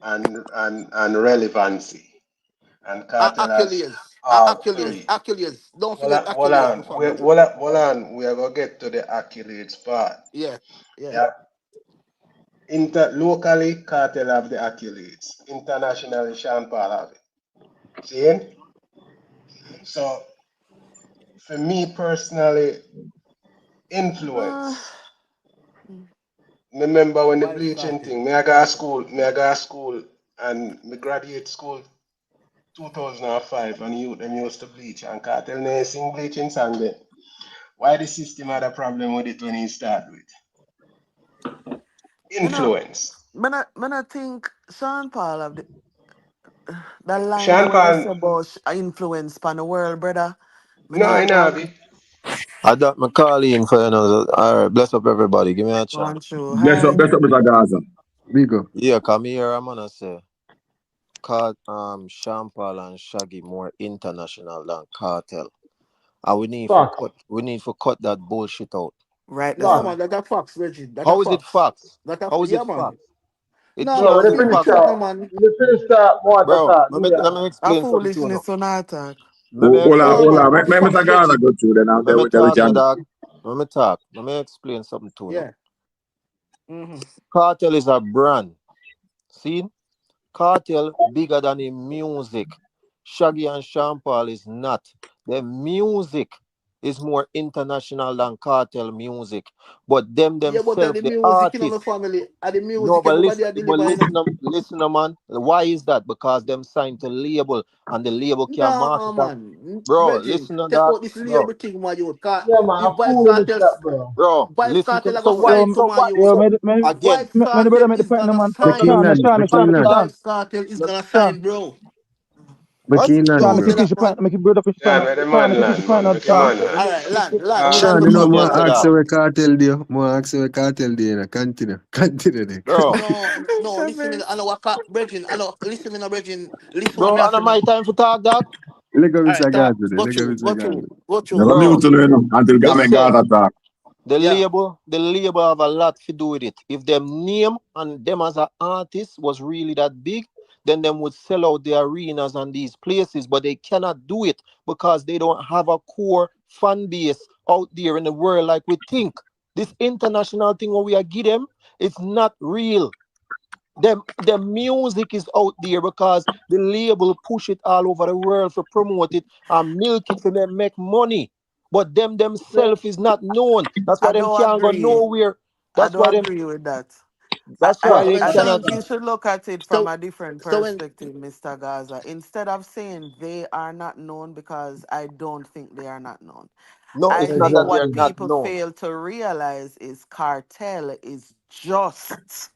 and relevancy. And Cartel has all three. Achilles. Don't Hold forget on, hold Achilles, on, my family. hold on. We are gonna get to the accolades part. Yeah, yeah. Yeah. Locally, Cartel have the accolades. Internationally, Sean Paul have it. See? So for me personally, Uh, influence. Remember when the Vybz bleaching Kartel. thing, me I go to school and me graduate school 2005 and youth them used to bleach and Cartel never sing bleaching song then. Why the system had a problem with it when he started with? you know, Influence. when I think Sean Paul of that line Sean that when you Paul, say about influence pan the world, brother. Me no, not I go know on, it. I got my call in for you know. All right, bless up everybody. Give me a go on chance. through. Bless Hi. up, Mr. Gaza. Big up. Yeah, come here. I'm gonna say, Sean Paul and Shaggy more international than Cartel, and Fuck. we need to cut that bullshit out. Right there, No, Fuck. man, sir. that a facts, Virgin. That a How is it facts. facts? How is Yeah, it man. facts? It No, Bro, man, can't when be you still finish facts, influence, no, that, man. when you finish that, more to bro. talk. Do Let ya? me A explain something to you now. foolishness on attack. Let me Hold on, No, explain hold man, on. something a to you Let now. Mr. facts, Gaza Virgin. go through then Let me then we talk, my can. dog. Let me talk. Let me explain something to you now. Yeah. Mm-hmm. Cartel is a brand. See? Cartel bigger than the music. Shaggy and Sean Paul is not. The music is more international than Cartel music. But them Yeah, but themselves, the the music in my artists. family, and the No, music everybody are delivering. listen, man. Why is that? Because them signed to label and the label can No, market that. man. Bro, Virgin, listen to take that. out this Bro, label thing, man, you got Yeah, man, if I'm fooling this shit, bro. Vybz listen to Kartel, I go so what? sign to So man, what? you. Yo, So me again, Vybz the brother Kartel make the is point, no gonna man. sign. McKinnon. Vybz Kartel is look, gonna Sean, sign, bro. what? Sean, Don't make Bro. you say finish that, the man. point. Make your brother finish the Yeah, point. make the Sean, man make you finish the land, point man. now, Make him Sean. man land. All right, land. Let Sean, me you know, explain more to ask that. where cartel there. More ask where cartel there. Continue. Continue there. Bro, No, listen me. I know what, Virgin. I know. Listen me, no, Virgin. Listen what bro, me I and say my now. time for talk, dog. Let go All right, Mr. talk. Gaza there. Go Let go through. Mr. Gaza. Go You through. know, mute Bro, to you until me Game say Gaza talk. Yeah. the label have a lot to do with it. If them name and them as an artist was really that big, then them would sell out the arenas and these places, but they cannot do it because they don't have a core fan base out there in the world like we think. This international thing what we are give them, it's not real. The music is out there because the label push it all over the world for promote it and milk it for them make money. But them themselves is not known. That's why I them don't can't go agree. nowhere. I That's don't why them agree with that. that's why they I cannot. think you should look at it from So a different so when perspective, Mr. Gaza. Instead of saying they are not known, because I don't think they are not known. No, I it's not that think Exactly. they're what not people known. fail to realize is Cartel is just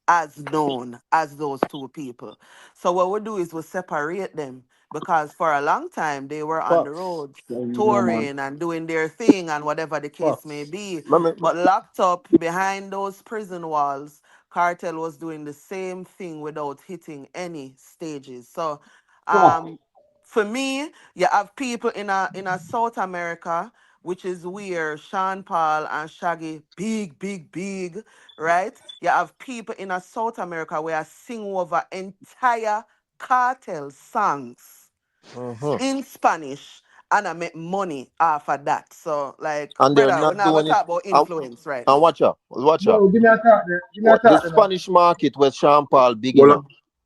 as known as those two people. So what we do is we separate them, because for a long time they were on the Fucks. roads Yeah, man. touring and doing their thing and whatever the case may Fucks. be. Me- me- But locked up behind those prison walls, Cartel was doing the same thing without hitting any stages. So Fuck. um for me, you have people in a South America, which is where Sean Paul and Shaggy big, right? You have people in a South America where I sing over entire cartel songs in Spanish and I make money off of that. So like, And they're brother, we're not not gonna doing it. talk about influence right And now. watch out. Yo, give me a thought there. Give me a What the thought there now. Spanish market where Sean Paul big, Well,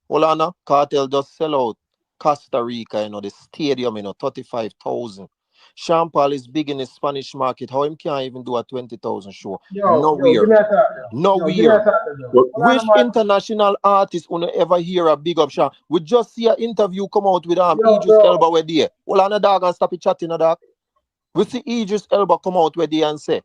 Hold on now. Cartel just sell out Costa Rica, the stadium, 35,000. Sean Paul is big in the Spanish market. How him can't even do a 20,000 show? Yo, give Nowhere. me a thought there. Yo, give me a Nowhere. thought there, bro. well, Hold on, Which man. international artist will ever hear a big up Sean? We just see an interview come out with Yo, Idris bro. Elba where there. Hold on a dog and stop it chatting a dog. We see Idris Elba come out where there and say,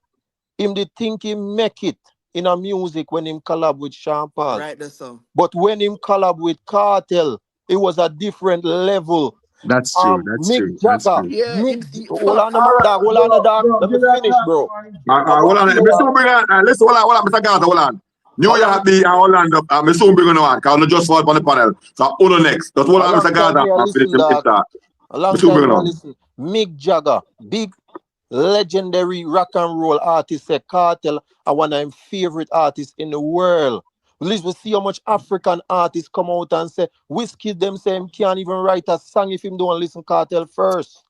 him did think he make it in a music when him collab with Sean Paul. Right, that's so. But when him collab with Cartel, it was a different level. That's true. That's Mick true. That's Jagger, true. Yeah, hold on, All right, dog. Hold on, dog. Let me give me a finish, thought, bro. man. hold on. Me soon bring on. Listen, hold on, Mr. Gaza, hold on. New York be Orlando. Me soon bring on one. Cause I just fall on the panel. So Uno next. Just hold A on, long Mr. time Gaza. me a And finish listen, him dog. start. A long Me soon time bring me a on. listen. Mick Jagger, big legendary rock and roll artist, say Cartel, are one of my favorite artists in the world. At least we see how much African artists come out and say, Whiskey them say him can't even write a song if him don't listen Cartel first.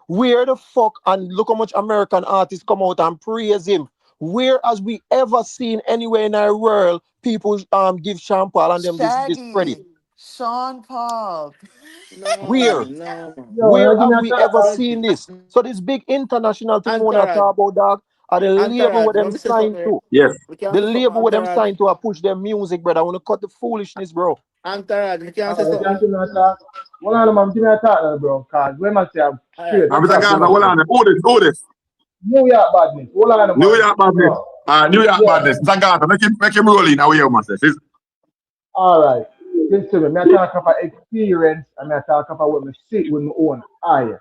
Where the fuck, and look how much American artists come out and praise him. Where has we ever seen anywhere in our world people give Sean Paul and them this credit? Shaggy, Sean Paul. Where? No. Where give me have a we thought, ever man. seen this? So this big international thing we want to Antarad. talk about, dog, are the label where Antarad. them Let me say signed something. to. Yes. We can't The say something, label where them Antarad. signed to push their music, brother. I want to cut the foolishness, bro. Antarad, we can't say You something. can't give me a thought. Hold on, man. Give me a thought now, bro. Cause when I say I'm All straight, right, no Mr. Gaza, problem. hold on. Who this? New York badness. Hold on, man. New York badness. No. New York Yeah. badness. Mr. Gaza, make him roll in. How you, myself? All right. Listen, me I talk about experience and I talk about what me see with my own eye.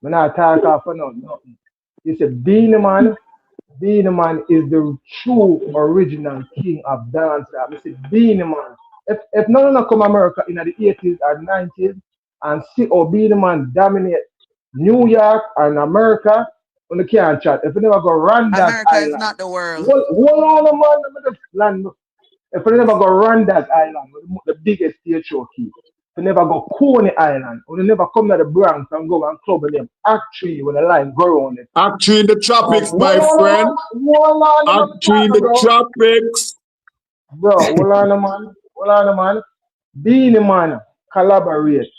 Me not talk about nothing. You say Beenie Man is the true original king of dance. I say Beenie Man. If none of come America in the 80s or 90s and see how Beenie Man dominate New York and America, on the can't chat. If you never go run that America is island, not the world. hold on, man, let me just land. If you never go run that island, the biggest stage show key. If you never go Coney Island, or you never come to the Bronx and go and club with them, actually when the line go on it. Actually in the tropics, my friend. Hold on, Actually in the tropics. bro, hold on, man. Beenie Man collaborate.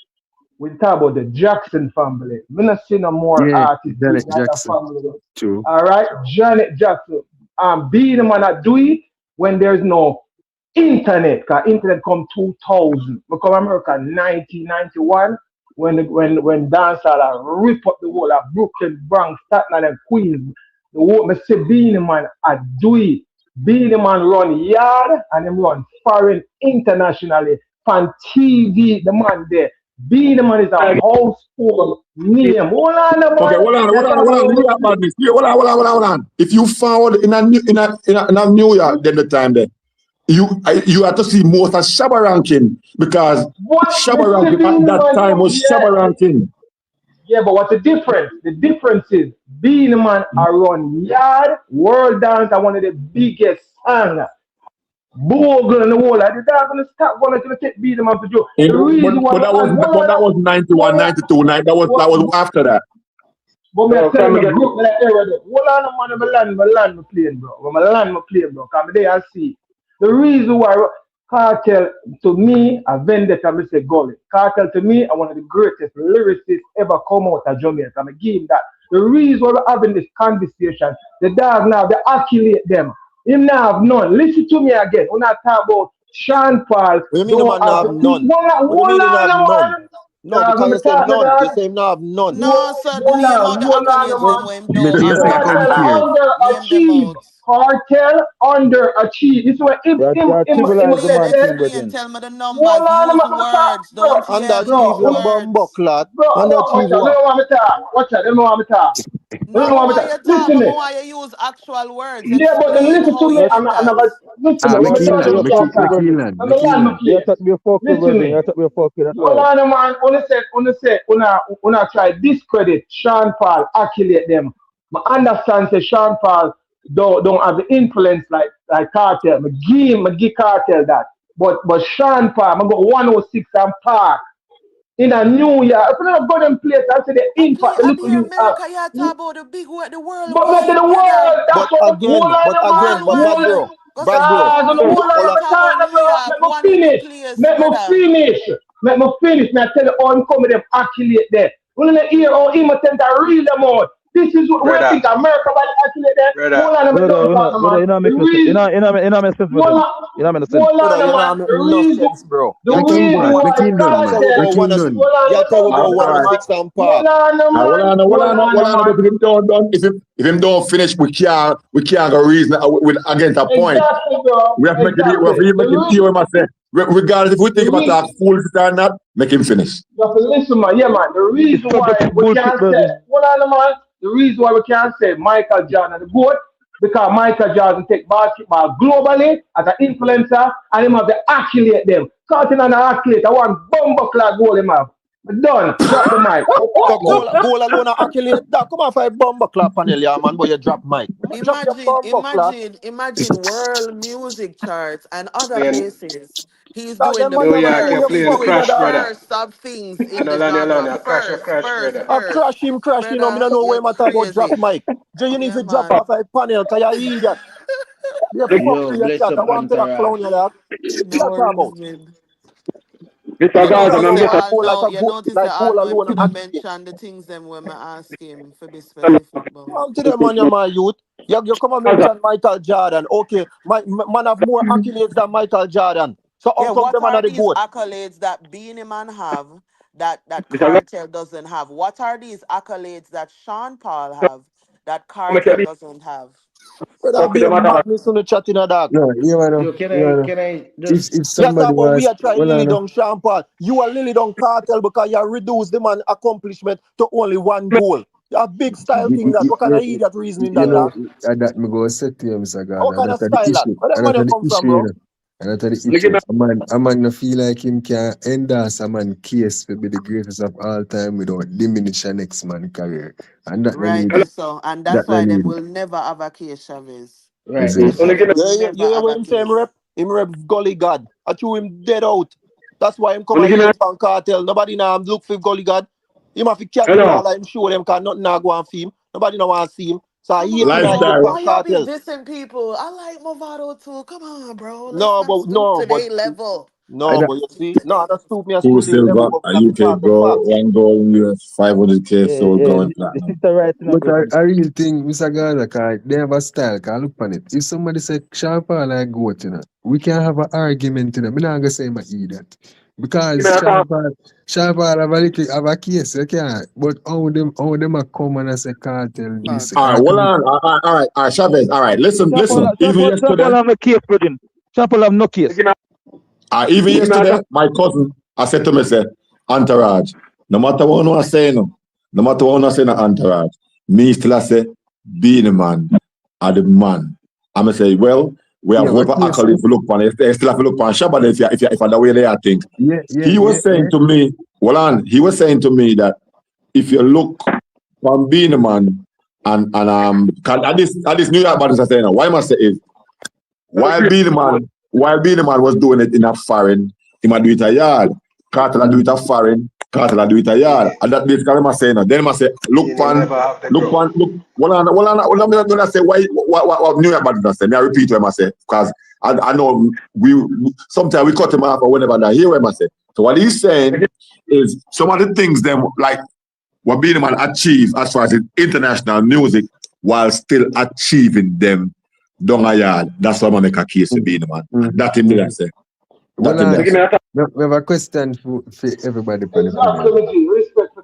We talk about the Jackson family. We not see no more artists Janet in that Jackson. family. True. All right, Janet Jackson. Beenie Man I do it when there's no internet. Cause internet come 2000. We come America 1991 when dancehall rip up the whole of Brooklyn, Bronx, Staten Island, and Queens. The whole me say Beenie Man I do it. Beenie Man run yard and him run foreign internationally. On TV, the man there. Beenie Man is a household name. Hold on, man. Okay, hold on. New York badness. Hold on. If you found in a New York then the time there, you have to see most of Shabba ranking because Shabba ranking at that time was Shabba ranking. Yeah, but what's the difference? The difference is Beenie Man around yard, world dance are one of the biggest songs. Bogle in the whole. They're gonna stop going to take Beenie Man to do. The reason why But that was 91, 92, that was after that. But me tell me group like era there. Hold on, man, my land, my plane, bro. When my land, my plane, bro. Come there and see. The reason why Cartel to me, a vendetta, I say Gully. Cartel to me, are one of the greatest lyricists ever come out of Jamaica. I'm give him that. The reason why we're having this conversation, the dog now, they acculate them. Him now have none. Listen to me again. When I talk about Sean Paul, What do you mean the man now have none? What do you mean he have none? No, because you say none. You say him now have none. No, sir, name out the accolades them when him Me don't just have say come right here. now. Name them underachieved. out. Cartel underachieved. This is what You civilize the man thing, Explain, brethren. tell me the numbers, use words, don't yell, use Underachieve your words. bumbo clot. Bro, Underachieve watch out, they what? don't want me to talk. Watch out, they don't want me to talk. You No, don't know I what want I'm you talk, listen but me. I want you use actual words. Yeah, but then Explain listen how to you me. Yeah, did I'm that. not listen me. Ah, When me yeah, turn yeah, them talk to talk, your brother. let me land my Yeah, case. talk to your fucking Listen brother. Yeah, me. talk to your fucking as Hold well. on, man. Wanna try discredit Sean Paul, accusate them. I understand say Sean Paul don't have the influence like Cartel. I give Cartel that. But Sean Paul, I go 106 and Park in a New Year. If you don't go them place, I say the impact, the I little be you have. America, you talk about the world But me to wide, the brother. world, that's what hold on, the man, Worldwide. hold. Go Brad say, bro, No, the hold world on, you I'm talk about talking, New bro. York, Let me one of the finish. place, Let me brother. finish. Let me finish. Me I tell you how I'm coming them accurate there. When you hear how him attempt to reel them out. This is where I Brother, think America by accurate there. brother, Hold on, I'm Brother, done talking, man. you know The make no sense. reason, You know make sense for hold them. on, You know make no sense. hold brother, on, you man. know make no sense, bro. The You Make tell him we reason go done. one, why Make him done, you man. tell we Cartel, go Make him one, done. hold you on, tell we go man. Alright. 106 and Hold park. on, Well, man. I know, well, Hold I know, well, I on, know, man. but if him don't done, if him don't finish, we can't go reason with against a point. Exactly, bro. We have to make it, we have Exactly. to make him hear what I say. Regardless if we The think about reason, talk fool or not, make him finish. you have to listen, man. Yeah, man. The It's reason why subject to we bullshit, can't say, brother. hold on, man. The reason why we can't say Michael Jordan the GOAT, because Michael Jordan take basketball globally as an influencer, and him have the accolade them. Counting on the accolade, I want bumbo clock goal him have. We're done. Drop the mic. So goal alone are accolade that. Come on for a bomber clap panel, yeah, man, but you drop mic. Drop your bomber clap. Imagine world music charts and other then places. He's That doing them the man, New you know, York, who you're you first. He's playing fucking doing the at crash, that. brother. first of things in the Alani, genre. crash, brother. I crash him, no, me Brother, don't know where you're matter about drop crazy. mic. Do you need Yeah, to drop man. off a panel, cause you idiot. You fuck Yo, with your bless chat. up I want to that entourage. clown you that. No Shut up worries, about. man. Mr. You But Gaza, notice I'm the just a all no, you notice the like all goal no, him alone could are have accolade. mentioned the things them when I ask him for be specific about. Come to them man, you my youth. You come and mention Michael Jordan. Okay, man have more accolades than Michael Jordan. So how Yeah, come what them are are the these goat? accolades that Beanie Man have that Mr. Gaza, Cartel doesn't have? What are these accolades that Sean Paul have that Cartel doesn't have? Brother, be a madness on the chat in a dog. No, Yo, can I just if You talk somebody about we was, are trying well, I Lily know. Down Sean Paul. You are Lily Down Cartel because you reduce the man accomplishment to only one goal. You have big style thing that. What kind of idiot reasoning You that know, dog? that me go say to you, Mr. God, What and kind of that's the style that? issue. Where that And that's money the come from, issue, you bro? know. And that's the issue. A man no feel like him can endorse a man case to be the greatest of all time without diminish a next man career. And that no need. Rightly so. And That that's no why them need. will never have a case, Chavez. right, Is That's listen. why them will Yeah, never you hear have what a him say, case. him rep Gully God. I threw him dead out. That's why him come and hate on Cartel. Nobody now look for Gully God. Him have to carry all like him show them cause nothing now go on for him. Nobody now want to see him. So I Come hate on, him and bro. look Lifestyle. on Why y'all be Cartel. dissing people? I like Movado too. Come on, bro. Let's No, not but stoop to their I that, you see, no, that's stupid. Me a Two stoop their level, silver, but a we have to UK talk the gold, facts. one gold in US, 500K Yeah, sold yeah. going The platinum. sister right in a but brother. I really think, Mr. Gaza, cause they have a style, cause look on it. If somebody say Sean Paul like goat, you know, we can have an argument, you know. I'm not gonna say my idiot. Because Sean Paul have a case, you can't. But how them a come and I say Cartel this. All right, hold on. All right, Chavez. All right, listen. Even yesterday, Champol have a case, brother. Champol have no case. even yesterday, my cousin, I said to me, say, Entourage, no matter what I say, no matter what I say, Entourage, me still I say, be the man, are the man. I'm gonna say, well, we have Yeah, what whoever case? accolades to look upon. If they still have to look upon Shabbat, if the way they are think. Yeah. He was saying to me, hold on, he was saying to me that if you look from being a man and at this New York bodies are saying, why must say is while being a man was doing it in a foreign, he might do it a yard. Cartel do it a foreign, Cartel do it a yard. And that basically must say then must say look You pan, never have the growth. I'm gonna say what New York bodies are saying. I repeat what I say because I know we sometimes we cut him off or whenever I hear what I say. So what he's saying is some of the things them like what being a man achieve as far as international music while still achieving them down a yard. That's what I'm gonna make a case for being a man. That in there, I say. That in there. We have a question for everybody on the panel. Exactly, respect for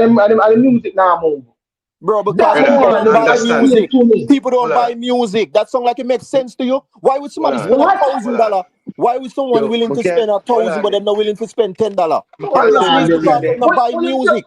the music now move. Bro, because That's the people Brother, one don't that buy understand. explain music. to me. People don't Hold on. buy music. That sound like it makes sense to you? Why would Hold somebody on. spend What? Hold on. $1,000? Why would someone Yo, willing to McCann, spend hold $1,000 on but there. them not willing to spend $10? Hold McCann, Obviously, on it's listen, there, because listen man. there. them not buy What is music.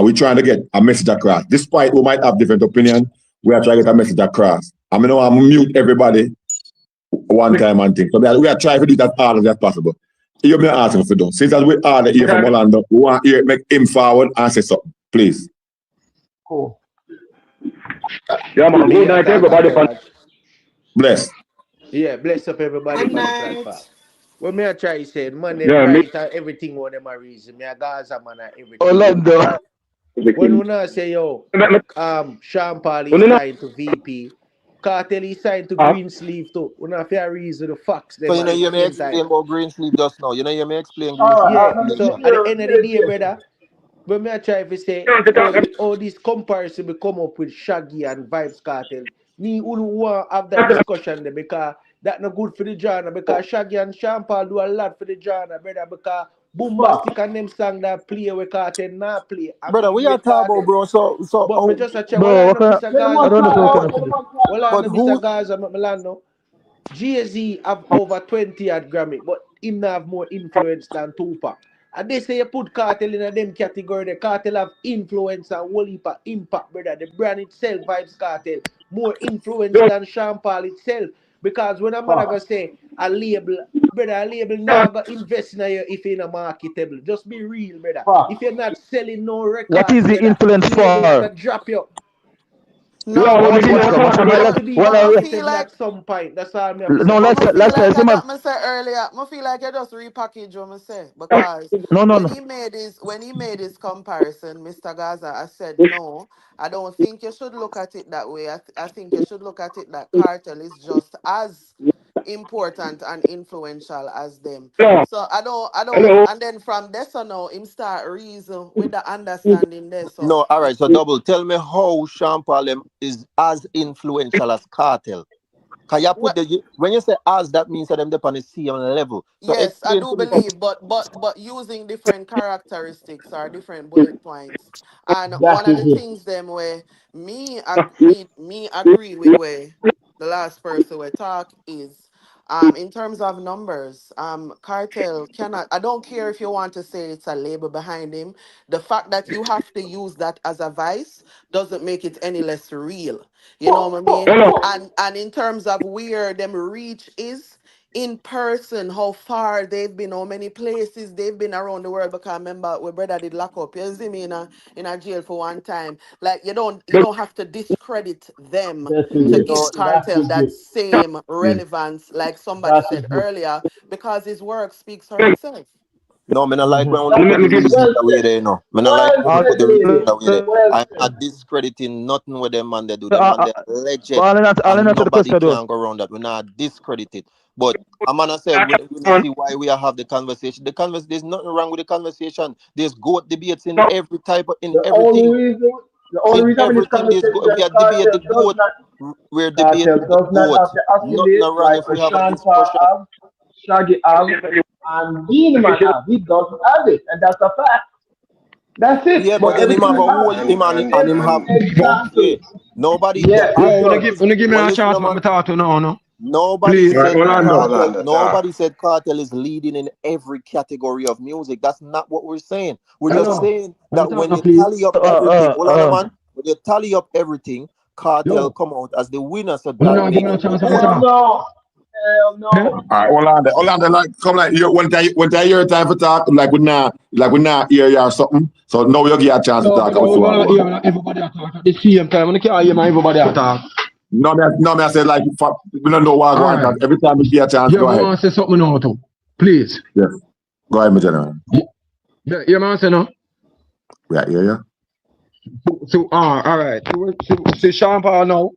and we're trying to get a message across. Despite we might have different opinion, we are trying to get a message across. I'm mute everybody one time and thing. So we are trying to do that hard as possible. You may ask him for do. Since that we are the here from Orlando, we want to make him forward and say something, please. Cool. Yeah, man. Good night, everybody. Bless. Yeah, bless up everybody Good on the night. platform. What me I try to say, man, them Yeah, right and everything what them a reason. Me a Gaza man and everything. Orlando. When we now say yo, Sean Paul is signed to VP, Kartel is signed to Green Sleeve too. We not fair reason the facts them So you at know the you may same explain time. about green sleeve just now. You know you may explain green All sleeve. right. Yeah, so at the end of the day, brother, when me I try to say all this comparison we come up with Shaggy and Vybz Kartel, me who want to have that discussion there because that not good for the genre because Shaggy and Sean Paul do a lot for the genre, brother, because Bombastic and them song that play with Kartel not play. I Brother, mean we are with talking about, Kartel. bro. So But me just a check. Bro, Well, I what know kind Mr. of, Gaza. I don't know what kind of do. Well, I but know who? Mr. Gaza, Milano. Jay-Z have over 20 at Grammy, but him not have more influence than Tupac. And they say you put Kartel in a them category. The Kartel have influence and whole heap of impact, brother. The brand itself, Vybz Kartel, more influence than Sean Paul itself. Because when a man go say a label, brother, a label now go invest in you if you're not marketable. Just be real, brother. If you're not selling no What records, is the brother, influence the label for? gonna drop you. No, What but is but what but my I let To be what I feel marketable like at some point. That's all me have to say. no but I feel let's say like I him that me said earlier. I feel like I just repackage what I say because no when he made his comparison, Mr. Gaza, I said no. I don't think you should look at it that way. I think you should look at it that Cartel is just as important and influential as them. So I don't and then from there so now him start reason with the understanding there. So No, all right. So double. Tell me how Sean Paul is as influential as Cartel. Can you put what when you say as, that means that them up on the same level. So yes, I explain do to me. believe, but using different characteristics or different bullet points. And That one of is the it. things them where me agree with where the last person we talk is in terms of numbers, Cartel cannot, I don't care if you want to say it's a label behind him. The fact that you have to use that as a vice doesn't make it any less real. You know what I mean? And in terms of where them reach is in person, how far they've been, how many places they've been around the world. Because I remember my brother did lock up. You see me in a jail for one time. Like you don't have to discredit them That is to it. give So That Cartel is that it. same Yeah. relevance, like somebody That is said it. earlier, because his work speaks for itself. no, me not like when we Well put the reason well that way said. there, no. Me not like Well when we said, put the reason lady. that way there. Well I'm said. not discrediting nothing with them man they do. Them man they are but legend I'll and answer the nobody question though. can go around that. We're not discredit it. But I'm gonna say we not see why we have the conversation. There's nothing wrong with the conversation. There's goat debates in every type of in The only everything. reason the only In reason for this everything there's conversation, go if we are debate the goat, we're Cartel debating the does not goat. have to Nothing affiliate wrong like if a we have a Sean Paul discussion. have, Shaggy have, and Beanman have. He doesn't have it, and that's a fact. That's it. Yeah, But but then him everything have we a have whole is him and him have example. okay. Nobody Yes, that it Wanna does. give well me a listen chance no for me man. talk to now, no? Nobody Please. Right, said Orlando. cartel. Orlando, talk. Nobody said cartel is leading in every category of music. That's not what we're saying. We're I just know. saying Let me that talk when now, you please. tally up everything, hold on, man. When you tally up everything, cartel Yo. come out as the winner. So Wanna that now give me a makes chance it for me Hell talk? better. no. Hell Yeah? no. All right, Orlando, like come like you when they hear time for talk, like we not hear you or something. So now you get a chance to No, talk because about we're you want gonna to hear go. everybody talk at the same time. I can't hear everybody talk. No, I said like we don't know what go on Alright. because every time we get a chance, Yeah, go but I ahead. want to say something now too. Please. Yes. Go ahead, my general. Yeah, you man say no? Yeah. So alright. So Sean Paul now.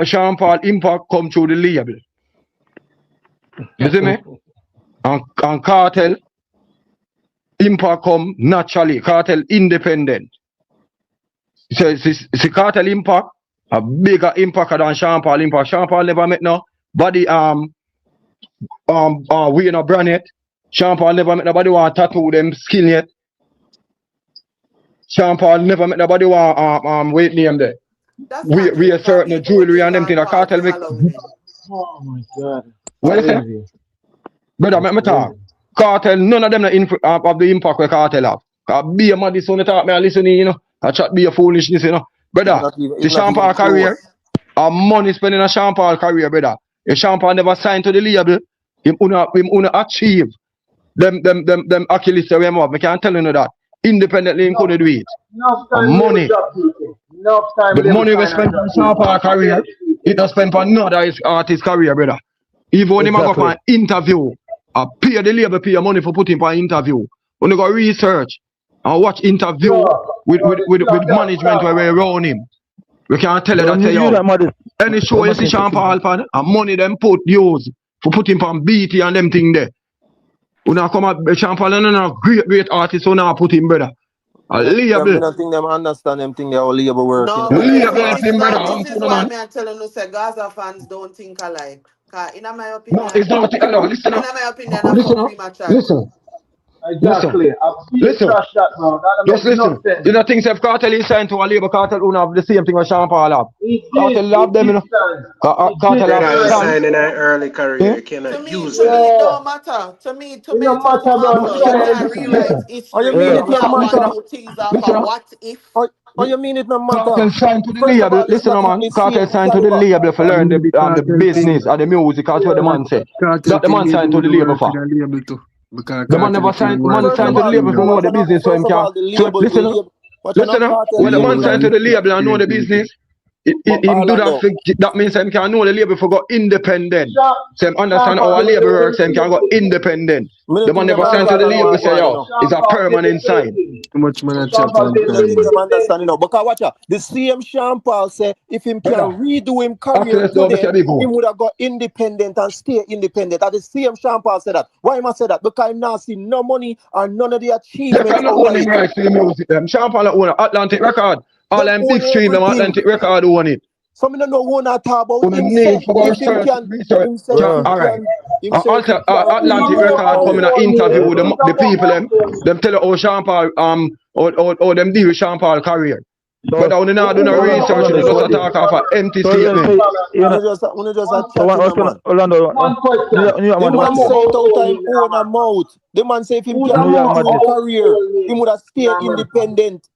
Sean Paul impact come through the label. You see me? And cartel impact come naturally. Cartel independent. So cartel impact a bigger impact than Sean Paul impact. Sean Paul never met no body we in a brand yet. Sean Paul never met nobody want tattoo them skin yet. Sean Paul never met nobody want weight name there. That's not We true a because certain people would jewelry use and them our thing. A Paul cartel for make. Halloween. Oh my God. What you say? Crazy. Brother, let me talk. Cartel, none of them have the impact where cartel have. Be a man, this one talk me and listen, you know. I chat be a foolishness, you know. Brother, It's the not Sean even Paul career, close. and money spending on Sean Paul career, brother. If Sean Paul never signed to the label, him una achieve them Achilles we have. I can't tell you that. Independently, him couldn't do it. And money. The money we spend on Sean Paul career, it does spend for another artist career, brother. Even when him go for an interview, I pay the label pay your money for putting for an interview. When you go research and watch interview with management where we around him. We can't tell you that say, yo, any show you see Sean Paul pan, and money them put use for putting on BT and them thing there. When I come out, Sean Paul and a great artist, so now put him, brother. A label. I don't think them understand them thing they all label work. No, this is why me I'm telling you, say Gaza fans don't think alike. Cause in my opinion, no, it's not. No, listen in my opinion, I'm premature. Listen. Exactly. Listen. Just listen. You know things if Kartel is signed to a label, Kartel won't have the same thing as Sean Paul have. Kartel have them, you know. Kartel have signed in an early career. You cannot use that. To me, it don't matter. To me, it don't matter. You can't rewrite history. You mean it no matter? What if? Oh, you mean it no matter? Kartel signed to the label. Listen, man. Kartel signed to the label for learn the business or the music. That's what the man said. That the man signed to the label for. The man never signed. The man signed to the label to know the business, so him can. So listen, when the man signed to the label and know the business, him do that. That means him can know the label for go independent. So him understand how a label works. Him can go independent. The man never signed to the label. Say yo, it's a permanent sign. Too much man. Understand, you know. Because watch out, the same Sean Paul say if him can redo him career today, he would have got independent and stay independent. That the same Sean Paul said that. Why am I say that? Because I'm not seeing no money or none of the achievements. They own him right to the music. Sean Paul own Atlantic Record. All them big stream, them Atlantic Record own it. Some of them don't want to talk about himself. Alright. Atlantic Record come in an interview with the people them tell you how Sean Paul how them deal with Sean Paul career. But when they not do no research, they just talk off an empty statement. The man say if him can run his career, he would have stayed independent.